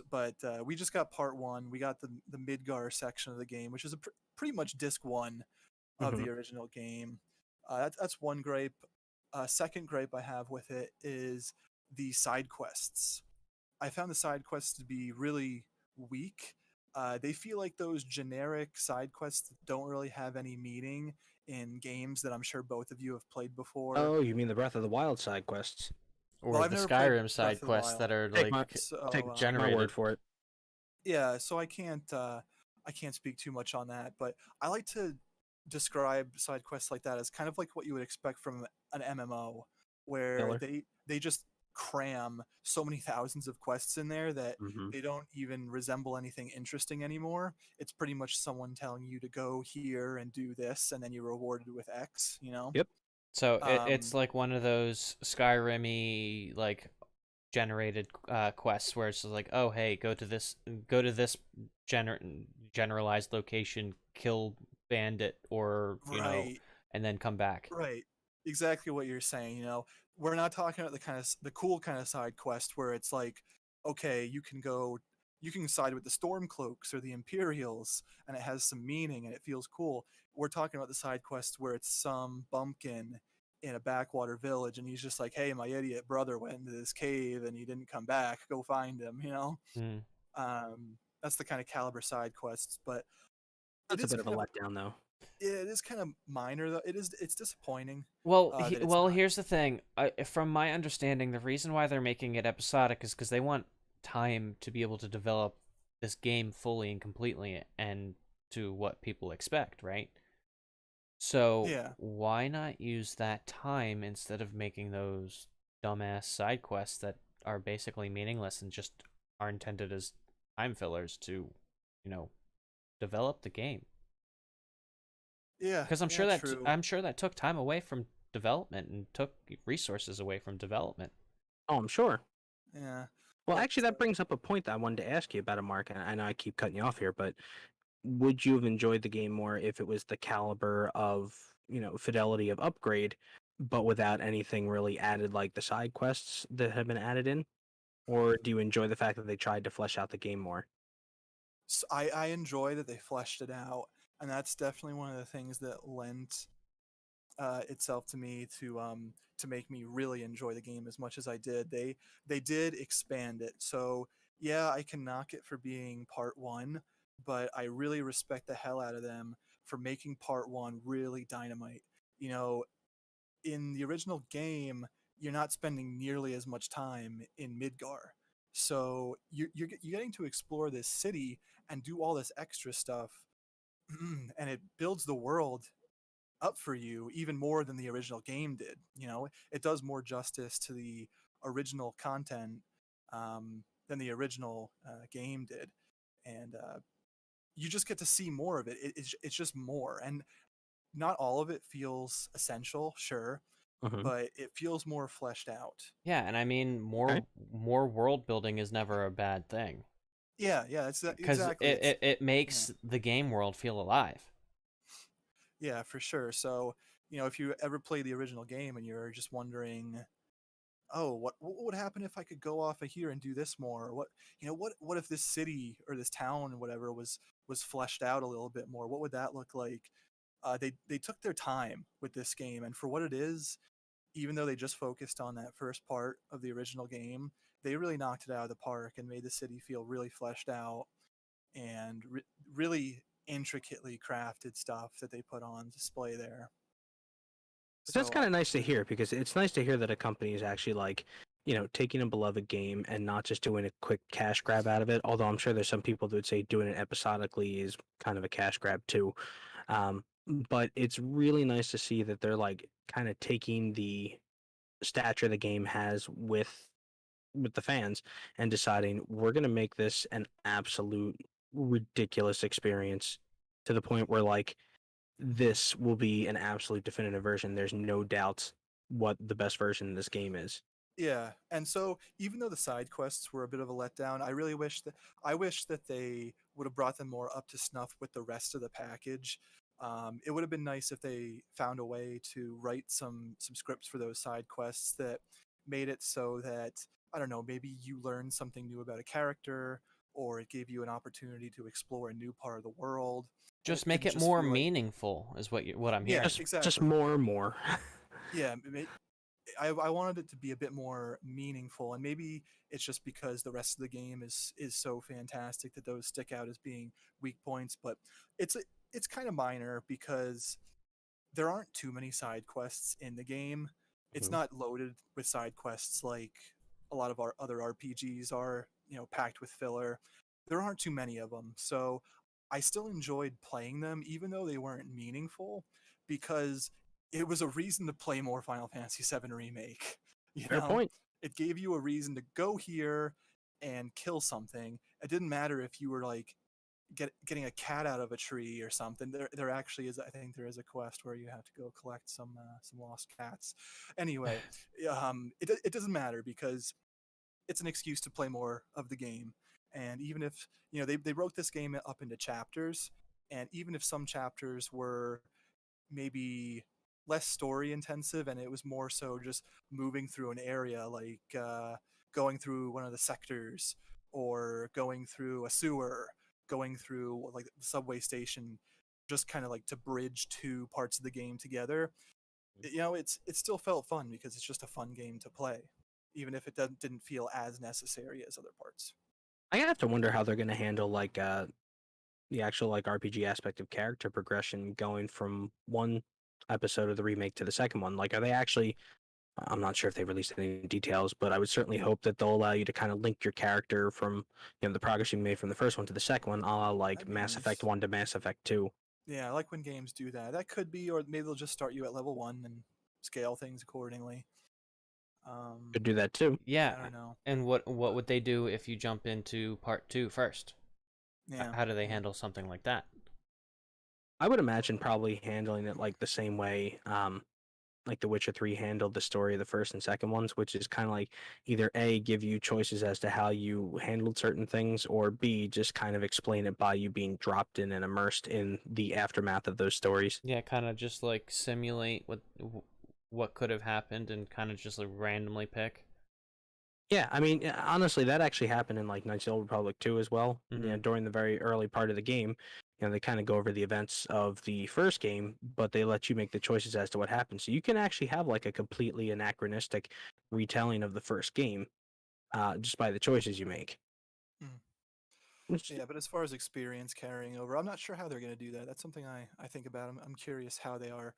But we just got part one. We got the Midgar section of the game, which is pretty much disc one of Mhm. the original game. That's one gripe. Second gripe I have with it is the side quests. I found the side quests to be really weak. They feel like those generic side quests that don't really have any meaning in games that I'm sure both of you have played before. Oh, you mean the Breath of the Wild side quests? Well, Or I've the never played Skyrim side Breath of the quests that Wild, are Take my like so take my generated. word for it. yeah, so I can't speak too much on that, but I like to describe side quests like that as kind of like what you would expect from an MMO, where Filler. they just cram so many thousands of quests in there that Mhm. they don't even resemble anything interesting anymore. It's pretty much someone telling you to go here and do this, and then you're rewarded with X. Yep. So it's Um, like one of those Skyrim-y like generated quests where it's just like, oh hey, go to this generalized location, kill bandit, or right. and then come back. Right. Exactly what you're saying. We're not talking about the cool kind of side quest where it's like, okay, you can side with the Stormcloaks or the Imperials, and it has some meaning and it feels cool. We're talking about the side quest where it's some bumpkin in a backwater village, and he's just like, hey, my idiot brother went into this cave and he didn't come back. Go find him. Mm. That's the kind of caliber side quests, but it That's a is bit of a kind of letdown, though. it is kind of minor though. It's disappointing Well, that it's not. here's the thing. From my understanding, the reason why they're making it episodic is because they want time to be able to develop this game fully and completely and to what people expect, right? So Yeah, why not use that time instead of making those dumbass side quests that are basically meaningless and just are intended as time fillers to, you know, develop the game? yeah, Because yeah, true. I'm sure that took time away from development and took resources away from development. Oh, I'm sure. Yeah, Well, but actually, that brings up a point that I wanted to ask you about, Mark. And I know I keep cutting you off here, but would you have enjoyed the game more if it was the caliber of, fidelity of upgrade, but without anything really added like the side quests that have been added in? Or do you enjoy the fact that they tried to flesh out the game more? I enjoy that they fleshed it out, and that's definitely one of the things that lent itself to me to make me really enjoy the game as much as I did. They did expand it, so yeah, I can knock it for being part one, but I really respect the hell out of them for making part one really dynamite. You know, in the original game, you're not spending nearly as much time in Midgar. So you're getting to explore this city and do all this extra stuff, and it builds the world up for you even more than the original game did. It does more justice to the original content than the original game did, and you just get to see more of it. It's just more, and not all of it feels essential, sure, Mhm. but it feels more fleshed out. Yeah, and I mean Okay. more world building is never a bad thing Yeah, it's because exactly. it Yeah, makes the game world feel alive. yeah, for sure. So if you ever play the original game and you're just wondering, oh, what would happen if I could go off of here and do this more? What if this city or this town or whatever was fleshed out a little bit more? What would that look like? They took their time with this game, and for what it is, even though they just focused on that first part of the original game, they really knocked it out of the park and made the city feel really fleshed out and really intricately crafted stuff that they put on display there. That's So kind of nice to hear because it's nice to hear that a company is actually like, taking a beloved game and not just doing a quick cash grab out of it. Although I'm sure there's some people that would say doing it episodically is kind of a cash grab too. Um, but it's really nice to see that they're like kind of taking the stature the game has with the fans and deciding we're going to make this an absolute ridiculous experience to the point where like this will be an absolute definitive version. There's no doubts what the best version of this game is. yeah, and so even though the side quests were a bit of a letdown, I wish that they would have brought them more up to snuff with the rest of the package. It would have been nice if they found a way to write some scripts for those side quests that made it so that, I don't know, maybe you learned something new about a character, or it gave you an opportunity to explore a new part of the world, and it Just make didn't it just more feel like, meaningful is what I'm yeah, hearing. Just exactly. more and more. Yeah, I wanted it to be a bit more meaningful, and maybe it's just because the rest of the game is so fantastic that those stick out as being weak points. But it's it's kind of minor because there aren't too many side quests in the game. It's Mhm. not loaded with side quests like a lot of our other RPGs are, packed with filler. There aren't too many of them. So I still enjoyed playing them even though they weren't meaningful because it was a reason to play more Final Fantasy VII Remake. You Fair know, point. it gave you a reason to go here and kill something. It didn't matter if you were like getting a cat out of a tree or something. There actually is, I think there is a quest where you have to go collect some lost cats. Anyway, it doesn't matter because it's an excuse to play more of the game. And even if they wrote this game up into chapters, and even if some chapters were maybe less story intensive and it was more so just moving through an area, like going through one of the sectors or going through a sewer, going through like the subway station, just kind of like to bridge two parts of the game together. It still felt fun because it's just a fun game to play, even if it didn't feel as necessary as other parts. I have to wonder how they're going to handle like the actual like RPG aspect of character progression going from one episode of the remake to the second one. Like, are they actually? I'm not sure if they released any details, but I would certainly hope that they'll allow you to kind of link your character from the progress you made from the first one to the second one, a la like That'd be Mass Effect nice. 1 to Mass Effect 2. Yeah, I like when games do that. That could be, or maybe they'll just start you at level 1 and scale things accordingly. Could do that too. Yeah, I don't know. and what But would they do if you jump into part 2 first? yeah, How do they yeah. handle something like that? I would imagine probably handling it like the same way like The Witcher 3 handled the story of the first and second ones, which is kind of like either A, give you choices as to how you handled certain things, or B, just kind of explain it by you being dropped in and immersed in the aftermath of those stories. Yeah, kind of just like simulate what could have happened and kind of just like randomly pick. Yeah, I mean, honestly, that actually happened in like Knights of the Old Republic 2 as well. Mhm. During the very early part of the game, they kind of go over the events of the first game, but they let you make the choices as to what happens. So you can actually have like a completely anachronistic retelling of the first game, just by the choices you make. Mm. Which, Yeah, but as far as experience carrying over, I'm not sure how they're going to do that. That's something I think about. I'm curious how they are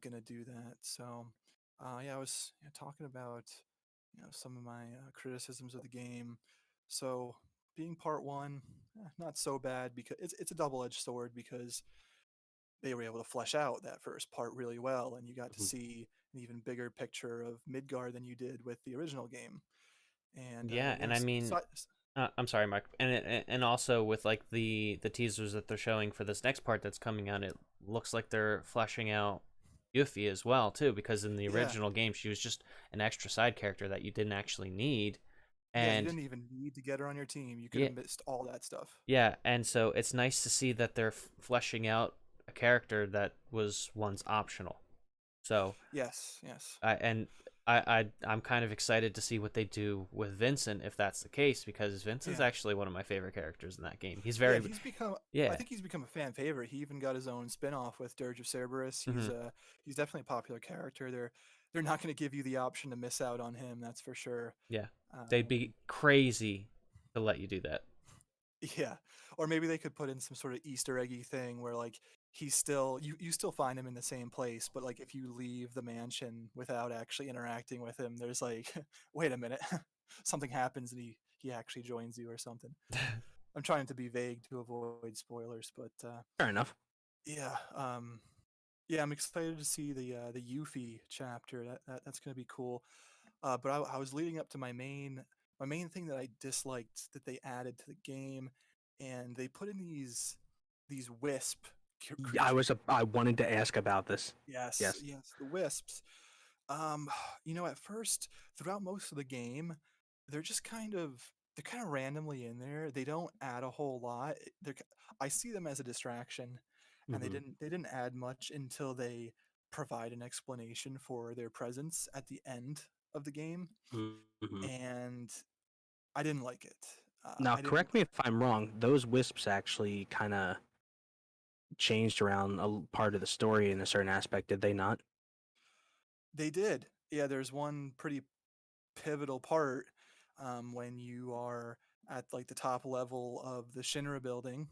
going to do that. So, yeah, I was talking about some of my criticisms of the game. So, being part one, not so bad because it's a double-edged sword because they were able to flesh out that first part really well, and you got to Mhm. see an even bigger picture of Midgard than you did with the original game. And Yeah, and I mean, I'm sorry, Mark. And also with like the teasers that they're showing for this next part that's coming out, it looks like they're fleshing out Yuffie as well too, because in the Yeah, original game she was just an extra side character that you didn't actually need. yeah, you And didn't even need to get her on your team. You could yeah, have missed all that stuff. yeah, and so it's nice to see that they're fleshing out a character that was once optional. So Yes, yes. I'm kind of excited to see what they do with Vincent if that's the case, because Vincent's Yeah. actually one of my favorite characters in that game. He's Yeah, very he's become. I yeah. think he's become a fan favorite. He even got his own spin-off with Dirge of Cerberus. Hmm. He's definitely a popular character. They're not going to give you the option to miss out on him. That's for sure. Yeah. They'd Um, be crazy to let you do that. yeah, or maybe they could put in some sort of Easter eggy thing where like he's still you still find him in the same place, but like if you leave the mansion without actually interacting with him, there's like, wait a minute, something happens and he actually joins you or something. I'm trying to be vague to avoid spoilers, but Fair enough. yeah, yeah, I'm excited to see the Yuffie chapter. That's gonna be cool. But I was leading up to my main thing that I disliked that they added to the game, and they put in these wisp creatures. I wanted to ask about this. Yes, Yes. yes, the wisps. Um, at first, throughout most of the game, they're just they're kind of randomly in there. They don't add a whole lot. I see them as a distraction, and Hmm. they didn't add much until they provide an explanation for their presence at the end of the game, Hmm. and I didn't like it. Now, I didn't. correct me if I'm wrong. Those wisps actually kind of changed around part of the story in a certain aspect, did they not? They did. Yeah, there's one pretty pivotal part when you are at like the top level of the Shinra building.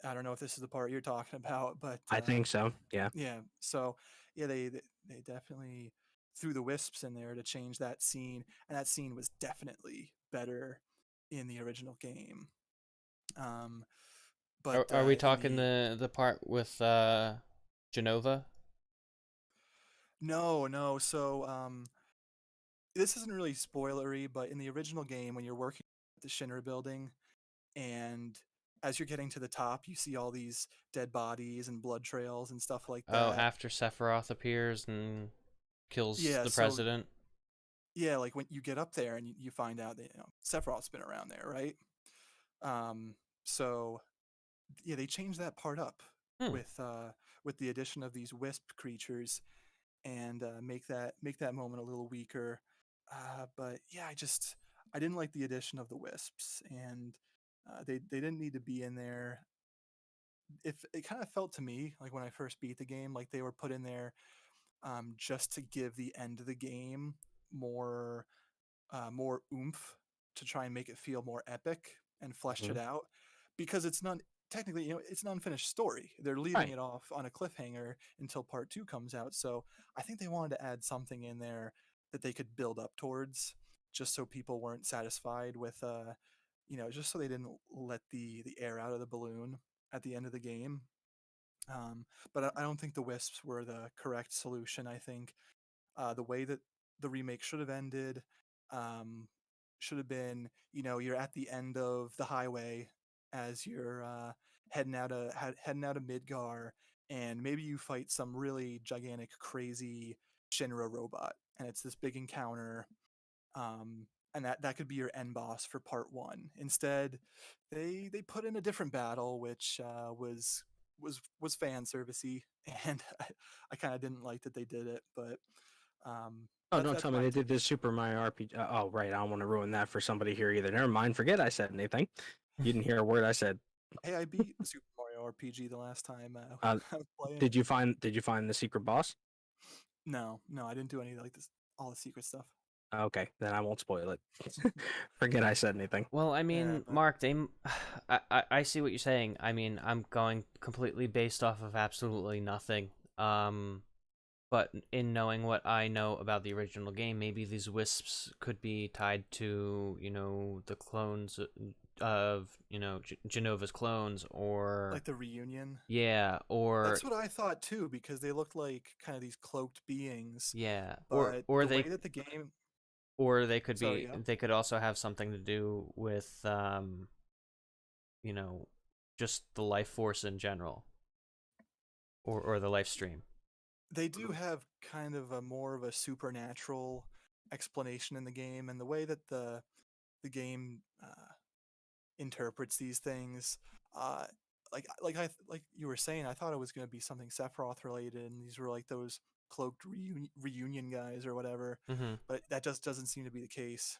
I don't know if this is the part you're talking about, but I think so. Yeah. yeah. So yeah, they definitely threw the wisps in there to change that scene, and that scene was definitely better in the original game. Um, but Are we in talking the the part with Genova? no, so this isn't really spoilery, but in the original game, when you're working at the Shinra building, and as you're getting to the top, you see all these dead bodies and blood trails and stuff like Oh, that. after Sephiroth appears and kills Yeah, the so president. yeah, like when you get up there and you find out that Sephiroth's been around there, right? Um, so yeah, they changed that part up Hmm. with the addition of these wisp creatures and make that moment a little weaker. But yeah, I didn't like the addition of the wisps, and they didn't need to be in there. If it kind of felt to me like when I first beat the game, like they were put in there just to give the end of the game more more oomph, to try and make it feel more epic and fleshed Hmm. it out, because it's not technically, it's an unfinished story. They're leaving Right. it off on a cliffhanger until part 2 comes out. So I think they wanted to add something in there that they could build up towards, just so people weren't satisfied with just so they didn't let the air out of the balloon at the end of the game. um, but I don't think the wisps were the correct solution. I think the way that the remake should have ended um, should have been, you're at the end of the highway as you're heading out of Midgar, and maybe you fight some really gigantic, crazy Shinra robot, and it's this big encounter. And that could be your end boss for part 1. Instead, they put in a different battle, which was fan servicey, and I kind of didn't like that they did it, but Oh, don't that's tell me my they did take. this Super Mario RPG. Oh, right. I don't want to ruin that for somebody here either. Never mind. Forget I said anything. You didn't hear a word I said. Hey, I beat Super Mario RPG the last time Uh, I was playing. did you find the secret boss? No, I didn't do any like this, all the secret stuff. Okay, then I won't spoil it. Forget I said anything. Well, I Yeah, mean, but Mark, I see what you're saying. I mean, I'm going completely based off of absolutely nothing. But in knowing what I know about the original game, maybe these wisps could be tied to, the clones of, Genova's clones, or like the reunion. yeah, or That's what I thought too, because they looked like kind of these cloaked beings. yeah, But or the way they that the game Or they could Sorry, be. yeah. They could also have something to do with, you know, just the life force in general, or the life stream. They do have kind of a more of a supernatural explanation in the game, and the way that the game interprets these things. Uh, like you were saying, I thought it was going to be something Sephiroth related, and these were like those cloaked reunion guys or whatever. Mm-hmm. But that just doesn't seem to be the case.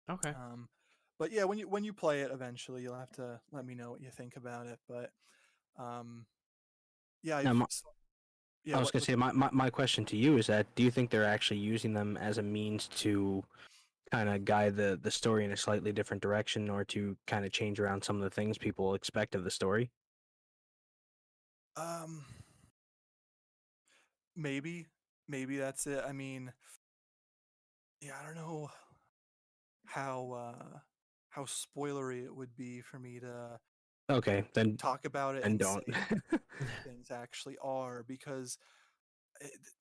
Okay. But yeah, when you play it eventually, you'll have to let me know what you think about it. But um, yeah, Now, yeah. I was gonna say my question to you is that do you think they're actually using them as a means to kind of guide the story in a slightly different direction, or to kind of change around some of the things people expect of the story? Um, maybe that's it. I mean, yeah, I don't know how spoilery it would be for me to Okay, then talk about it and don't. say things actually are, because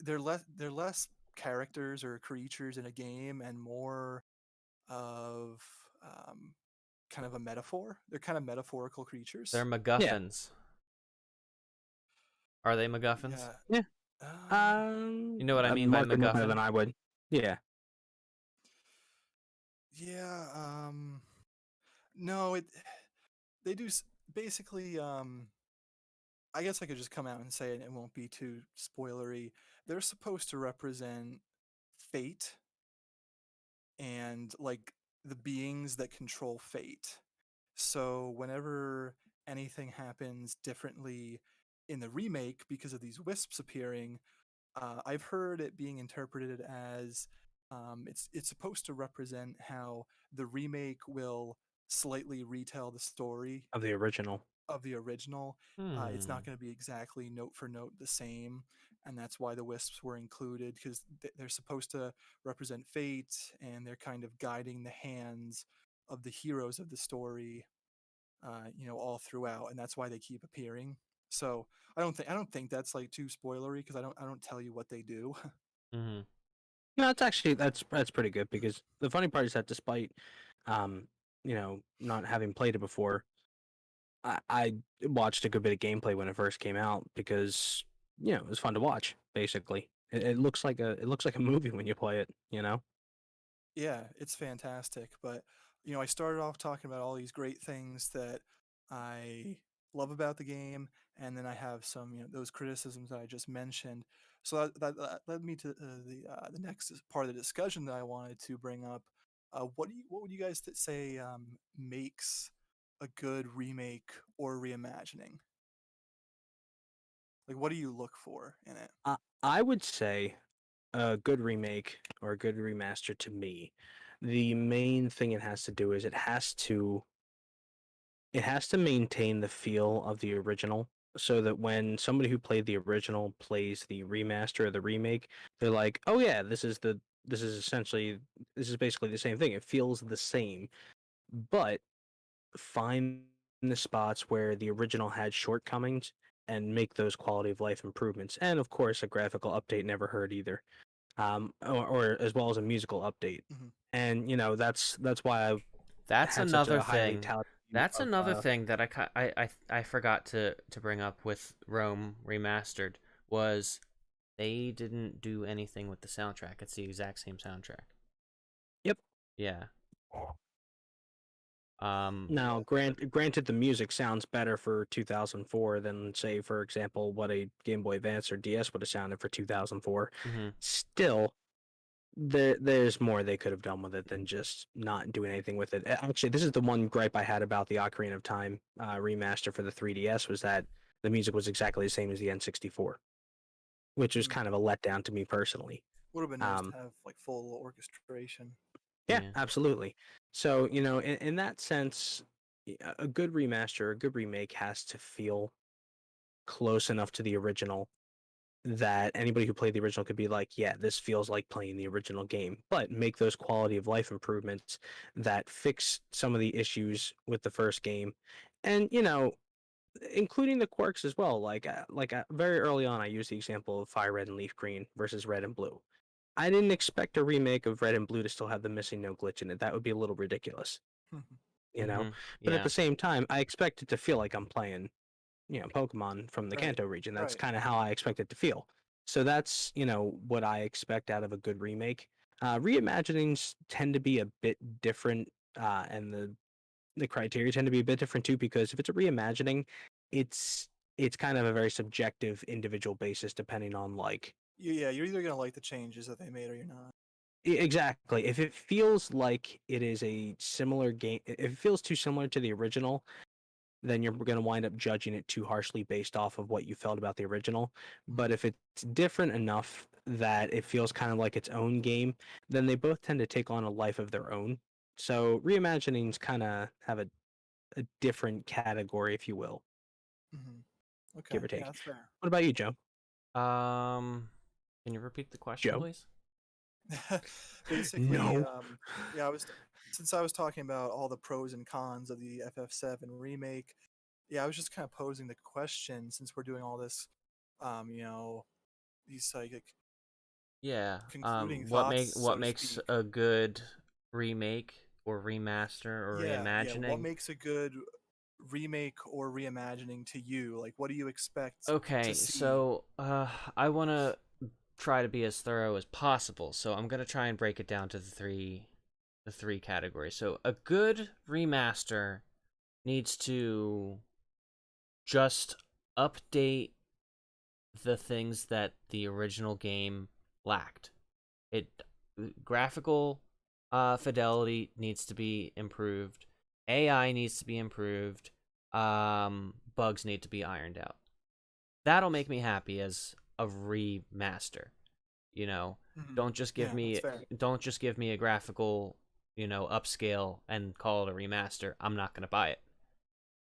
they're less characters or creatures in a game and more of um, kind of a metaphor. They're kind of metaphorical They're creatures. Yeah, MacGuffins. Are they MacGuffins? Yeah. yeah. You know what I mean by Mark would know better MacGuffin? than I would. Yeah. Yeah. No, it they do basically. I guess I could just come out and say it. It won't be too spoilery. They're supposed to represent fate and like the beings that control fate. So whenever anything happens differently in the remake because of these wisps appearing, I've heard it being interpreted as it's supposed to represent how the remake will slightly retell the story Of the original. of the original. It's Hmm. not going to be exactly note for note the same, and that's why the wisps were included, because they're supposed to represent fate, and they're kind of guiding the hands of the heroes of the story, all throughout, and that's why they keep appearing. So I don't think that's like too spoilery, because I don't tell you what they do. Mm-hmm. No, it's actually that's pretty good, because the funny part is that despite um, not having played it before, I watched a good bit of gameplay when it first came out because it was fun to watch. Basically, it looks like a movie when you play it. Yeah, it's fantastic. But I started off talking about all these great things that I love about the game, and then I have some, those criticisms that I just mentioned. So that led me to the next part of the discussion that I wanted to bring up. What would you guys say makes a good remake or reimagining? Like, what do you look for in it? I would say a good remake or a good remaster to me, the main thing it has to do is it has to maintain the feel of the original, so that when somebody who played the original plays the remaster or the remake, they're like, "Oh yeah, this is basically the same thing. It feels the same." But find the spots where the original had shortcomings and make those quality of life improvements. And of course, a graphical update never hurt either. Or as well as a musical update. Hmm. And that's why I That's had such another a highly thing. touted view That's of another thing that I forgot to bring up with Rome Remastered was they didn't do anything with the soundtrack. It's the exact same soundtrack. Yep. Yeah. Now, granted, the music sounds better for 2004 than, say, for example, what a Game Boy Advance or DS would have sounded for 2004. Mm-hmm. Still, there's more they could have done with it than just not doing anything with it. Actually, this is the one gripe I had about the Ocarina of Time remaster for the 3DS, was that the music was exactly the same as the N64, which was kind of a letdown to me personally. Would have been nice Um, to have like full orchestration. yeah, Yeah. absolutely. So, in that sense, a good remaster, a good remake has to feel close enough to the original that anybody who played the original could be like, yeah, this feels like playing the original game, but make those quality of life improvements that fix some of the issues with the first game. And, including the quirks as well. Very early on, I used the example of fire red and leaf green versus red and blue. I didn't expect a remake of Red and Blue to still have the missing no glitch in it. That would be a little ridiculous, you know. But at Yeah. the same time, I expect it to feel like I'm playing, Pokemon from the Right, Kanto region. That's right. kind of how I expect it to feel. So that's, what I expect out of a good remake. Reimaginings tend to be a bit different, and the criteria tend to be a bit different too, because if it's a reimagining, it's kind of a very subjective individual basis depending on like Yeah, you're either gonna like the changes that they made or you're not. exactly. If it feels like it is a similar game, if it feels too similar to the original, then you're going to wind up judging it too harshly based off of what you felt about the original. But if it's different enough that it feels kind of like its own game, then they both tend to take on a life of their own. So reimaginings kind of have a different category, if you will, Okay, give or yeah, take. that's fair. What about you, Joe? Can you repeat the question, Joe? please? Basically, No. yeah, since I was talking about all the pros and cons of the FF7 remake. Yeah, I was just kind of posing the question since we're doing all this, these psychic Yeah. concluding thoughts, so What to makes speak. a good remake or remaster or Yeah. What reimagining? makes a good remake or reimagining to you? Like, what do you expect to Okay, see? so I want to try to be as thorough as possible, so I'm gonna try and break it down to the three categories. So a good remaster needs to just update the things that the original game lacked. It graphical fidelity needs to be improved. AI needs to be improved. Bugs need to be ironed out. That'll make me happy as a remaster. You know, don't just give Yeah, that's me fair. a graphical, upscale and call it a remaster. I'm not gonna buy it.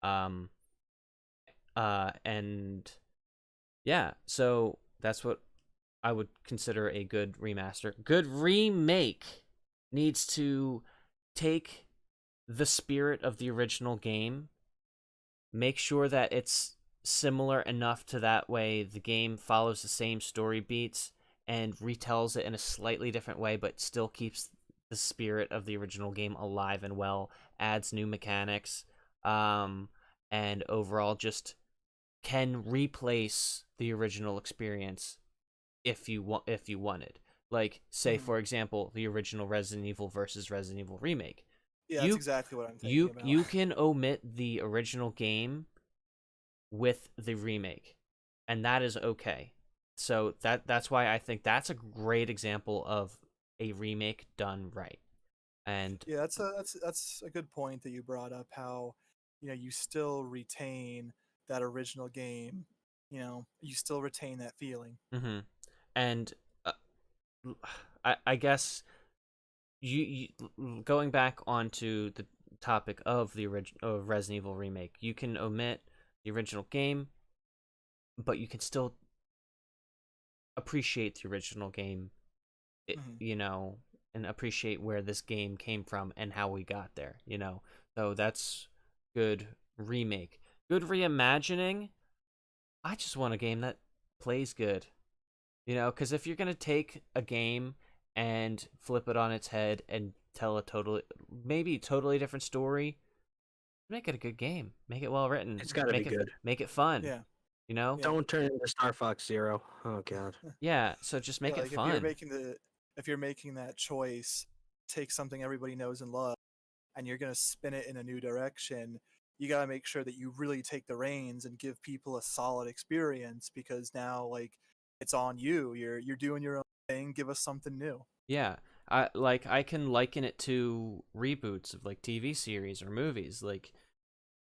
Um, and yeah, so that's what I would consider a good remaster. Good remake needs to take the spirit of the original game, make sure that it's similar enough to that way the game follows the same story beats and retells it in a slightly different way, but still keeps the spirit of the original game alive and well, adds new mechanics, and overall just can replace the original experience if you wanted. Like, say for example, the original Resident Evil versus Resident Evil Remake. Yeah, that's You exactly what I'm thinking about. you can omit the original game with the remake, and that is okay. So that's why I think that's a great example of a remake done right. And Yeah, that's a good point that you brought up. How you still retain that original game. You still retain that feeling. and uh, I guess you going back onto the topic of the original Resident Evil remake, you can omit the original game, but you can still appreciate the original game, and appreciate where this game came from and how we got there, So that's good remake. Good reimagining, I just want a game that plays good. Because if you're going to take a game and flip it on its head and tell a totally different story, make it a good game. Make it well written. It's got to be good. Make it fun. Yeah. Yeah. Don't turn into Star Fox Zero. Oh god. Yeah, so just make Yeah, it like fun. if you're making that choice, take something everybody knows and loves, and you're gonna spin it in a new direction. You gotta make sure that you really take the reins and give people a solid experience, because now, like, it's on you. You're doing your own thing. Give us something new. Yeah. I can liken it to reboots of like TV series or movies. Like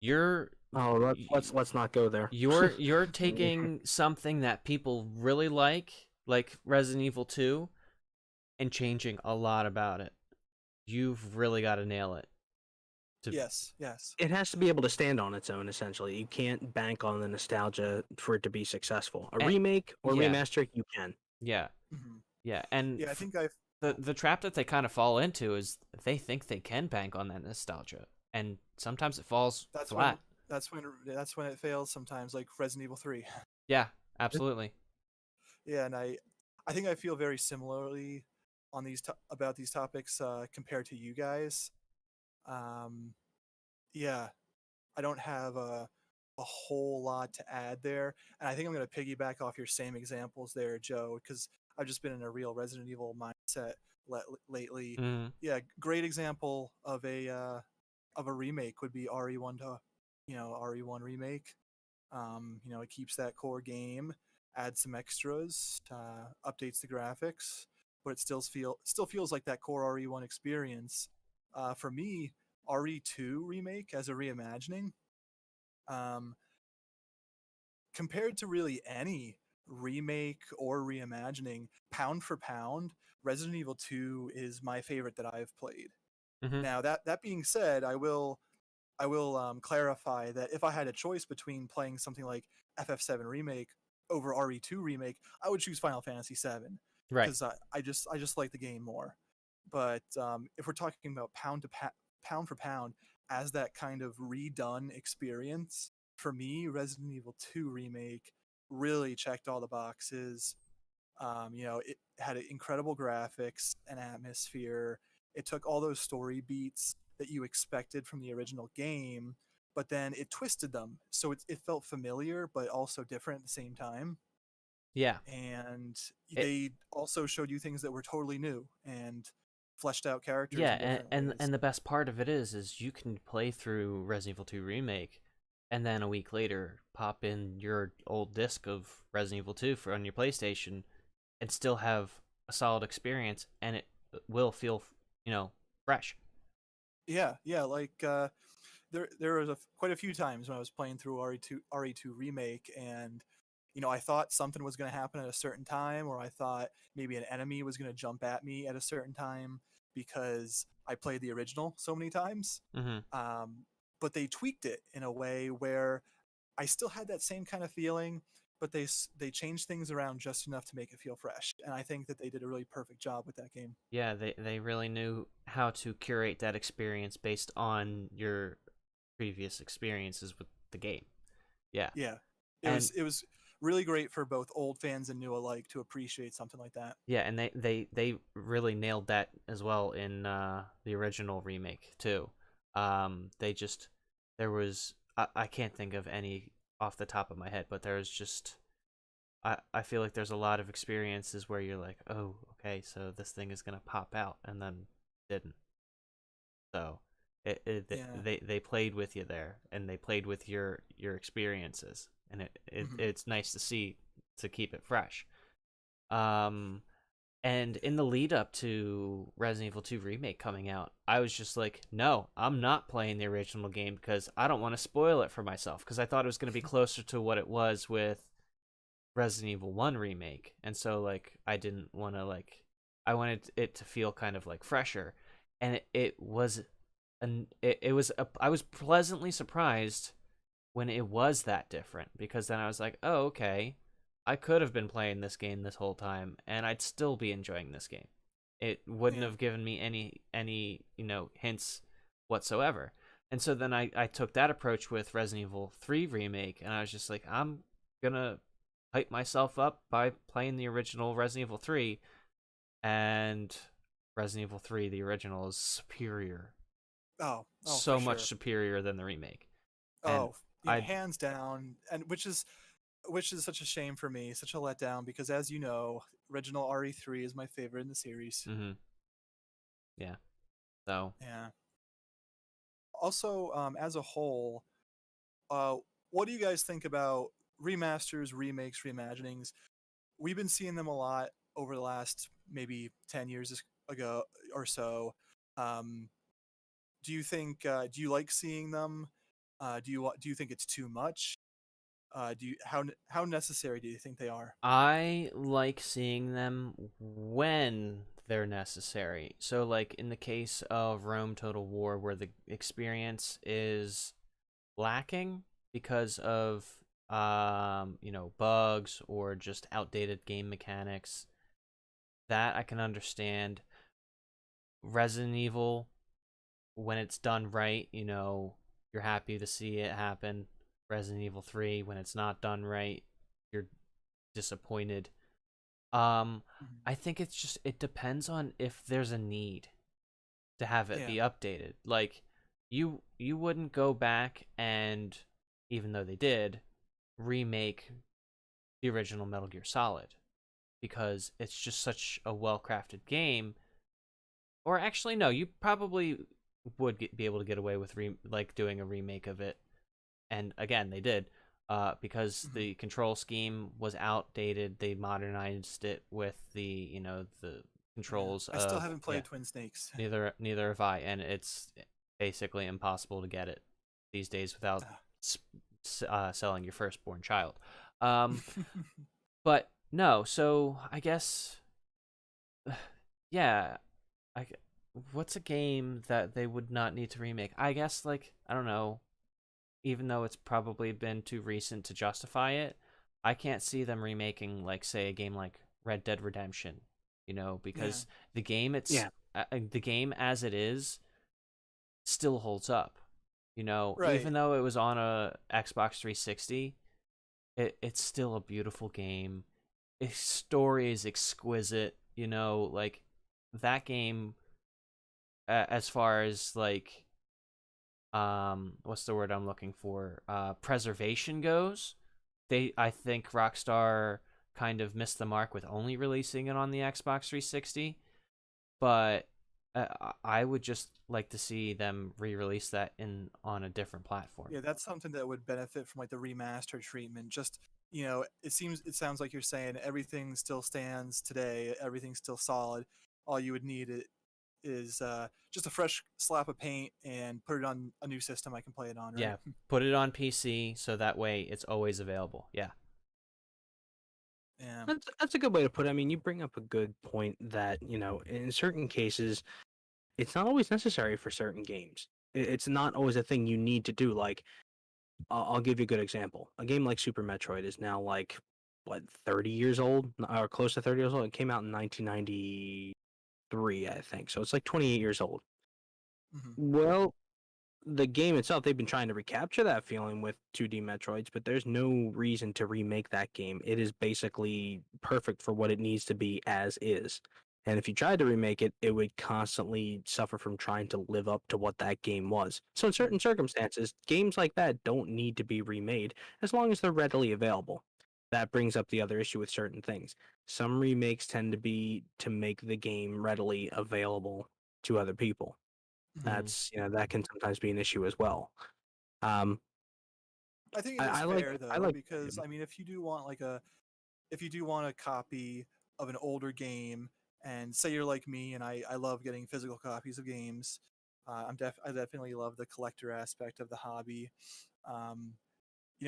Let's not go there. You're taking something that people really like Resident Evil 2, and changing a lot about it. You've really got to nail it. Yes. It has to be able to stand on its own, essentially. You can't bank on the nostalgia for it to be successful. A remake or remaster, you can. Yeah. Yeah, and Yeah, I think the trap that they kind of fall into is they think they can bank on that nostalgia, and sometimes it falls flat. That's when it fails sometimes, like Resident Evil 3. Yeah, absolutely. Yeah, and I think I feel very similarly on about these topics compared to you guys. Um, yeah, I don't have a whole lot to add there, and I think I'm going to piggyback off your same examples there, Joe, because I've just been in a real Resident Evil mindset lately. Mhm. Yeah, great example of a remake would be RE1 to RE1 remake. It keeps that core game, adds some extras, updates the graphics, but it still feels like that core RE1 experience. For me, RE2 remake as a reimagining, um, compared to really any remake or reimagining, pound for pound, Resident Evil 2 is my favorite that I've played. Mhm. Now that being said, I will clarify that if I had a choice between playing something like FF7 Remake over RE2 Remake, I would choose Final Fantasy 7 Right. because I just like the game more. But if we're talking about pound for pound as that kind of redone experience, for me, Resident Evil 2 Remake really checked all the boxes. It had incredible graphics and atmosphere. It took all those story beats that you expected from the original game, but then it twisted them. So it felt familiar, but also different at the same time. Yeah. And It, they also showed you things that were totally new and fleshed out characters yeah, in different ways. and the best part of it is you can play through Resident Evil 2 Remake, and then a week later pop in your old disc of Resident Evil 2 on your PlayStation, and still have a solid experience, and it will feel, fresh. Yeah, like there was quite a few times when I was playing through RE2 remake, and I thought something was going to happen at a certain time, or I thought maybe an enemy was going to jump at me at a certain time because I played the original so many times. Mhm. Um, but they tweaked it in a way where I still had that same kind of feeling, but they changed things around just enough to make it feel fresh, and I think that they did a really perfect job with that game. Yeah, they really knew how to curate that experience based on your previous experiences with the game. Yeah. Yeah, And it was really great for both old fans and new alike to appreciate something like that. yeah, and they really nailed that as well in the original remake too. They just there was I can't think of any off the top of my head, but there's just I feel like there's a lot of experiences where you're like, oh, okay, so this thing is gonna pop out, and then didn't. So Yeah. they played with you there, and they played with your experiences, and Mhm. it's nice to see to keep it fresh. Um, and in the lead up to Resident Evil 2 Remake coming out, I was just like, no, I'm not playing the original game because I don't want to spoil it for myself, because I thought it was going to be closer to what it was with Resident Evil 1 Remake. And so like I didn't want to I wanted it to feel kind of like fresher. And it was I was pleasantly surprised when it was that different, because then I was like, "Oh, okay. I could have been playing this game this whole time and I'd still be enjoying this game." It wouldn't Yeah. have given me any, hints whatsoever. And so then I took that approach with Resident Evil 3 Remake, and I was just like, I'm going to hype myself up by playing the original Resident Evil 3, and Resident Evil 3 the original is superior, Oh, for so much sure. superior than the remake. And Oh, I hands down, and which is such a shame for me, such a letdown, because as you know, original RE3 is my favorite in the series. mhm, yeah. So, Yeah. Also, as a whole, uh, what do you guys think about remasters, remakes, reimaginings? We've been seeing them a lot over the last maybe 10 years ago or so. Um, do you like seeing them? Do you think it's too much? Do you how necessary do you think they are? I like seeing them when they're necessary. So like in the case of Rome Total War, where the experience is lacking because of bugs or just outdated game mechanics, that I can understand. Resident Evil, when it's done right, you're happy to see it happen. Resident Evil 3, when it's not done right, you're disappointed. Mhm. I think it depends on if there's a need to have it Yeah. be updated. Like you wouldn't go back and, even though they did, remake the original Metal Gear Solid because it's just such a well-crafted game. Or actually no, you probably would be able to get away with like doing a remake of it. And again, they did. Because Mhm. the control scheme was outdated, they modernized it with the Yeah. controls I still of haven't played Twin Snakes. neither have I, and it's basically impossible to get it these days without Ah. selling your firstborn child. But no, so I guess, yeah, I what's a game that they would not need to remake? I guess, like, I don't know, even though it's probably been too recent to justify it, I can't see them remaking, like, say, a game like Red Dead Redemption, Yeah. because the game Yeah. the game as it is still holds up. Right. Even though it was on a Xbox 360, it's still a beautiful game. Its story is exquisite. Like that game, as far as like what's the word I'm looking for? Preservation goes. I think Rockstar kind of missed the mark with only releasing it on the Xbox 360, but I would just like to see them re-release that on a different platform. Yeah, that's something that would benefit from like the remaster treatment. Just, it sounds like you're saying everything still stands today, everything's still solid. All you would need is just a fresh slap of paint and put it on a new system I can play it on, right? Yeah, put it on PC so that way it's always available. Yeah. Yeah. That's a good way to put it. I mean, you bring up a good point that, in certain cases, it's not always necessary for certain games. It's not always a thing you need to do. Like, I'll give you a good example. A game like Super Metroid is now like, what, 30 years old? Or close to 30 years old? It came out in 1993, I think. So it's like 28 years old. Hmm. Well, the game itself, they've been trying to recapture that feeling with 2D Metroids, but there's no reason to remake that game. It is basically perfect for what it needs to be as is. And if you tried to remake it, it would constantly suffer from trying to live up to what that game was. So in certain circumstances, games like that don't need to be remade as long as they're readily available. That brings up the other issue with certain things. Some remakes tend to be to make the game readily available to other people. Mhm. That can sometimes be an issue as well. Um, I think it is I like fair I though, like because him. I mean, if you do want a copy of an older game, and say you're like me, and I love getting physical copies of games. I definitely love the collector aspect of the hobby. Um,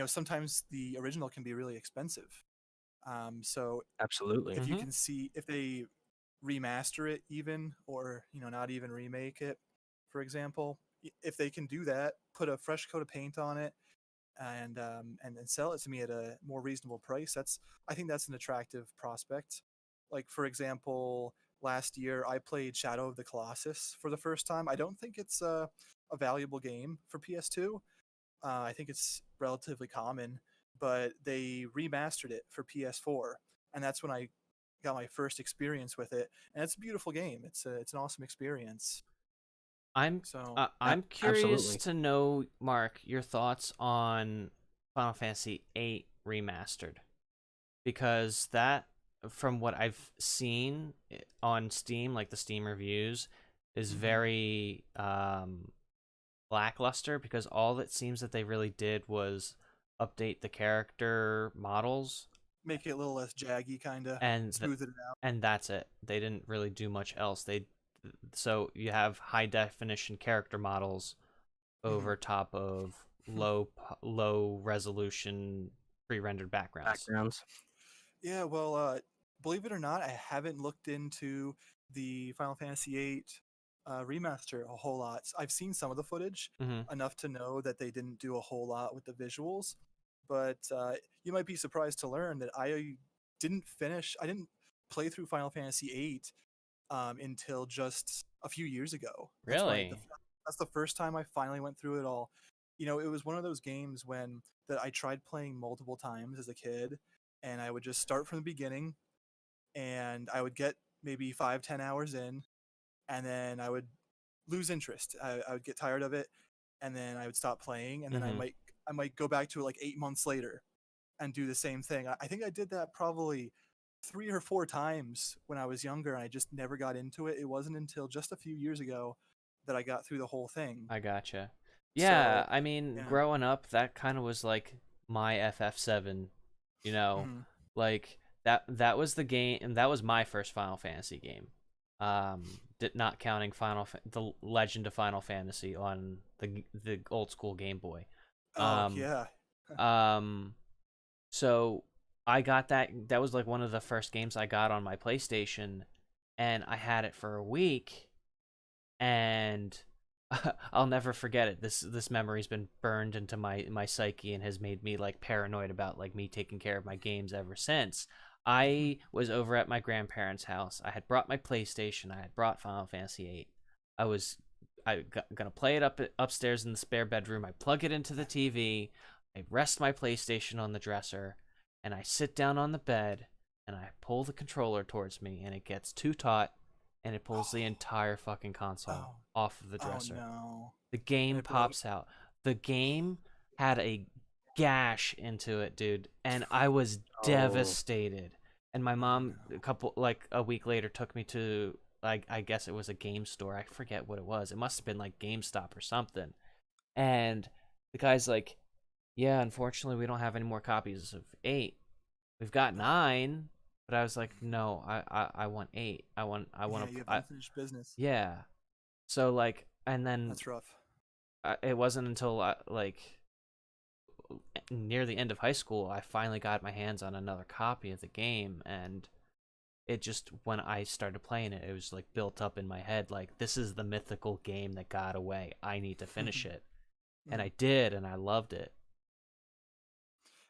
sometimes the original can be really expensive. So Absolutely. if you Mhm. can see if they remaster it even, or not even remake it, for example, if they can do that, put a fresh coat of paint on it, and sell it to me at a more reasonable price, I think that's an attractive prospect. Like, for example, last year I played Shadow of the Colossus for the first time. I don't think it's a valuable game for PS2. I think it's relatively common, but they remastered it for PS4, and that's when I got my first experience with it. And it's a beautiful game. It's an awesome experience. I'm So I'm curious Absolutely. to know, Mark, your thoughts on Final Fantasy VIII Remastered, because that, from what I've seen on Steam, like the Steam reviews, is mhm. very lackluster, because all it seems that they really did was update the character models, Make it a little less jaggy, kind of and smooth it out. and that's it. They didn't really do much else. So you have high definition character models Mhm. over top of low resolution pre-rendered backgrounds. Backgrounds. Yeah, well, believe it or not, I haven't looked into the Final Fantasy VIII remaster a whole lot. I've seen some of the footage, Hmm. enough to know that they didn't do a whole lot with the visuals. But you might be surprised to learn that I didn't play through Final Fantasy VIII until just a few years ago. That's right. Really? That's the first time I finally went through it all. It was one of those games that I tried playing multiple times as a kid, and I would just start from the beginning, and I would get maybe 5-10 hours in, and then I would lose interest. I would get tired of it, and then I would stop playing, and then Mhm. I might go back to it like 8 months later and do the same thing. I think I did that probably 3 or 4 times when I was younger, and I just never got into it. It wasn't until just a few years ago that I got through the whole thing. I gotcha. Yeah, So, I mean, yeah. growing up, that kind of was like my FF7, you know, Mhm. like that was the game, and that was my first Final Fantasy game. Not counting the Legend of Final Fantasy on the old school Game Boy. Oh, Um, yeah. um, so I got that. That was like one of the first games I got on my PlayStation, and I had it for a week, and I'll never forget it. This memory's been burned into my psyche and has made me like paranoid about like me taking care of my games ever since. I was over at my grandparents' house. I had brought my PlayStation. I had brought Final Fantasy VIII. Gonna play it upstairs in the spare bedroom. I plug it into the TV. I rest my PlayStation on the dresser, and I sit down on the bed, and I pull the controller towards me, and it gets too taut, and it pulls the entire fucking console Oh. off of the Oh, dresser. no. The game It broke. pops out. The game had a gash into it, dude, and I was devastated. And my mom, a week later, took me to I guess it was a game store. I forget what it was. It must have been like GameStop or something. And the guy's like, "Yeah, unfortunately, we don't have any more copies of 8. We've got 9." But I was like, "No, I want 8. I want Yeah, to." you have unfinished business. Yeah. So like, and then That's rough. it wasn't until like near the end of high school I finally got my hands on another copy of the game, and it just, when I started playing it, it was like built up in my head like, this is the mythical game that got away. I need to finish it. And I did, and I loved it.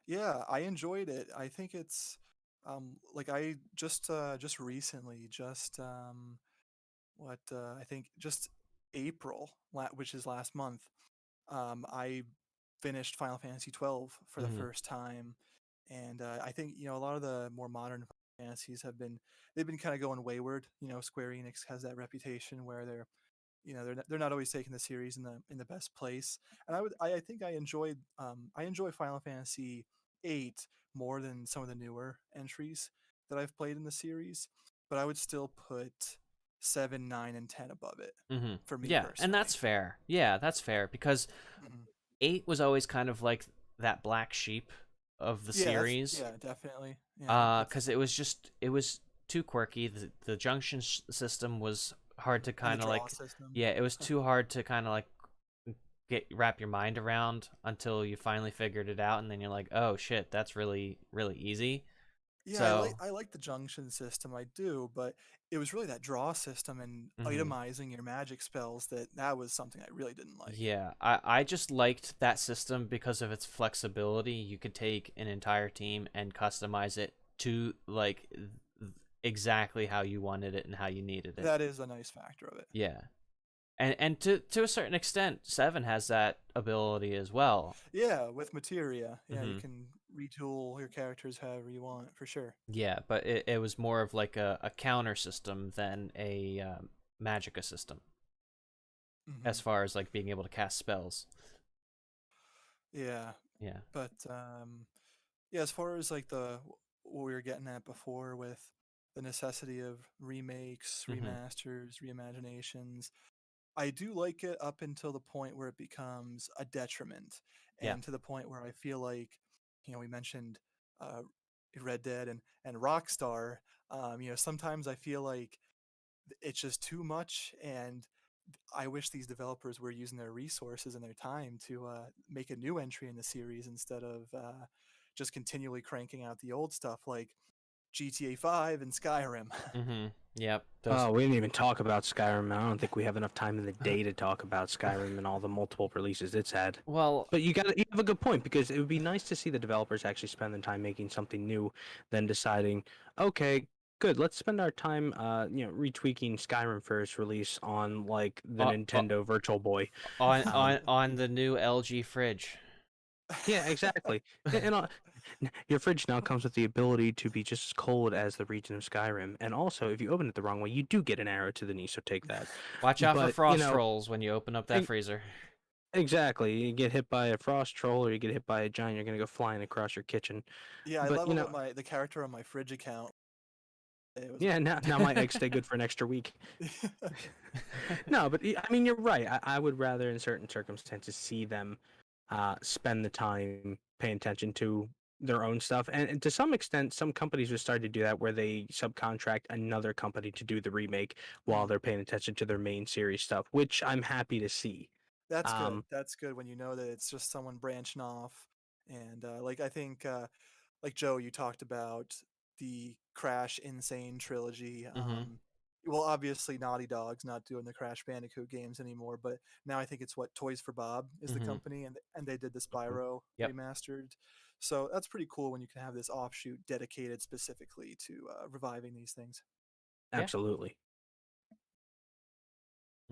Yeah, I enjoyed it. I think it's like I just recently, I think just April, which is last month, I finished Final Fantasy 12 for the Mhm. first time, and I think a lot of the more modern fantasies they've been kind of going wayward. Square Enix has that reputation where they're not always taking the series in the best place. And I think I enjoy Final Fantasy 8 more than some of the newer entries that I've played in the series, but I would still put 7, 9, and 10 above it Mhm. for me Yeah, and that's personally. fair. Yeah, that's fair, because Mhm. 8 was always kind of like that black sheep of the series. Yeah, definitely. Yeah, that's Cuz it was too quirky. The junction system was hard to and the kind of draw like, system. yeah, it was too hard to kind of like wrap your mind around until you finally figured it out, and then you're like, "Oh shit, that's really really easy." Yeah, So, I like the junction system, I do, but it was really that draw system and mhm. itemizing your magic spells that was something I really didn't like. Yeah, I just liked that system because of its flexibility. You could take an entire team and customize it to like exactly how you wanted it and how you needed it. That is a nice factor of it. Yeah. And to a certain extent, 7 has that ability as well. Yeah, with materia, yeah, you Mhm. can retool your characters however you want, for sure. Yeah, but it was more of like a counter system than a magica system, as Hmm. far as like being able to cast spells. Yeah, Yeah. but yeah, as far as like what we were getting at before with the necessity of remakes, Mhm. remasters, reimaginations, I do like it up until the point where it becomes a detriment, Yeah. and to the point where I feel like, we mentioned uh, Red Dead and Rockstar. Sometimes I feel like it's just too much, and I wish these developers were using their resources and their time to make a new entry in the series instead of just continually cranking out the old stuff like GTA 5 and Skyrim. Mhm. Yep. Those. Oh, we didn't even talk about Skyrim. I don't think we have enough time in the day to talk about Skyrim and all the multiple releases it's had. Well, But you have a good point, because it would be nice to see the developers actually spend their time making something new than deciding, okay, good, let's spend our time retweaking Skyrim for its release on like the uh, uh, Nintendo Virtual Boy. on the new LG fridge. Yeah, exactly. And Your fridge now comes with the ability to be just as cold as the region of Skyrim, and also if you open it the wrong way, you do get an arrow to the knee. So take that. Watch out for But frost trolls when you open up that e- freezer. exactly, you get hit by a frost troll or you get hit by a giant, you're gonna go flying across your kitchen. Yeah, I But leveled up the character on my fridge account. It was yeah, now my eggs stay good for an extra week. No, but I mean you're right. I would rather in certain circumstances see them spend the time paying attention to their own stuff, and to some extent, some companies have started to do that where they subcontract another company to do the remake while they're paying attention to their main series stuff, which I'm happy to see. That's good. That's good when you know that it's just someone branching off. And like I think, like Joe, you talked about the Crash Insane trilogy. Mm-hmm. Well, obviously Naughty Dog's not doing the Crash Bandicoot games anymore, but now I think it's what Toys for Bob is the company, and they did the Spyro remastered. So that's pretty cool when you can have this offshoot dedicated specifically to reviving these things. Absolutely.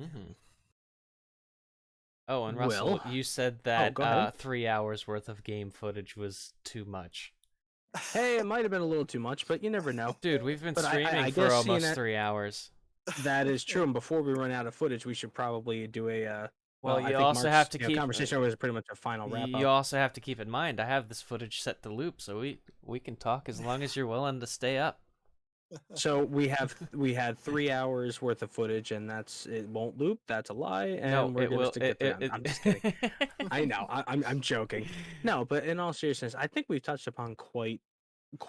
Mm-hmm. Oh, and Russell, Well, you said that go ahead. 3 hours worth of game footage was too much. Hey, it might have been a little too much, but you never know. Dude, we've been But streaming I for guess almost 3 hours. That is true. And before we run out of footage, we should probably do a. Well, I you think also Mark's, have to keep conversation was pretty much a final wrap You up. also have to keep in mind, I have this footage set to loop, so we can talk as long as you're willing to stay up. So we had 3 hours worth of footage, and it won't loop. That's a lie, and No, we're it gonna will. stick to 3 hours. I'm just kidding. I know. I'm joking. No, but in all seriousness, I think we've touched upon quite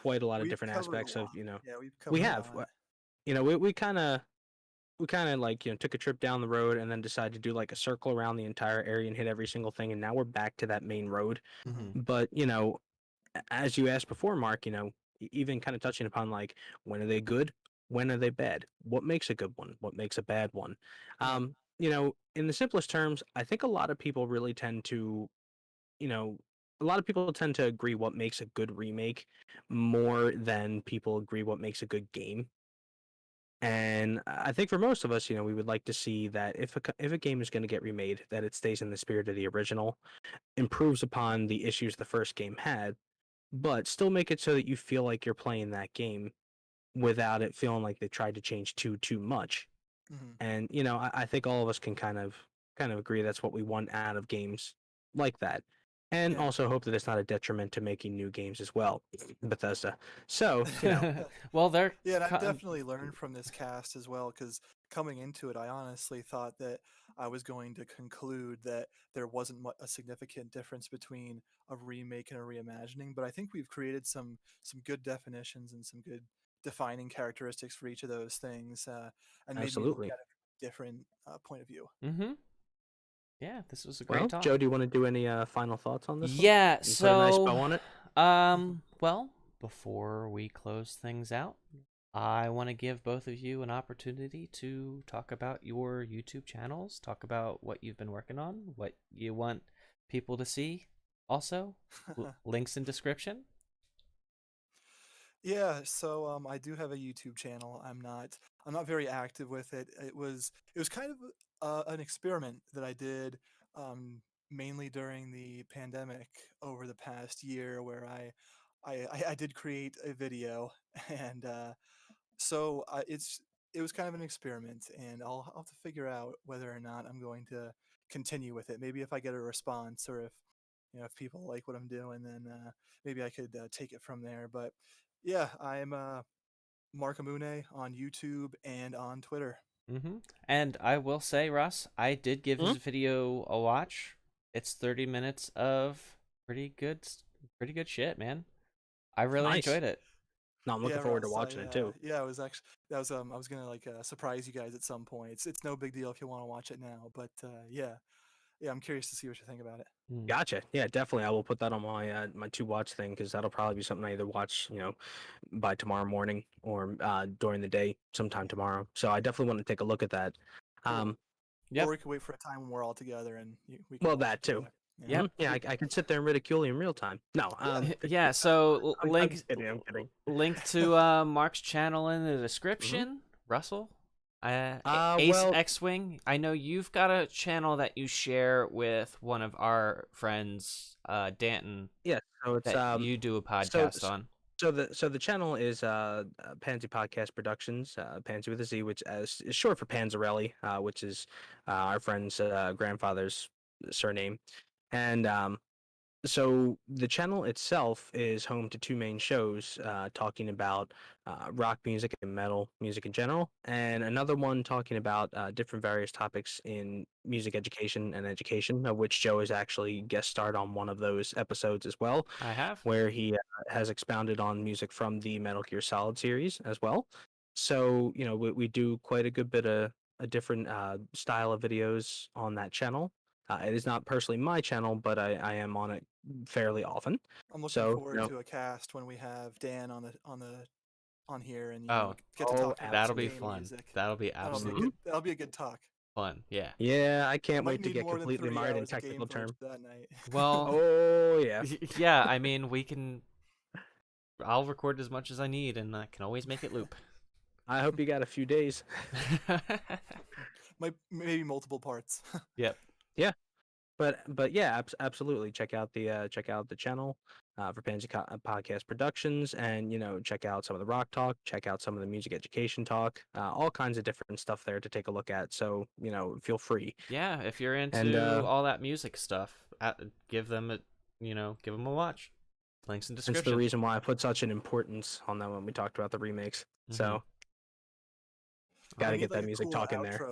a lot of different aspects of Yeah, we've covered we a have. lot. We kind of like took a trip down the road and then decided to do like a circle around the entire area and hit every single thing, and now we're back to that main road. But as you asked before, Mark, even kind of touching upon like when are they good, when are they bad, what makes a good one, what makes a bad one. In the simplest terms, I think a lot of people really tend to agree what makes a good remake more than people agree what makes a good game. And I think for most of us, we would like to see that if a game is going to get remade, that it stays in the spirit of the original, improves upon the issues the first game had, but still make it so that you feel like you're playing that game without it feeling like they tried to change too much. And I think all of us can kind of agree that's what we want out of games like that. And also hope that it's not a detriment to making new games as well, Bethesda. So, well, they're and I've definitely learned from this cast as well, because coming into it, I honestly thought that I was going to conclude that there wasn't a significant difference between a remake and a reimagining, but I think we've created some good definitions and some good defining characteristics for each of those things, and made me look at it from a different point of view. Yeah, this was a great talk. Joe, do you want to do any final thoughts on this? Yeah, one? so put a nice bow on it. Well, before we close things out, I want to give both of you an opportunity to talk about your YouTube channels, talk about what you've been working on, what you want people to see. Also, links in description. Yeah, so I do have a YouTube channel. I'm not very active with it. It was kind of an experiment that I did mainly during the pandemic over the past year, where I did create a video, and so it was kind of an experiment, and I'll have to figure out whether or not I'm going to continue with it. Maybe if I get a response, or if people like what I'm doing, then maybe I could take it from there. But yeah, I'm Marcamune on YouTube and on Twitter. And I will say, Russ, I did give his video a watch. It's 30 minutes of pretty good shit, man. I really enjoyed it. No, I'm looking forward to watching it too. Yeah, I was gonna surprise you guys at some point. It's no big deal if you want to watch it now, but yeah, I'm curious to see what you think about it. Gotcha. Yeah, definitely. I will put that on my my to watch thing, because that'll probably be something I either watch, by tomorrow morning or during the day sometime tomorrow. So I definitely want to take a look at that. Cool. Or we could wait for a time when we're all together and we can. Well, that too. Yeah. Yeah, I can sit there and ridicule you in real time. No. Yeah. So I'm kidding. link to Mark's channel in the description. Russell, Ace X-Wing, I know you've got a channel that you share with one of our friends, Danton. Yeah, so it's that you do a podcast on. So the channel is Pansy Podcast Productions, Pansy with a Z, which is short for Panzarelli, which is our friend's grandfather's surname, and so the channel itself is home to two main shows talking about rock music and metal music in general, and another one talking about different various topics in music education and education, of which Joe has actually guest starred on one of those episodes as well, I have. where he has expounded on music from the Metal Gear Solid series as well. So, you know, we do quite a good bit of a different style of videos on that channel. It is not personally my channel, but I am on it fairly often. I'm looking So, forward you know, to a cast when we have Dan on here and Oh, get to talk about that'll some be game fun. music. That'll be absolutely That'll be a good talk. fun. Yeah. yeah, I can't Might wait to need get more than completely 3 mired in hours of game technical footage term. that night. Well, Oh yeah, yeah. I mean, we can. I'll record as much as I need, and I can always make it loop. I hope you got a few days. Maybe multiple parts. Yep. But yeah, absolutely check out the channel for Pansy Podcast Productions, and you know, check out some of the rock talk, check out some of the music education talk, all kinds of different stuff there to take a look at. So you know, feel free. Yeah, if you're into all that music stuff, give them a watch. Links in description. That's the reason why I put such an importance on that when we talked about the remakes. So, gotta get that music talk in there.